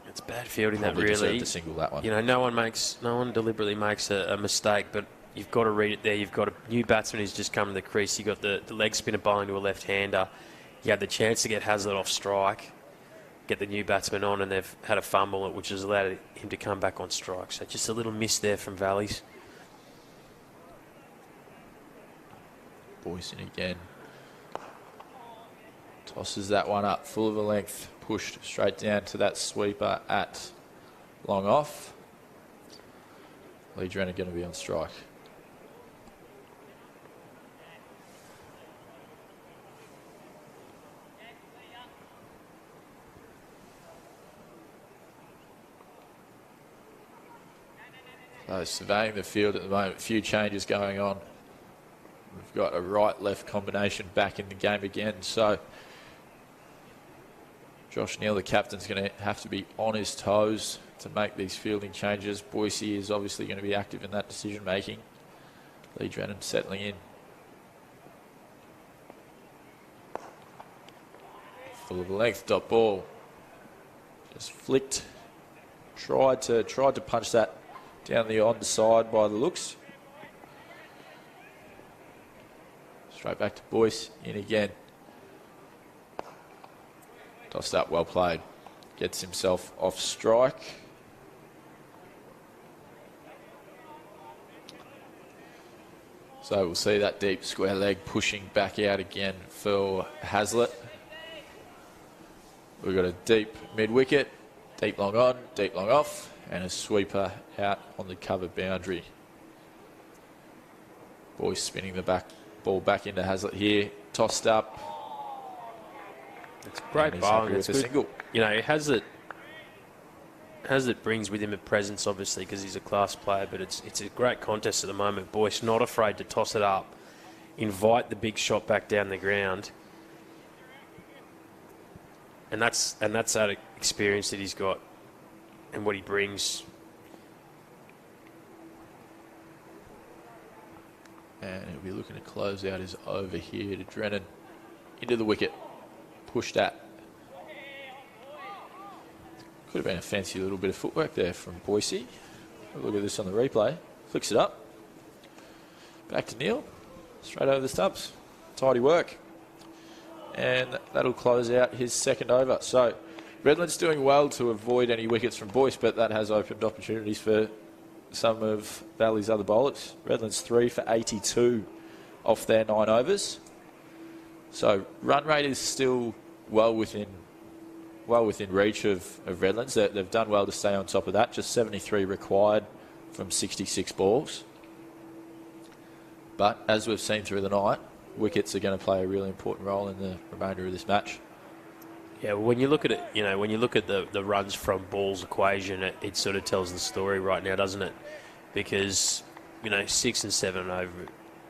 It's bad fielding. Probably that really. Deserved to single that one. You know, no one deliberately makes a mistake, but you've got to read it there. You've got a new batsman who's just come to the crease. You've got the leg spinner bowling to a left-hander. You had the chance to get Hazlitt off strike, get the new batsman on, and they've had a fumble, which has allowed him to come back on strike. So just a little miss there from Valleys. Boyce in again. Tosses that one up, full of a length, pushed straight down to that sweeper at long off. Lee Drennan going to be on strike. So surveying the field at the moment, a few changes going on. We've got a right-left combination back in the game again. So Josh Neal, the captain's going to have to be on his toes to make these fielding changes. Boyce is obviously going to be active in that decision-making. Lee Drennan settling in. Full of length, dot ball. Just flicked. Tried to punch that down the onside by the looks. Straight back to Boyce, in again. Tossed up, well played. Gets himself off strike. So we'll see that deep square leg pushing back out again for Hazlitt. We've got a deep mid-wicket, deep long on, deep long off, and a sweeper out on the covered boundary. Boyce spinning the ball back into Hazlitt here. Tossed up. It's great bowling. It's a single. You know, Hazlitt brings with him a presence, obviously, because he's a class player, but it's a great contest at the moment. Boyce not afraid to toss it up, invite the big shot back down the ground. And that's that experience that he's got and what he brings. And he'll be looking to close out his over here to Drennan. Into the wicket. Push that. Could have been a fancy little bit of footwork there from Boyce. Look at this on the replay. Flicks it up. Back to Neal. Straight over the stumps. Tidy work. And that'll close out his second over. So Redlands doing well to avoid any wickets from Boyce, but that has opened opportunities for some of Valley's other bowlers. Redlands 3 for 82 off their 9 overs. So run rate is still well within well within reach of Redlands. They've done well to stay on top of that. Just 73 required from 66 balls. But as we've seen through the night, wickets are going to play a really important role in the remainder of this match. Yeah, well, when you look at it, when you look at the runs from balls equation, it sort of tells the story right now, doesn't it? Because, 6 and 7 over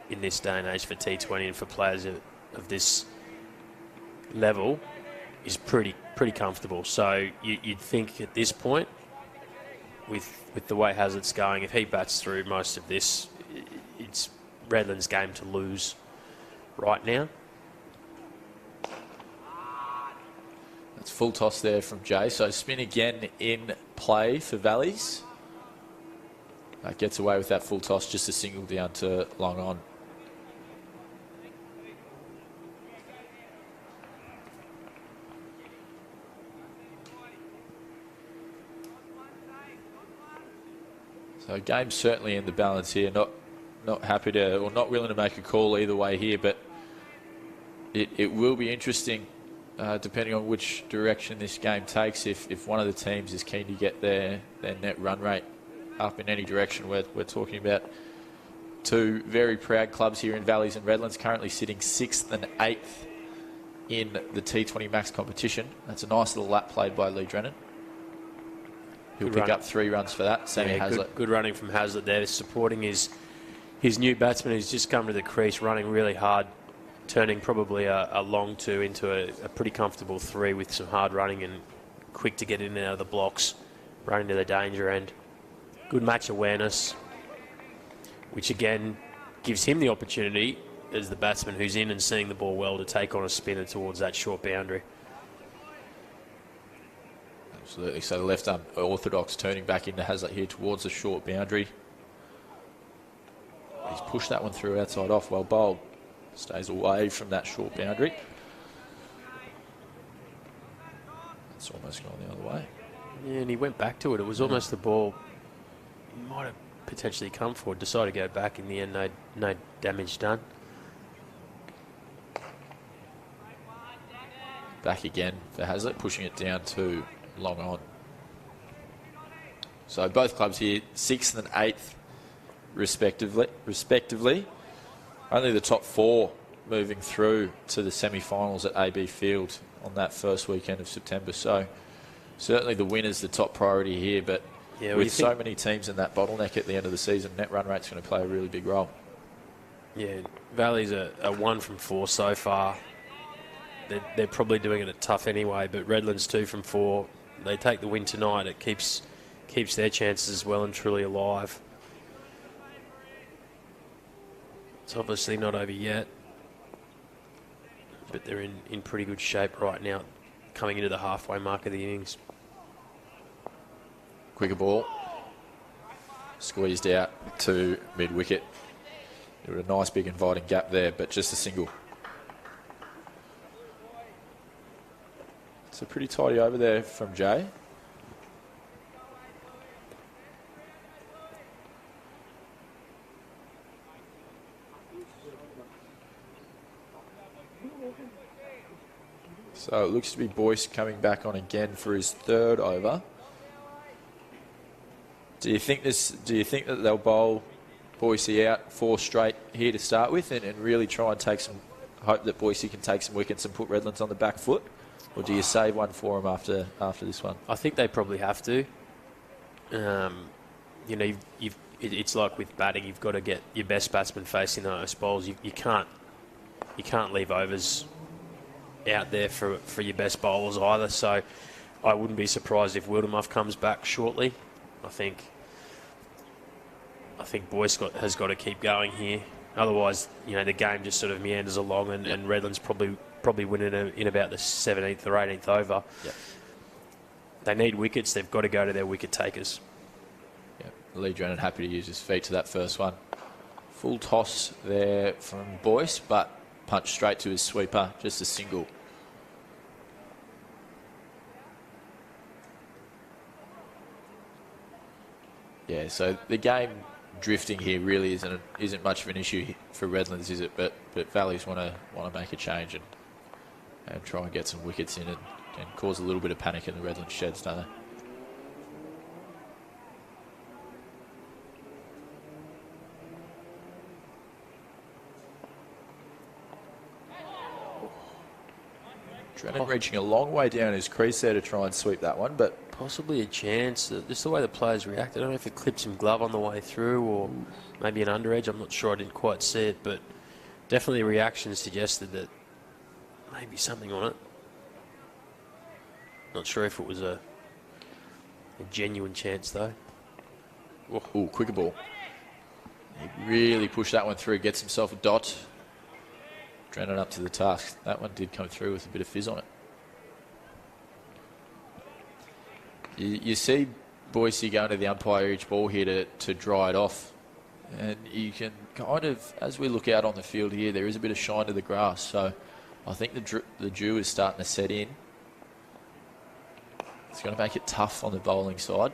in this day and age for T20 and for players of this level is pretty comfortable. So you'd think at this point, with the way Hazlett's going, if he bats through most of this, it's Redlands' game to lose right now. That's full toss there from Jay. So spin again in play for Valleys. Gets away with that full toss, just a single down to long on. So game certainly in the balance here. Not happy to, or not willing to make a call either way here, but it will be interesting depending on which direction this game takes. If one of the teams is keen to get their net run rate up in any direction. We're talking about two very proud clubs here in Valleys and Redlands, currently sitting 6th and 8th in the T20 Max competition. That's a nice little lap played by Lee Drennan. He'll pick up 3 runs for that. Sammy Hazlett. Good running from Hazlett there, supporting his new batsman who's just come to the crease, running really hard, turning probably a long 2 into a pretty comfortable 3 with some hard running and quick to get in and out of the blocks, running to the danger end. Good match awareness, which again gives him the opportunity as the batsman who's in and seeing the ball well to take on a spinner towards that short boundary. Absolutely. So the left arm orthodox turning back into Hazlett here towards the short boundary. He's pushed that one through outside off. Well bowled. Stays away from that short boundary. It's almost gone the other way. Yeah, and he went back to it. It was almost the ball might have potentially come forward. Decided to go back. In the end, no damage done. Back again for Hazlett, pushing it down to long on. So both clubs here, 6th and 8th, respectively. Only the top 4 moving through to the semi-finals at AB Field on that first weekend of September. So certainly the win is the top priority here, but with so many teams in that bottleneck at the end of the season, net run rate's going to play a really big role. Yeah, Valley's a 1 from 4 so far. They're probably doing it tough anyway, but Redlands 2 from 4. They take the win tonight. It keeps their chances well and truly alive. It's obviously not over yet, but they're in pretty good shape right now, coming into the halfway mark of the innings. Quicker ball. Squeezed out to mid-wicket. There was a nice big inviting gap there, but just a single. It's a pretty tidy over there from Jay. So it looks to be Boyce coming back on again for his 3rd over. Do you think that they'll bowl Boise out 4 straight here to start with and really try and hope that Boise can take some wickets and put Redlands on the back foot? Or do you save one for them after this one? I think they probably have to. It's like with batting, you've got to get your best batsman facing those bowls. You can't leave overs out there for your best bowlers either. So I wouldn't be surprised if Wildermuth comes back shortly. I think Boyce has got to keep going here. Otherwise, the game just sort of meanders along, and Redlands probably win in about the 17th or 18th over. Yep. They need wickets. They've got to go to their wicket takers. Yep. Lee Drennan happy to use his feet to that first one. Full toss there from Boyce, but punched straight to his sweeper, just a single. Yeah, so the game drifting here really isn't much of an issue for Redlands, is it? But Valleys want to make a change and try and get some wickets in and Can cause a little bit of panic in the Redlands sheds, don't they? Drennan reaching a long way down his crease there to try and sweep that one, but Possibly a chance. Just the way the players react. I don't know if it clipped some glove on the way through or maybe an underedge. I'm not sure. I didn't quite see it, but definitely reaction suggested that maybe something on it. Not sure if it was a genuine chance, though. ooh, quicker ball. He really pushed that one through, gets himself a dot. Drennan up to the task. That one did come through with a bit of fizz on it. You see Boise going to the umpire each ball here to dry it off. And you can kind of, as we look out on the field here, there is a bit of shine to the grass. So I think the dew is starting to set in. It's going to make it tough on the bowling side.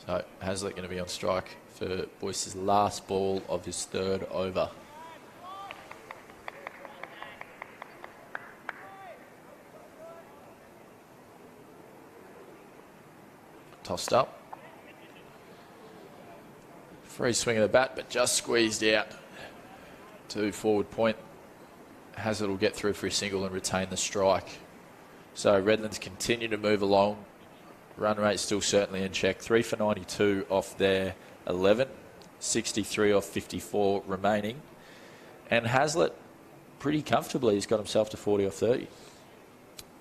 So Hazlitt going to be on strike for Boyce's last ball of his third over. Tossed up. Free swing of the bat, but just squeezed out to forward point. Hazlitt will get through for a single and retain the strike. So Redlands continue to move along. Run rate still certainly in check. 3 for 92 off their 11. 63 off 54 remaining. And Hazlitt, pretty comfortably, he's got himself to 40 off 30.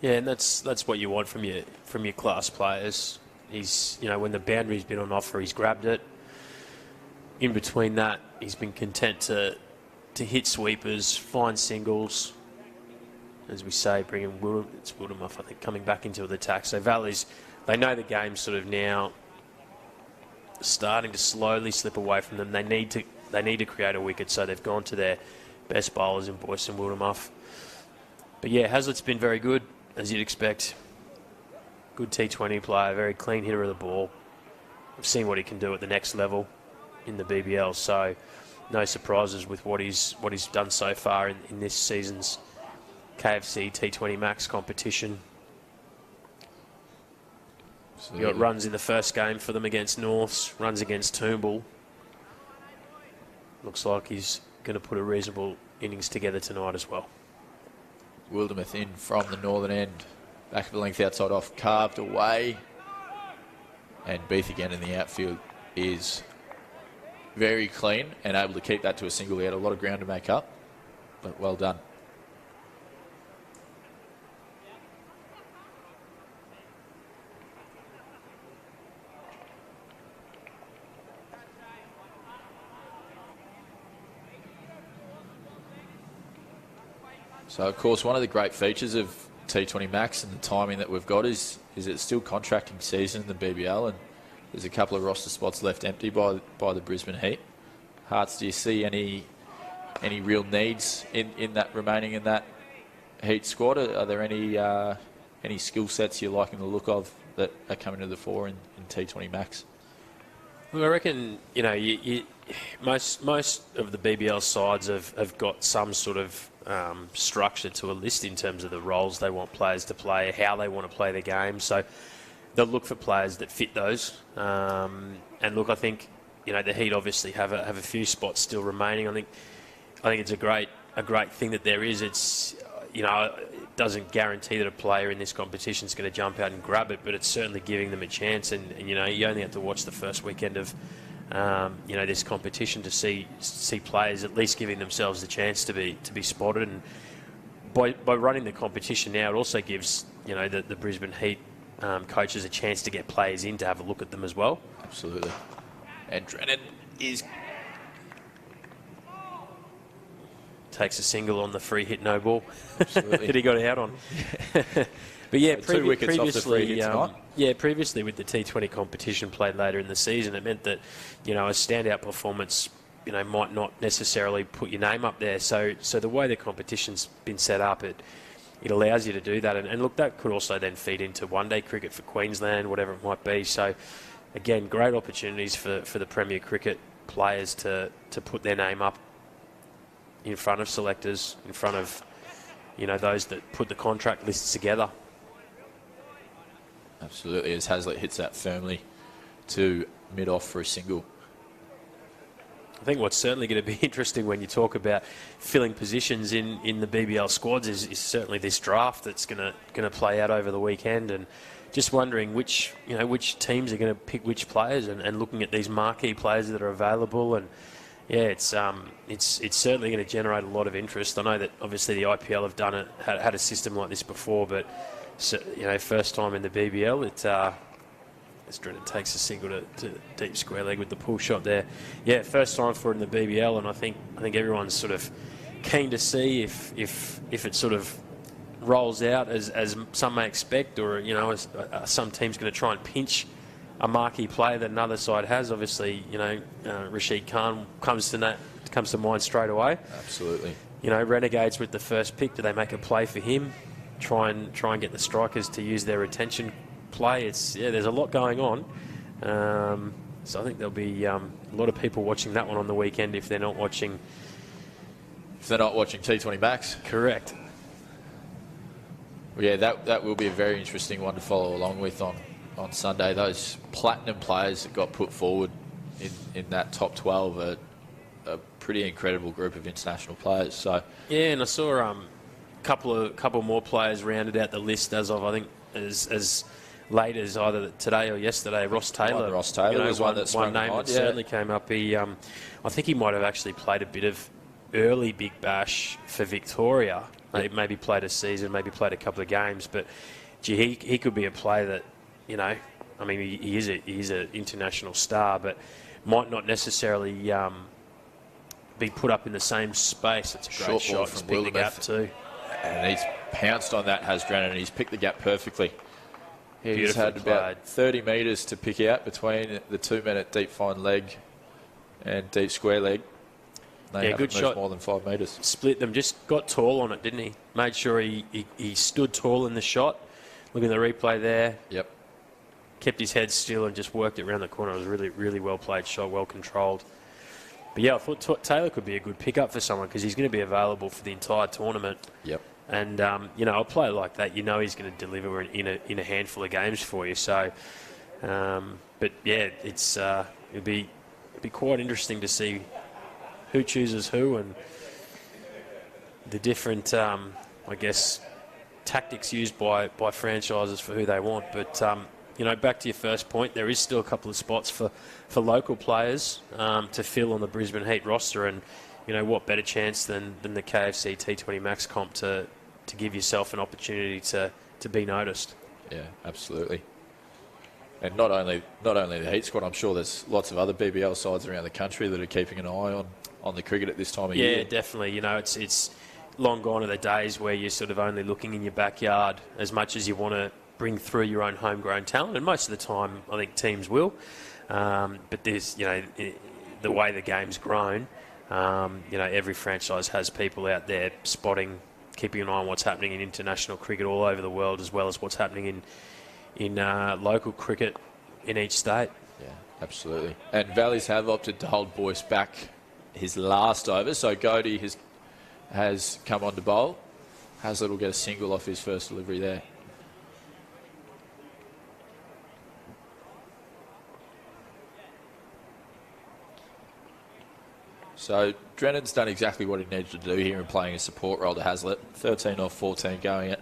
Yeah, and that's what you want from your class players. He's, when the boundary's been on offer, he's grabbed it. In between that, he's been content to hit sweepers, find singles. As we say, bringing Wildermuth, I think, coming back into the attack. So Valley's, they know the game's sort of now starting to slowly slip away from them. They need to create a wicket, so they've gone to their best bowlers in Boyce and Wildermuth. But yeah, Hazlitt's been very good, as you'd expect. Good T20 player, very clean hitter of the ball. I've seen what he can do at the next level in the BBL, so no surprises with what he's done so far in this season's KFC T20 Max competition. He got runs in the first game for them against Norths, runs against Toombul. Looks like he's going to put a reasonable innings together tonight as well. Wildermuth in from the northern end. Back of the length outside off, carved away. And Beath again in the outfield is very clean and able to keep that to a single. He had a lot of ground to make up, but well done. So, of course, one of the great features of T20 Max and the timing that we've got is it's still contracting season in the BBL, and there's a couple of roster spots left empty by the Brisbane Heat. Hearts, do you see any real needs in that remaining in that Heat squad? Are there any skill sets you're liking the look of that are coming to the fore in T20 Max? Well, I reckon most of the BBL sides have got some sort of structure to a list in terms of the roles they want players to play, how they want to play the game. So they'll look for players that fit those. And look, I think the Heat obviously have a few spots still remaining. I think it's a great thing that there is. It's it doesn't guarantee that a player in this competition is going to jump out and grab it, but it's certainly giving them a chance. And you only have to watch the first weekend of this competition to see players at least giving themselves the chance to be spotted. And by running the competition now, it also gives the Brisbane Heat coaches a chance to get players in to have a look at them as well. Absolutely. And Drennan takes a single on the free hit no ball Absolutely. that he got out on. But yeah, so 2 wickets off the free hit tonight. Previously with the T20 competition played later in the season, it meant that a standout performance might not necessarily put your name up there. So the way the competition's been set up, it it allows you to do that. And look, that could also then feed into one-day cricket for Queensland, whatever it might be. So, again, great opportunities for the Premier Cricket players to put their name up in front of selectors, in front of, those that put the contract lists together. Absolutely, as Hazlitt hits that firmly to mid-off for a single. I think what's certainly going to be interesting when you talk about filling positions in the BBL squads is certainly this draft that's going to play out over the weekend, and just wondering which teams are going to pick which players, and looking at these marquee players that are available. And yeah, it's certainly going to generate a lot of interest. I know that obviously the IPL have done it, had a system like this before, but first time in the BBL, as Drennan takes a single to deep square leg with the pull shot there. Yeah, first time for it in the BBL, and I think everyone's sort of keen to see if it sort of rolls out as some may expect, or as some team's going to try and pinch a marquee player that another side has. Obviously, Rashid Khan comes to mind straight away. Absolutely. Renegades with the first pick. Do they make a play for him? Try and get the strikers to use their retention play. There's a lot going on. So I think there'll be a lot of people watching that one on the weekend if they're not watching. If they're not watching T20 Max. Correct. Well, yeah, that will be a very interesting one to follow along with on Sunday. Those platinum players that got put forward in that top 12 are a pretty incredible group of international players. So yeah, and I saw a couple more players rounded out the list as of, I think, as late as either today or yesterday. Ross Taylor was one that sprung name behind, that certainly came up. He, I think he might have actually played a bit of early Big Bash for Victoria. Maybe played a season, maybe played a couple of games, but gee, he could be a player that, he is an international star, but might not necessarily be put up in the same space. It's a great shot from picked the gap too. And he's pounced on that, has Drennan, and he's picked the gap perfectly. He's had about 30 metres to pick out between the 2 minute deep fine leg and deep square leg. They good shot. More than 5 metres. Split them, just got tall on it, didn't he? Made sure he stood tall in the shot. Look at the replay there. Yep. Kept his head still and just worked it around the corner. It was a really, really well played shot, well controlled. But yeah, I thought Taylor could be a good pickup for someone because he's going to be available for the entire tournament. Yep. And a player like that, he's going to deliver in a handful of games for you. So, but yeah, it'd be quite interesting to see who chooses who and the different, tactics used by franchises for who they want. But back to your first point, there is still a couple of spots for local players to fill on the Brisbane Heat roster, and what better chance than the KFC T20 Max comp to give yourself an opportunity to be noticed. Yeah, absolutely. And not only the Heat squad, I'm sure there's lots of other BBL sides around the country that are keeping an eye on the cricket at this time of year. Yeah, definitely. It's long gone are the days where you're sort of only looking in your backyard as much as you want to bring through your own homegrown talent, and most of the time I think teams will. But there's, the way the game's grown, every franchise has people out there spotting, keeping an eye on what's happening in international cricket all over the world, as well as what's happening in local cricket in each state. Yeah, absolutely. And Valleys have opted to hold Boyce back his last over, so Godey has come on to bowl. Hazlitt will get a single off his first delivery there. So Drennan's done exactly what he needed to do here in playing a support role to Hazlitt. 13 off 14 going at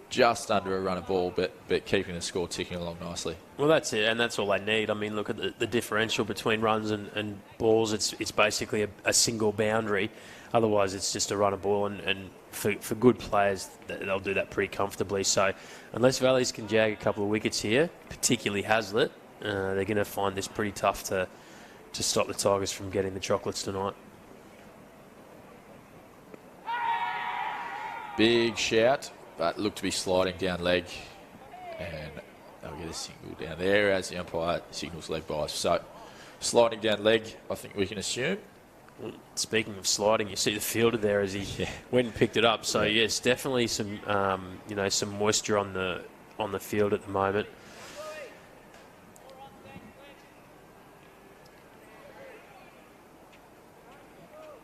just under a run of ball, but keeping the score ticking along nicely. Well, that's it, and that's all they need. I mean, look at the differential between runs and balls. It's basically a single boundary. Otherwise, it's just a run of ball, and for good players, they'll do that pretty comfortably. So unless Valleys can jag a couple of wickets here, particularly Hazlitt, they're going to find this pretty tough to stop the Tigers from getting the chocolates tonight. Big shout, but looked to be sliding down leg, and they'll get a single down there as the umpire signals leg by. So sliding down leg, I think we can assume, Speaking of sliding, you see the fielder there as he went and picked it up. So yes, definitely some some moisture on the field at the moment.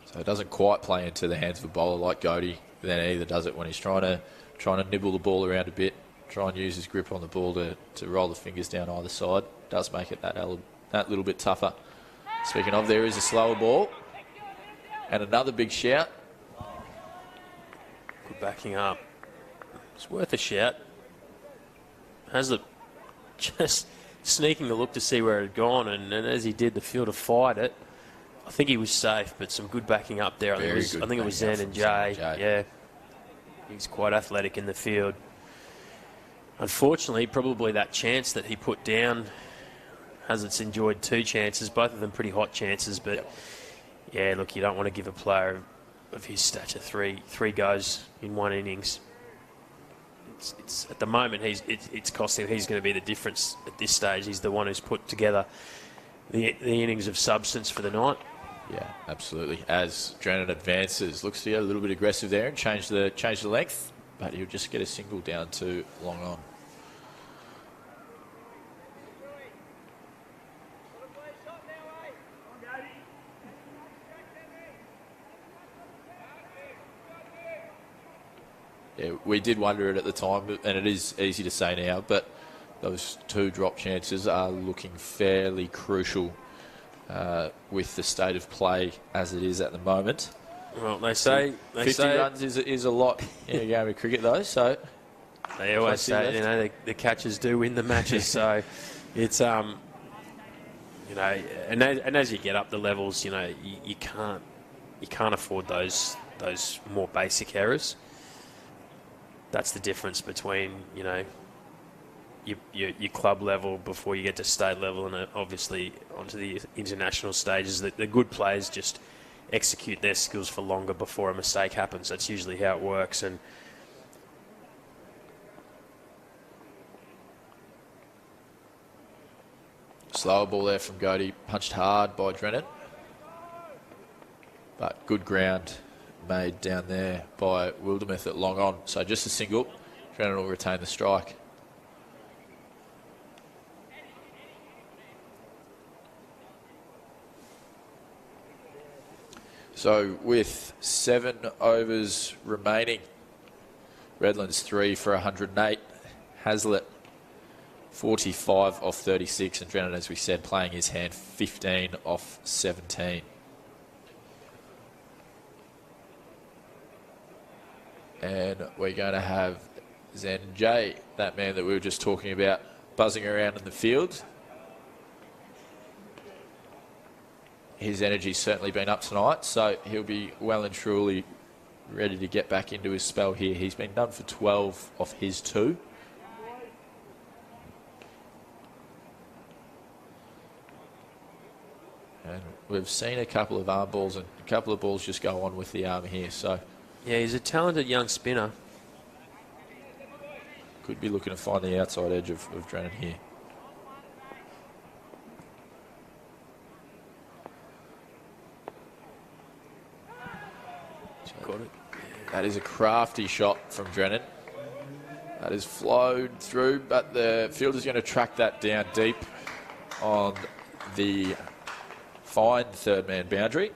So it doesn't quite play into the hands of a bowler like Godey then either, does it, when he's trying to nibble the ball around a bit, try and use his grip on the ball to roll the fingers down either side. Does make it that little bit tougher. Speaking of, there is a slower ball. And another big shout. Good backing up. It's worth a shout. Hazlitt just sneaking a look to see where it had gone, and as he did, the fielder fired it. I think he was safe, but some good backing up there. I think it was Zen and Jay. Yeah, he's quite athletic in the field. Unfortunately, probably that chance that he put down, Hazlitt's enjoyed 2 chances, both of them pretty hot chances, but yeah, look, you don't want to give a player of his stature three goes in one innings. It's at the moment it's cost him. He's going to be the difference at this stage. He's the one who's put together the innings of substance for the night. Yeah, absolutely. As Drennan advances, looks to get a little bit aggressive there and change the length, but he'll just get a single down to long on. Yeah, we did wonder it at the time, and it is easy to say now, but those 2 drop chances are looking fairly crucial with the state of play as it is at the moment. Well, they say 50 runs is a lot in a game of cricket, though. So they always say, the catchers do win the matches. So it's and as you get up the levels, you can't afford those more basic errors. That's the difference between your club level before you get to state level, and obviously onto the international stages. The good players just execute their skills for longer before a mistake happens. That's usually how it works. And slower ball there from Godey, punched hard by Drennan, but good ground made down there by Wildermuth at long on. So just a single. Drennan will retain the strike. So with 7 overs remaining, Redlands 3 for 108. Hazlitt 45 off 36, and Drennan, as we said, playing his hand 15 off 17. And we're going to have Zen Jay, that man that we were just talking about, buzzing around in the field. His energy's certainly been up tonight, so he'll be well and truly ready to get back into his spell here. He's been done for 12 off his 2. And we've seen a couple of arm balls and a couple of balls just go on with the arm here, so yeah, he's a talented young spinner. Could be looking to find the outside edge of Drennan here. Got it. That is a crafty shot from Drennan. That has flowed through, but the fielder's going to track that down deep on the fine third man boundary.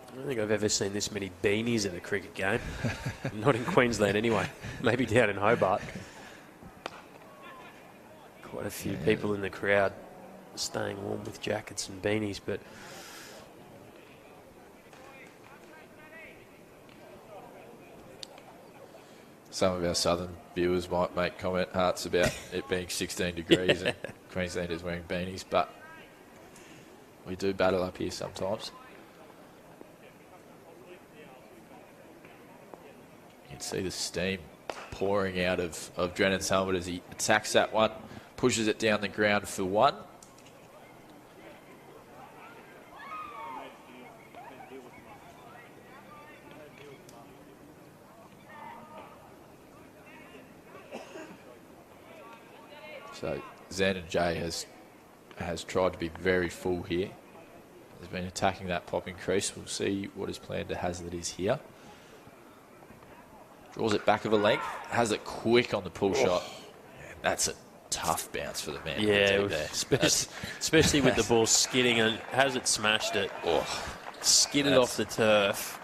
I don't think I've ever seen this many beanies at a cricket game. Not in Queensland anyway. Maybe down in Hobart. Quite a few people in the crowd staying warm with jackets and beanies, but some of our southern viewers might make comment hearts about it being 16 degrees and Queenslanders wearing beanies, but we do battle up here sometimes. You can see the steam pouring out of Drennan's helmet as he attacks that one. pushes it down the ground for 1. So Zen and Jay has tried to be very full here. Has been attacking that popping crease. We'll see what his plan to Hazlitt is here. Draws it back of a length. Has it quick on the pull shot. And that's a tough bounce for the man. Yeah, especially with the ball skidding, and Hazlitt smashed it. Skidded off the turf.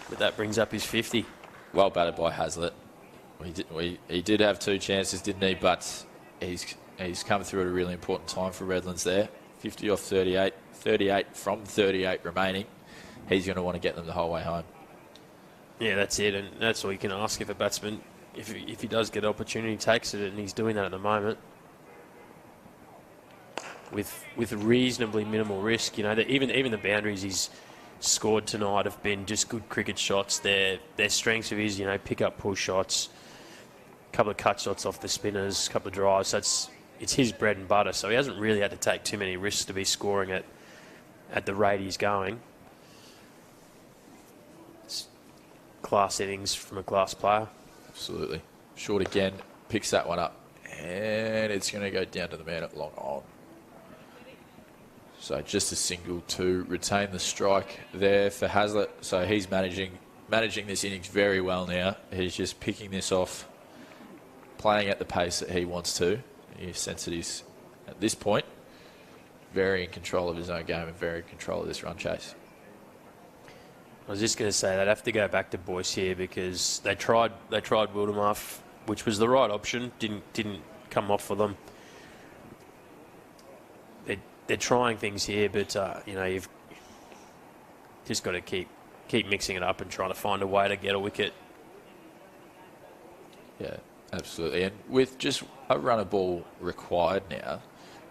But that brings up his 50. Well batted by Hazlitt. He did have 2 chances, didn't he? But he's come through at a really important time for Redlands there. 50 off 38, 38 from 38 remaining. He's going to want to get them the whole way home. Yeah, that's it, and that's all you can ask if a batsman, if he does get an opportunity, takes it, and he's doing that at the moment with reasonably minimal risk. You know, that even the boundaries he's scored tonight have been just good cricket shots. Their strengths of his, pick up pull shots, a couple of cut shots off the spinners, a couple of drives. So it's his bread and butter. So he hasn't really had to take too many risks to be scoring at the rate he's going. It's class innings from a class player. Absolutely. Short again, picks that one up, and it's going to go down to the man at long on. So just a single to retain the strike there for Hazlitt. So he's managing this innings very well now. He's just picking this off, playing at the pace that he wants to. You sense that he's, at this point, very in control of his own game and very in control of this run chase. I was just going to say they'd have to go back to Boyce here because they tried Wildermuth, which was the right option. Didn't come off for them. They're trying things here, but you've just got to keep mixing it up and trying to find a way to get a wicket. Yeah, absolutely. And with just a runner ball required now,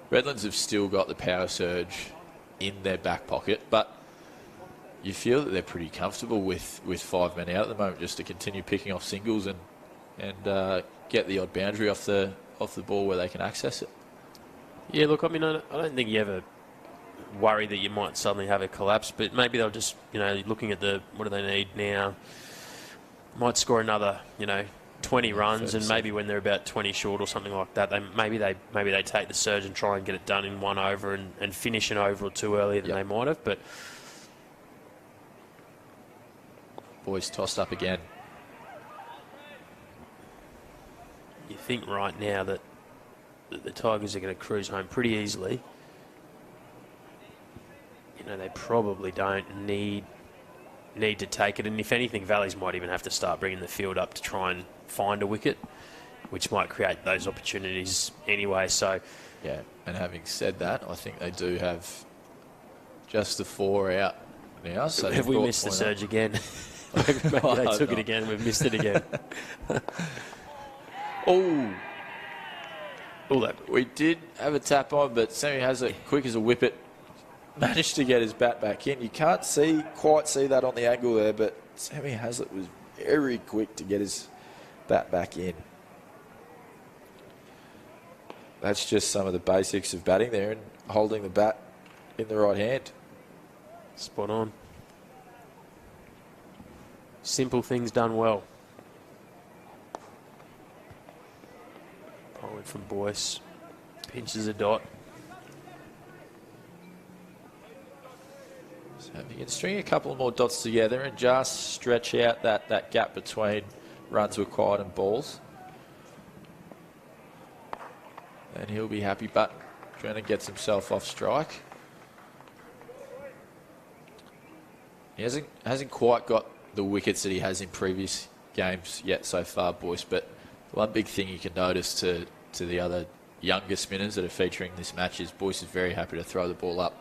Redlands have still got the power surge in their back pocket, but you feel that they're pretty comfortable with 5 men out at the moment, just to continue picking off singles and get the odd boundary off the ball where they can access it. Yeah, look, I mean, I don't think you ever worry that you might suddenly have a collapse, but maybe they'll just, looking at what do they need now, might score another, 20 runs, and maybe when they're about 20 short or something like that, maybe they take the surge and try and get it done in 1 over and finish an over or 2 earlier than they might have. But Boyce tossed up again. You think right now that the Tigers are going to cruise home pretty easily. They probably don't need to take it, and if anything, Valleys might even have to start bringing the field up to try and find a wicket, which might create those opportunities anyway. So, yeah. And having said that, I think they do have just the 4 out now. So have we missed the surge again? Maybe they took it again. We've missed it again. We did have a tap on, but Sammy Hazlitt, quick as a whippet, managed to get his bat back in. You can't quite see that on the angle there, but Sammy Hazlitt was very quick to get his bat back in. That's just some of the basics of batting there and holding the bat in the right hand. Spot on. Simple things done well. Bowling from Boyce. Pinches a dot. So you can string a couple more dots together and just stretch out that gap between runs required and balls. And he'll be happy, but trying to get himself off strike. He hasn't quite got the wickets that he has in previous games yet so far, Boyce, but one big thing you can notice to the other younger spinners that are featuring this match is Boyce is very happy to throw the ball up,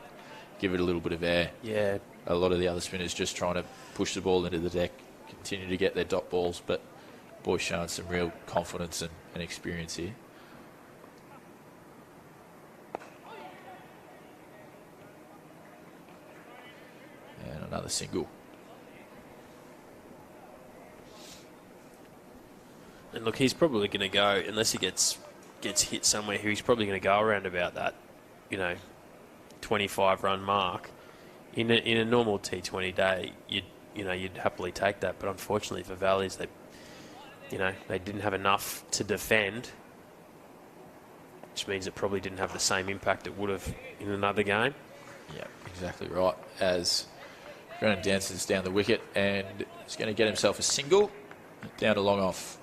give it a little bit of air. Yeah. A lot of the other spinners just trying to push the ball into the deck, continue to get their dot balls, but Boyce showing some real confidence and experience here. And another single. And look, he's probably going to go, unless he gets gets hit somewhere, he's probably going to go around about that, 25-run mark. In a normal T20 day, you'd happily take that. But unfortunately for Valleys, they didn't have enough to defend, which means it probably didn't have the same impact it would have in another game. Yeah, exactly right. As Brennan dances down the wicket and is going to get himself a single down to long off.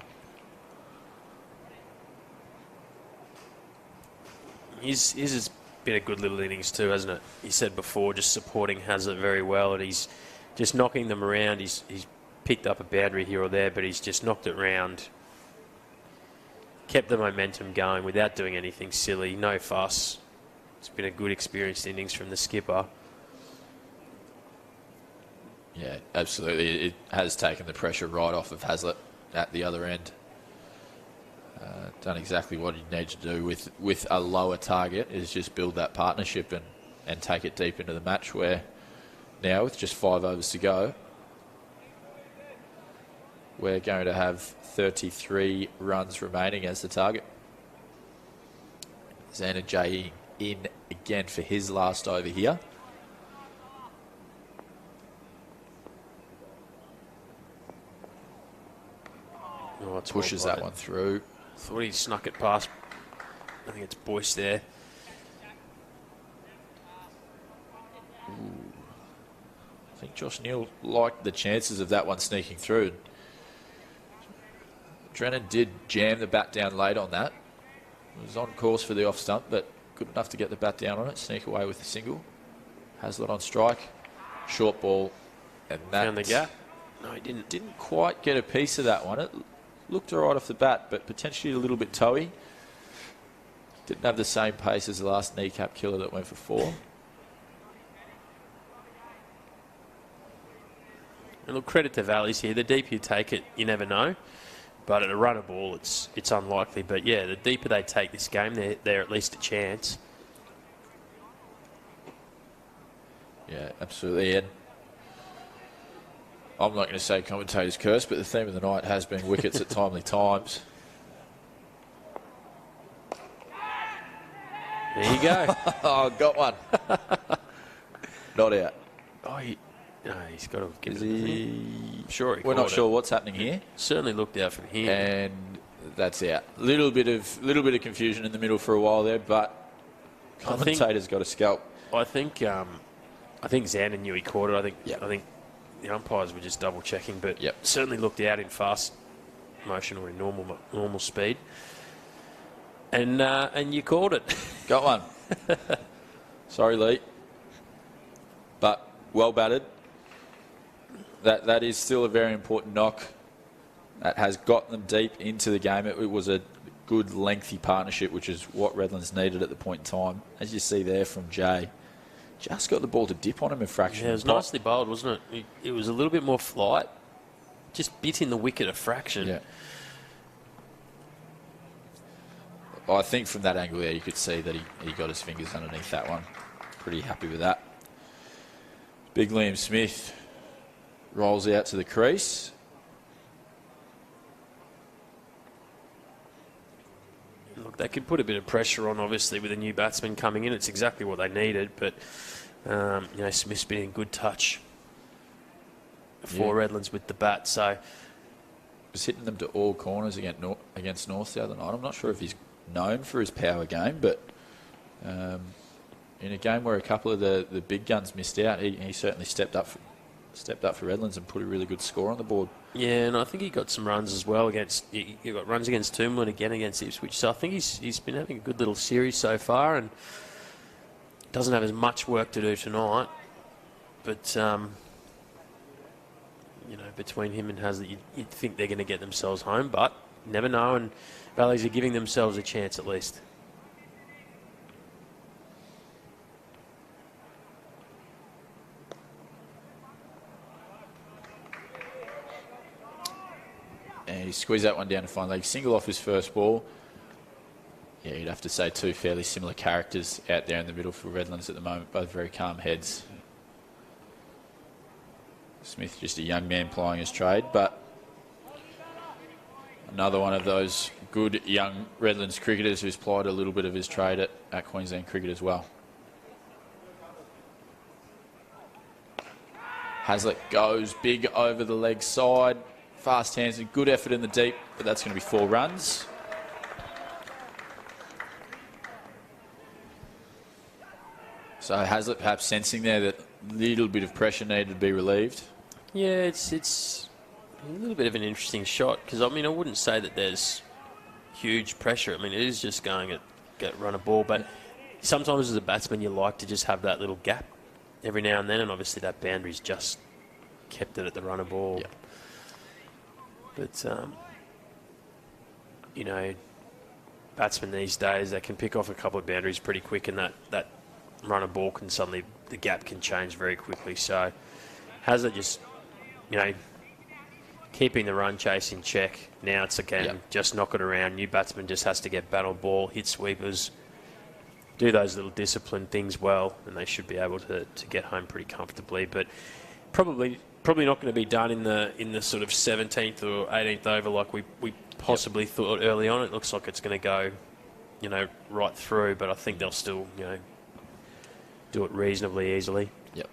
His has been a good little innings too, hasn't it? He said before, just supporting Hazlitt very well, and he's just knocking them around. He's picked up a boundary here or there, but he's just knocked it round, kept the momentum going without doing anything silly, no fuss. It's been a good experienced innings from the skipper. Yeah, absolutely. It has taken the pressure right off of Hazlitt at the other end. Done exactly what he needs to do with a lower target, is just build that partnership and take it deep into the match, where now with just 5 overs to go, we're going to have 33 runs remaining as the target. Xander J in again for his last over here. Oh, it's Pushes that one through. Thought he snuck it past. I think it's Boyce there. I think Josh Neal liked the chances of that one sneaking through. Drennan did jam the bat down late on that. It was on course for the off stump, but good enough to get the bat down on it, sneak away with the single. Hazlitt on strike, short ball, and that Found the gap. No, he didn't. Didn't quite get a piece of that one. It looked all right off the bat, but potentially a little bit toey. Didn't have the same pace as the last kneecap killer that went for 4. And look, credit to Valleys here. The deeper you take it, you never know. But at a run of ball, it's unlikely. But yeah, the deeper they take this game, they're at least a chance. Yeah, absolutely. And I'm not going to say commentator's curse, but the theme of the night has been wickets at timely times. There you go. Oh, got one. Not out. Oh, no, he's got to give Is it. he? Sure, We're not sure what's happening here. Certainly looked out from here. And that's out. Little bit of confusion in the middle for a while there, but commentator's got a scalp. I think Xander knew he caught it. I think the umpires were just double checking, but certainly looked out in fast motion or in normal speed. And you called it. Got one. Sorry, Lee. But well batted. That is still a very important knock. That has got them deep into the game. It was a good, lengthy partnership, which is what Redlands needed at the point in time. As you see there from Jay, just got the ball to dip on him a fraction. Yeah, it was nicely bowled, wasn't it? It was a little bit more flight. Just bit in the wicket a fraction. Yeah. I think from that angle there, you could see that he got his fingers underneath that one. Pretty happy with that. Big Liam Smith rolls out to the crease. Look, they could put a bit of pressure on, obviously, with a new batsman coming in. It's exactly what they needed, but Smith's been in good touch for Redlands with the bat. So was hitting them to all corners against North the other night. I'm not sure if he's known for his power game, but in a game where a couple of the big guns missed out, he certainly stepped up for Redlands and put a really good score on the board. Yeah, and I think he got some runs as well he got runs against Toomba and again against Ipswich. So I think he's been having a good little series so far and doesn't have as much work to do tonight. But between him and Hazlitt, you'd think they're going to get themselves home, but you never know. And Valleys are giving themselves a chance at least. And he squeezed that one down to fine leg. Single off his first ball. Yeah, you'd have to say 2 fairly similar characters out there in the middle for Redlands at the moment. Both very calm heads. Smith just a young man plying his trade, but Another one of those good young Redlands cricketers who's plied a little bit of his trade at Queensland cricket as well. Hazlitt goes big over the leg side. Fast hands and good effort in the deep, but that's going to be 4 runs. So Hazlitt perhaps sensing there that a little bit of pressure needed to be relieved. Yeah, it's a little bit of an interesting shot because, I mean, I wouldn't say that there's huge pressure. I mean, it is just going at run a ball, but sometimes as a batsman you like to just have that little gap every now and then, and obviously that boundary's just kept it at the run a ball. Yep. But, you know, batsmen these days, they can pick off a couple of boundaries pretty quick, and that run a ball can suddenly, the gap can change very quickly. So Hazlitt just, you know, keeping the run chase in check. Now it's again, just knock it around. New batsman just has to get bat on ball, hit sweepers, do those little disciplined things well, and they should be able to get home pretty comfortably. But probably not going to be done in the sort of 17th or 18th over like we possibly thought early on. It looks like it's going to go, you know, right through, but I think they'll still, you know, do it reasonably easily. Yep.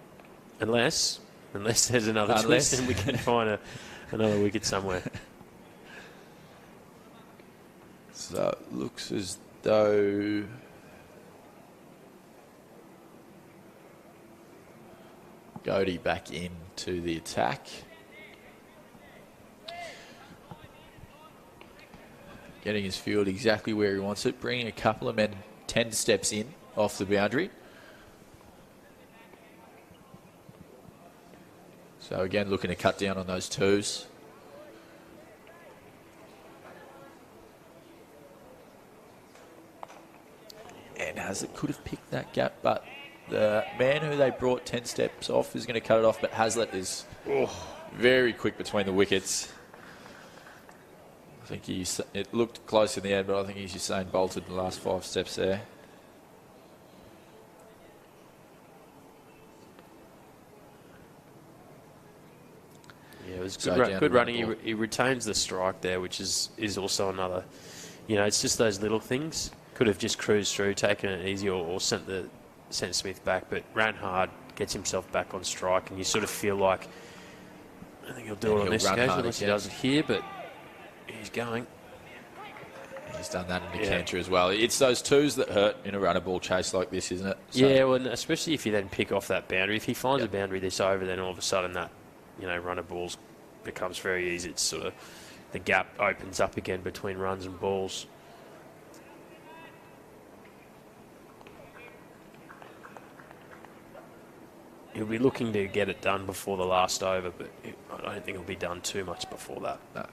Unless there's another twist and we can find another wicket somewhere. So it looks as though Godey back into the attack. Getting his field exactly where he wants it, bringing a couple of men 10 steps in off the boundary. So again, looking to cut down on those twos. And Hazlitt could have picked that gap, but the man who they brought 10 steps off is going to cut it off, but Hazlitt is very quick between the wickets. I think it looked close in the end, but I think he's Usain bolted the last 5 steps there. Yeah, it was good running. He retains the strike there, which is also another, you know, it's just those little things. Could have just cruised through, taken it easy, or sent Smith back, but ran hard, gets himself back on strike, and you sort of feel like, I think he'll do it on this occasion, unless he does it here, but he's going. He's done that in Decanter as well. It's those twos that hurt in a runner ball chase like this, isn't it? So yeah, well, especially if you then pick off that boundary. If he finds a boundary this over, then all of a sudden that, you know, runner balls becomes very easy. It's sort of, the gap opens up again between runs and balls. He'll be looking to get it done before the last over, but I don't think it'll be done too much before that. No.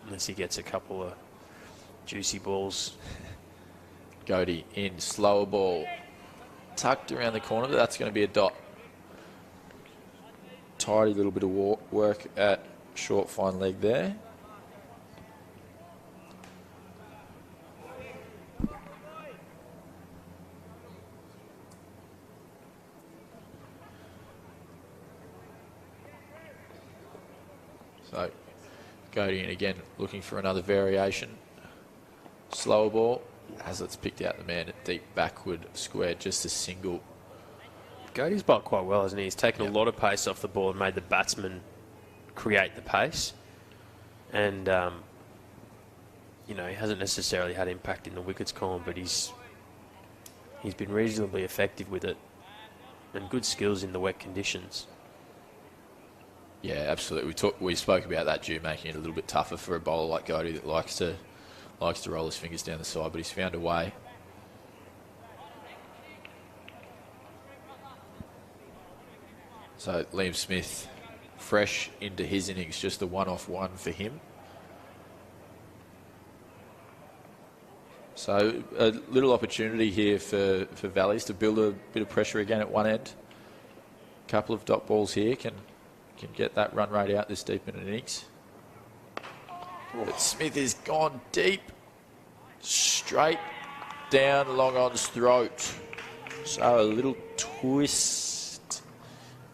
Unless he gets a couple of juicy balls. Godey in, slower ball. Tucked around the corner, but that's going to be a dot. Tidy little bit of work at short fine leg there. So, Godey in again, looking for another variation. Slower ball. Hazlitt's picked out the man at deep backward square, just a single. Godey's bowled quite well, hasn't he? He's taken a lot of pace off the ball and made the batsman create the pace. And, you know, he hasn't necessarily had impact in the wickets column, but he's been reasonably effective with it. And good skills in the wet conditions. Yeah, absolutely. We spoke about that due, making it a little bit tougher for a bowler like Godey that likes to roll his fingers down the side, but he's found a way. So Liam Smith, fresh into his innings, just a one-off one for him. So a little opportunity here for Valleys to build a bit of pressure again at one end. A couple of dot balls here can get that run rate out this deep in an innings. But Smith has gone deep, straight down long on's throat. So a little twist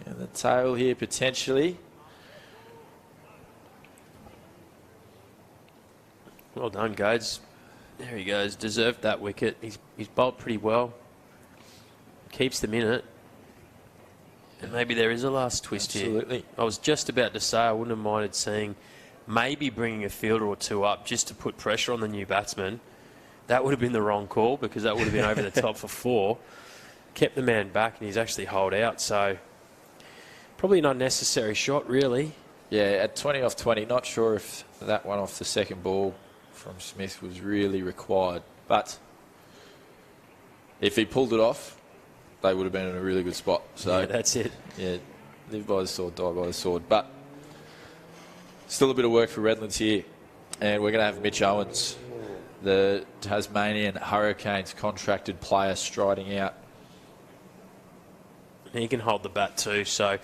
in the tail here potentially. Well done, Goads. There he goes. Deserved that wicket. He's bowled pretty well. Keeps them in it. And maybe there is a last twist here. Absolutely. I was just about to say I wouldn't have minded seeing maybe bringing a fielder or two up just to put pressure on the new batsman. That would have been the wrong call because that would have been over the top for 4. Kept the man back and he's actually holed out. So probably an unnecessary shot, really. Yeah, at 20 off 20, not sure if that one off the second ball from Smith was really required. But if he pulled it off, they would have been in a really good spot. So yeah, that's it. Yeah, live by the sword, die by the sword. But still a bit of work for Redlands here. And we're going to have Mitch Owens, the Tasmanian Hurricanes contracted player, striding out. He can hold the bat too, so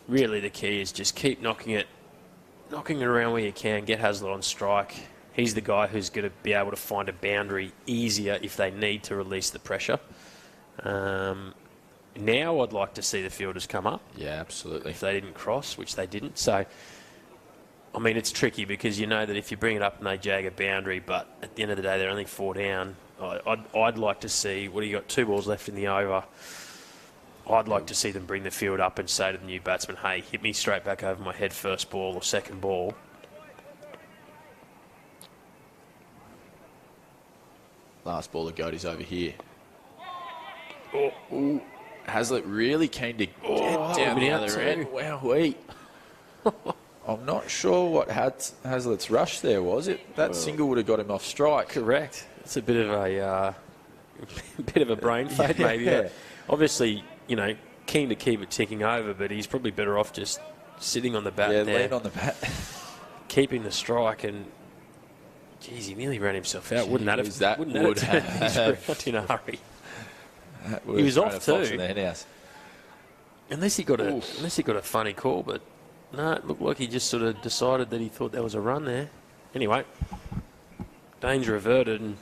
really the key is just keep knocking it around where you can, get Hazlitt on strike. He's the guy who's going to be able to find a boundary easier if they need to release the pressure. Now I'd like to see the fielders come up. Yeah, absolutely. If they didn't cross, which they didn't. So, I mean, it's tricky because you know that if you bring it up and they jag a boundary, but at the end of the day, they're only 4 down. I'd like to see, what do you got, 2 balls left in the over. I'd like to see them bring the field up and say to the new batsman, hey, hit me straight back over my head first ball or second ball. Last ball of Goaty's over here. Oh, Hazlitt really keen to get down the other end. Wowee. I'm not sure what Hazlitt's rush there was. That single would have got him off strike. Correct. It's a bit of a brain fade, maybe. Yeah. Obviously, you know, keen to keep it ticking over, but he's probably better off just sitting on the bat there. Yeah, lean on the bat. Keeping the strike, and geez, he nearly ran himself out. Wouldn't that have turned his round in a hurry? He was off too. Unless he got a funny call, but no, it looked like he just sort of decided that he thought there was a run there. Anyway, danger averted, and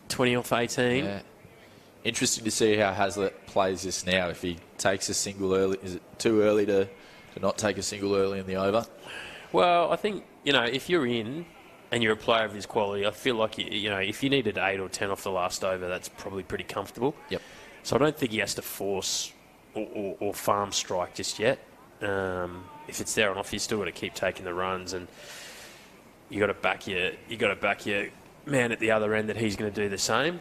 20 off 18. Yeah. Interesting to see how Hazlitt plays this now. If he takes a single early, is it too early to not take a single early in the over? Well, I think, you know, if you're in and you're a player of his quality, I feel like, you know, if you needed 8 or 10 off the last over, that's probably pretty comfortable. Yep. So I don't think he has to force or farm strike just yet. If it's there and off, you still got to keep taking the runs, and you got to back your man at the other end that he's going to do the same.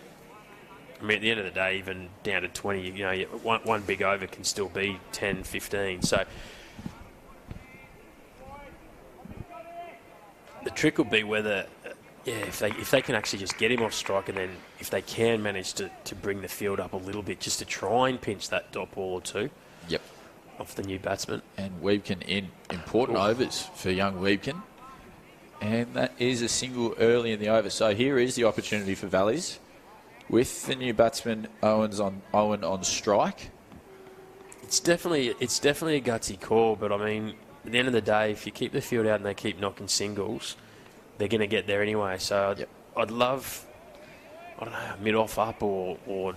I mean, at the end of the day, even down to 20, you know, one big over can still be 10, 15. So the trick will be whether, if they can actually just get him off strike, and then if they can manage to bring the field up a little bit just to try and pinch that dot ball or two. Yep. Off the new batsman. And Weebkin in important overs for young Weebkin. And that is a single early in the over. So here is the opportunity for Valleys with the new batsman Owen on strike. It's definitely a gutsy call, but I mean, at the end of the day, if you keep the field out and they keep knocking singles, they're going to get there anyway. So I'd love, I don't know, mid-off up or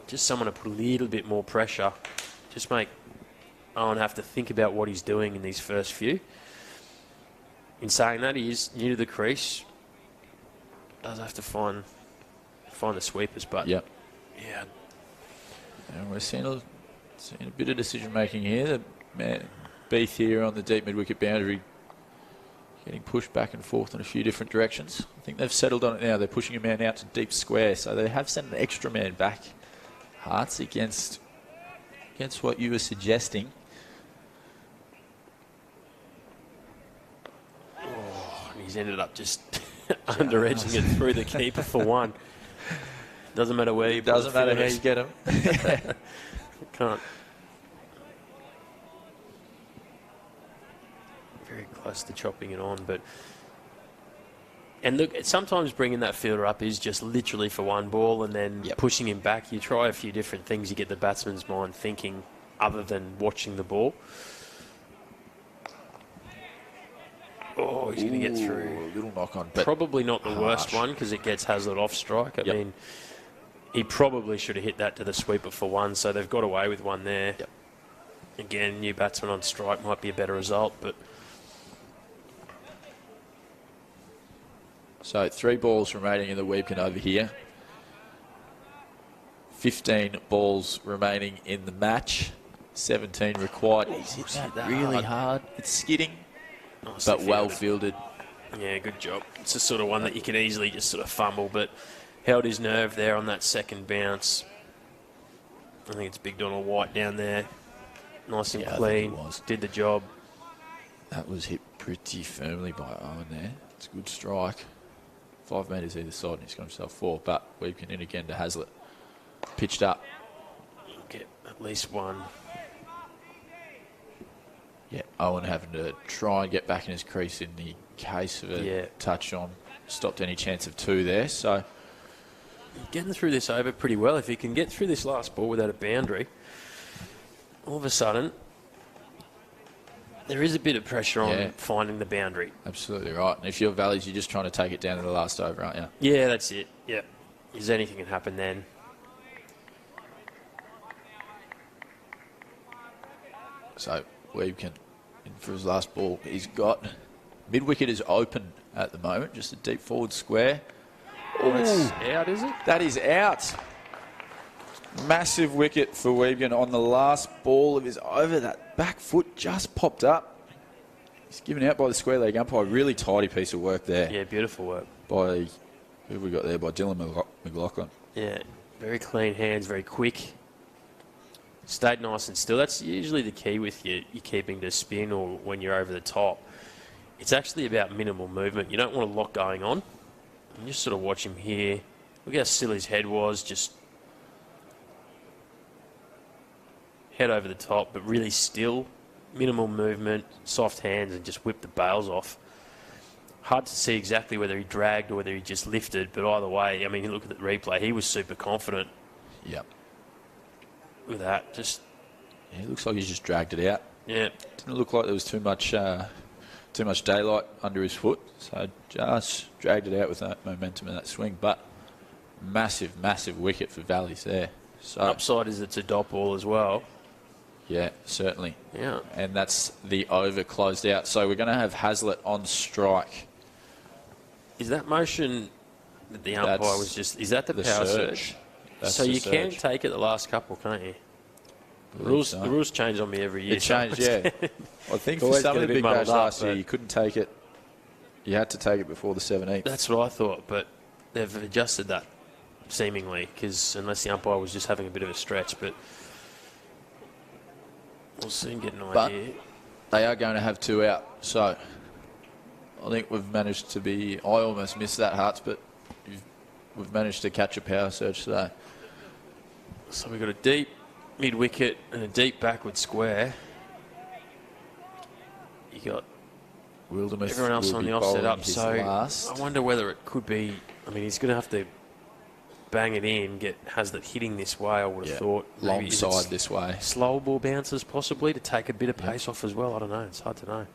just someone to put a little bit more pressure. Just make Owen have to think about what he's doing in these first few. In saying that, he is new to the crease. Does have to find the sweepers, but yep. Yeah. And we're seeing a bit of decision making here. The Beath here on the deep mid wicket boundary, getting pushed back and forth in a few different directions. I think they've settled on it now. They're pushing a man out to deep square, so they have sent an extra man back. Hearts against what you were suggesting. He's ended up just under-edging it through the keeper for one. Doesn't matter where you Doesn't matter how you get him. Can't. Very close to chopping it on, but... And look, sometimes bringing that fielder up is just literally for one ball, and then pushing him back. You try a few different things. You get the batsman's mind thinking other than watching the ball. Oh, he's going to get through. A little knock on. Probably not the worst one because it gets Hazlitt off strike. I mean, he probably should have hit that to the sweeper for one, so they've got away with one there. Again, new batsman on strike might be a better result, but So 3 balls remaining in the weekend over here. 15 balls remaining in the match. 17 required. He's hit that really hard. It's skidding, but well fielded. Yeah, good job. It's the sort of one that you can easily just sort of fumble, but held his nerve there on that second bounce. I think it's Big Donald White down there. Nice and clean. Did the job. That was hit pretty firmly by Owen there. It's a good strike. 5 metres either side, and he's got himself 4. But Weebkin in again to Hazlitt. Pitched up. Get at least one. Yeah, Owen having to try and get back in his crease in the case of a touch on. Stopped any chance of 2 there, so... Getting through this over pretty well. If he can get through this last ball without a boundary, all of a sudden, there is a bit of pressure on finding the boundary. Absolutely right. And if you're Valleys, you're just trying to take it down to the last over, aren't you? Yeah, that's it. Yeah. Is anything can happen then? So Weebkin in for his last ball. He's got mid-wicket is open at the moment, just a deep forward square. Oh, that's out, is it? That is out. Massive wicket for Weebkin on the last ball of his over. That back foot just popped up. He's given out by the square leg umpire. Really tidy piece of work there. Yeah, beautiful work. By, who have we got there? By Dylan McLaughlin. Yeah, very clean hands, very quick. Stayed nice and still. That's usually the key with you keeping to spin or when you're over the top. It's actually about minimal movement. You don't want a lot going on. You just sort of watch him here. Look how still his head was. Just head over the top, but really still. Minimal movement, soft hands, and just whip the bails off. Hard to see exactly whether he dragged or whether he just lifted, but either way, I mean, you look at the replay, he was super confident. Yep. With that, just... Yeah, it looks like he's just dragged it out. Yeah. Didn't look like there was too much daylight under his foot, so just dragged it out with that momentum and that swing. But massive, massive wicket for Valleys there. So upside is it's a dot ball as well. Yeah, certainly. Yeah. And that's the over closed out. So we're going to have Hazlitt on strike. Is that motion that the umpire was just... Is that the power surge? So you can take it the last couple, can't you? The rules change on me every year. It changed, yeah. I think for some of the big bash last year, you couldn't take it. You had to take it before the 17th. That's what I thought, but they've adjusted that, seemingly, because unless the umpire was just having a bit of a stretch, but we'll soon get an idea. They are going to have 2 out, so I think we've managed to be... I almost missed that, Hearts, but we've managed to catch a power surge today. So we've got a deep mid-wicket and a deep backward square. You got Wildermuth, everyone else on the offset up, so last. I wonder whether it could be... I mean, he's going to have to bang it in, get Hazlitt hitting this way, I would have thought. Long side this way. Slow ball bounces possibly to take a bit of pace off as well. I don't know. It's hard to know.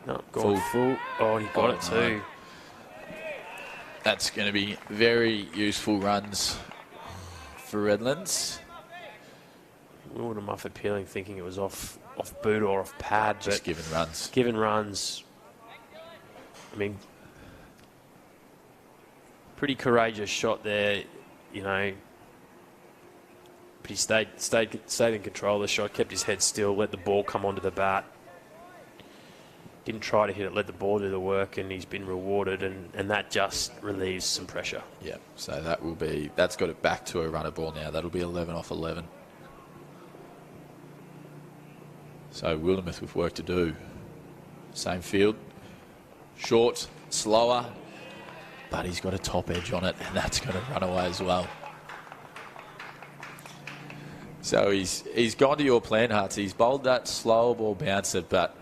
No, gone full. Oh, and he got it too. No. That's going to be very useful runs for Redlands. We would have muff appealing thinking it was off boot or off pad. Just given runs. Given runs. I mean, pretty courageous shot there, you know. But he stayed in control of the shot, kept his head still, let the ball come onto the bat. Didn't try to hit it, let the ball do the work, and he's been rewarded, and that just relieves some pressure. Yeah, so that's got it back to a runner ball now. That'll be 11 off 11. So Wildermuth with work to do. Same field. Short, slower, but he's got a top edge on it, and that's going to run away as well. So he's gone to your plan, Hearts. He's bowled that slow ball bouncer, but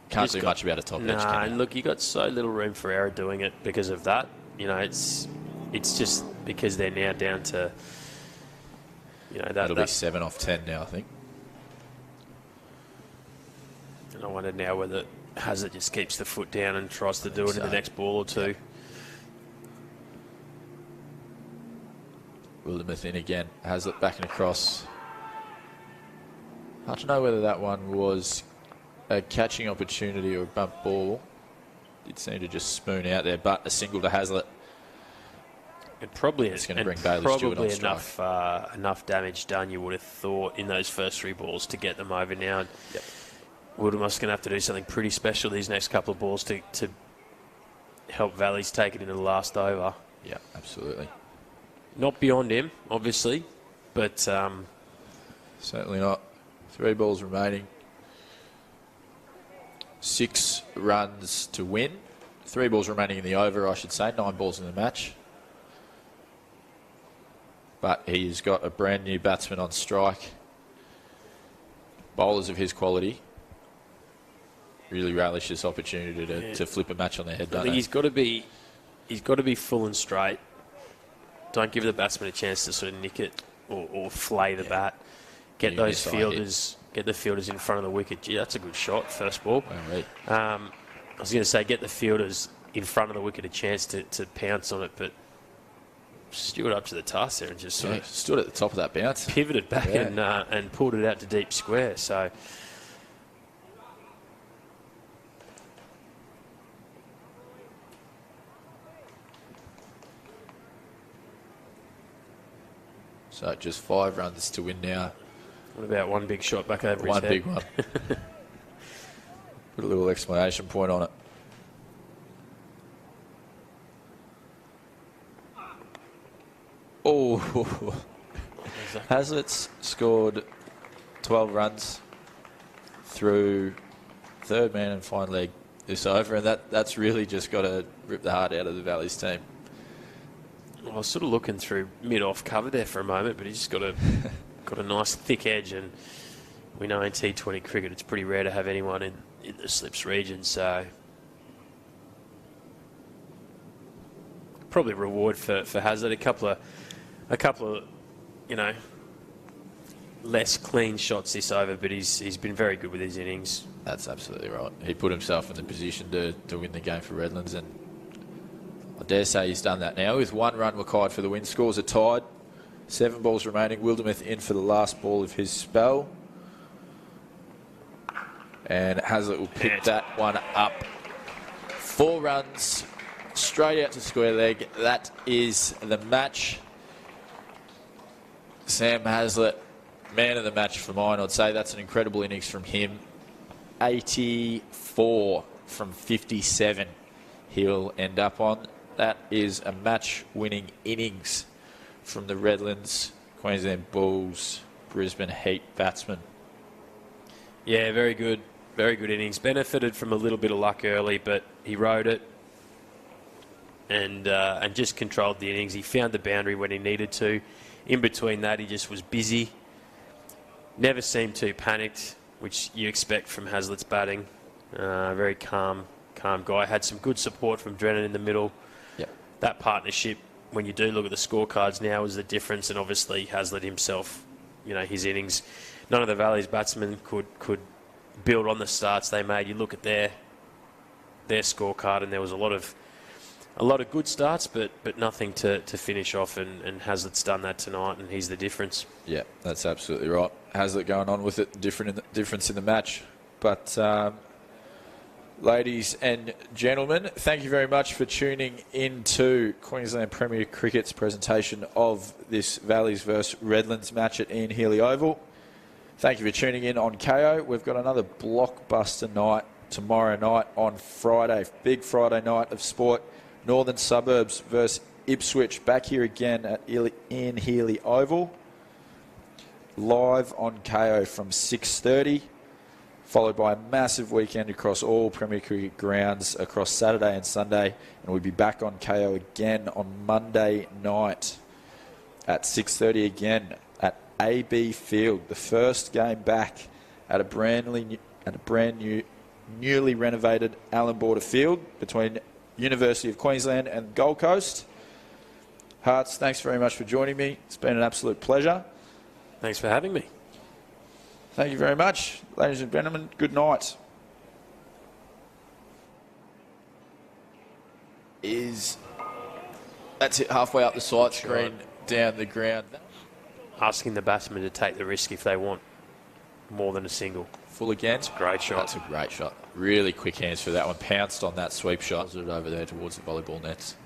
can't do much about a top edge, can you? Look, you got so little room for error doing it because of that. You know, it's just because they're now down to, you know, that'll be 7 off 10 now, I think. And I wonder now whether Hazard just keeps the foot down and tries to do it in the next ball or two. Wildermuth in again. Hazard backing across. I don't know whether that one was a catching opportunity or a bump ball. It seemed to just spoon out there, but a single to Hazlitt. It probably It's is going to bring Bailey Stewart on strike. enough damage done, you would have thought, in those first 3 balls to get them over now. Yep. Wildermuth's going to have to do something pretty special these next couple of balls to help Valleys take it into the last over. Yeah, absolutely. Not beyond him, obviously, but... Certainly not. 3 balls remaining. 6 runs to win. 3 balls remaining in the over, I should say. 9 balls in the match. But he's got a brand new batsman on strike. Bowlers of his quality really relish this opportunity to flip a match on their head, don't they? He's got to be full and straight. Don't give the batsman a chance to sort of nick it or flay the bat. Get the fielders in front of the wicket. Gee, that's a good shot, first ball. I was going to say, get the fielders in front of the wicket a chance to pounce on it, but Stewart up to the task there and just sort of stood at the top of that bounce, pivoted back and pulled it out to deep square. So just 5 runs to win now. What about one big shot back over his head? One big one. Put a little exclamation point on it. Oh, Hazlitt's scored 12 runs through 3rd man and final leg this over, and that's really just got to rip the heart out of the Valleys team. I was sort of looking through mid-off cover there for a moment, but he's just got a nice thick edge, and we know in T20 cricket it's pretty rare to have anyone in the slips region, so probably reward for Hazlitt. A couple of, less clean shots this over, but he's been very good with his innings. That's absolutely right. He put himself in the position to win the game for Redlands, and I dare say he's done that now. With 1 run required for the win, scores are tied. 7 balls remaining. Wildermuth in for the last ball of his spell. And Hazlitt will pick that one up. 4 runs straight out to square leg. That is the match. Sam Hazlitt, man of the match for mine. I'd say that's an incredible innings from him. 84 from 57 he'll end up on. That is a match-winning innings from the Redlands, Queensland Bulls, Brisbane Heat batsman. Yeah, very good. Very good innings. Benefited from a little bit of luck early, but he rode it and just controlled the innings. He found the boundary when he needed to. In between that, he just was busy. Never seemed too panicked, which you expect from Hazlitt's batting. Very calm guy. Had some good support from Drennan in the middle. Yep. That partnership, when you do look at the scorecards now, is the difference. And obviously Hazlitt himself, his innings, none of the Valleys batsmen could build on the starts they made. You look at their scorecard, and there was a lot of good starts, but nothing to finish off, and Hazlitt's done that tonight, and he's the difference. Yeah, that's absolutely right. Hazlitt going on with it, difference in the match. But ladies and gentlemen, thank you very much for tuning into Queensland Premier Cricket's presentation of this Valleys vs Redlands match at Ian Healy Oval. Thank you for tuning in on KO. We've got another blockbuster night tomorrow night on Friday. Big Friday night of sport. Northern Suburbs versus Ipswich. Back here again at Ian Healy Oval. Live on KO from 6:30. Followed by a massive weekend across all Premier Cricket grounds across Saturday and Sunday. And we'll be back on KO again on Monday night at 6:30 again at AB Field. The first game back at a brand new, newly renovated Allan Border Field between University of Queensland and Gold Coast. Hearts, thanks very much for joining me. It's been an absolute pleasure. Thanks for having me. Thank you very much. Ladies and gentlemen, good night. That's it, halfway up the sight screen, down the ground. Asking the batsmen to take the risk if they want more than a single. Full again. It's a great shot. That's a great shot. Really quick hands for that one. Pounced on that sweep shot. It over there towards the volleyball nets.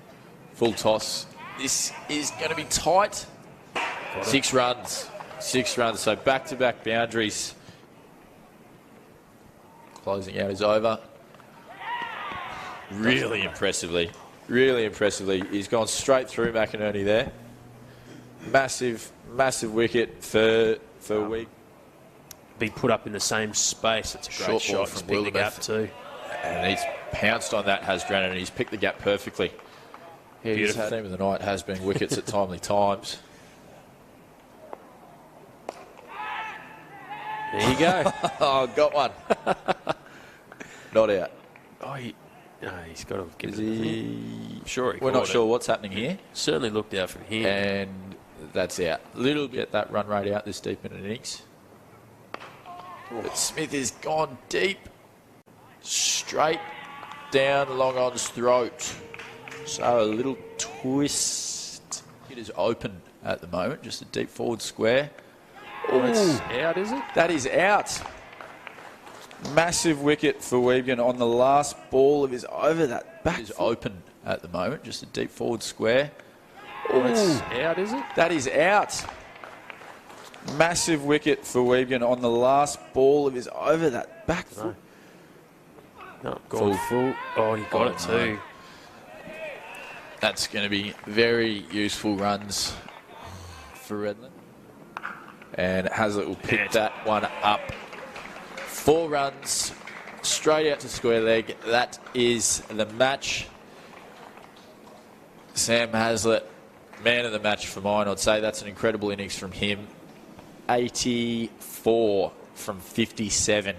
Full toss. This is going to be tight. 6 runs. 6 runs. So back-to-back boundaries. Closing out is over. Really impressively. Really impressively. He's gone straight through Mcinerney there. Massive, massive wicket for Wig. Be put up in the same space. It's a great Short ball shot. from It's picked the gap Wildermuth. too. And he's pounced on that, has Drennan, and he's picked the gap perfectly. His Beautiful. team of the night has been wickets at timely times. There you go. Oh, got one. Not out. Oh, no, he's got to give Is it. he? Sure, he We're not caught sure it. what's happening here. Certainly looked out from here. And that's out. Little bit that run rate out this deep in an innings. But Smith has gone deep. Straight down Long On's throat. So a little twist. It is open at the moment. Just a deep forward square. Oh, it's out, is it? That is out. Massive wicket for Wigan on the last ball of his over. That back is open at the moment. Just a deep forward square. Oh, it's out, is it? That is out. Massive wicket for Wigan on the last ball of his over. That back foot. No, gone full. Oh, he got it too. That's going to be very useful runs for Redland. And Hazlitt will pick that one up. 4 runs, straight out to square leg. That is the match. Sam Hazlitt, man of the match for mine. I'd say that's an incredible innings from him. 84 from 57.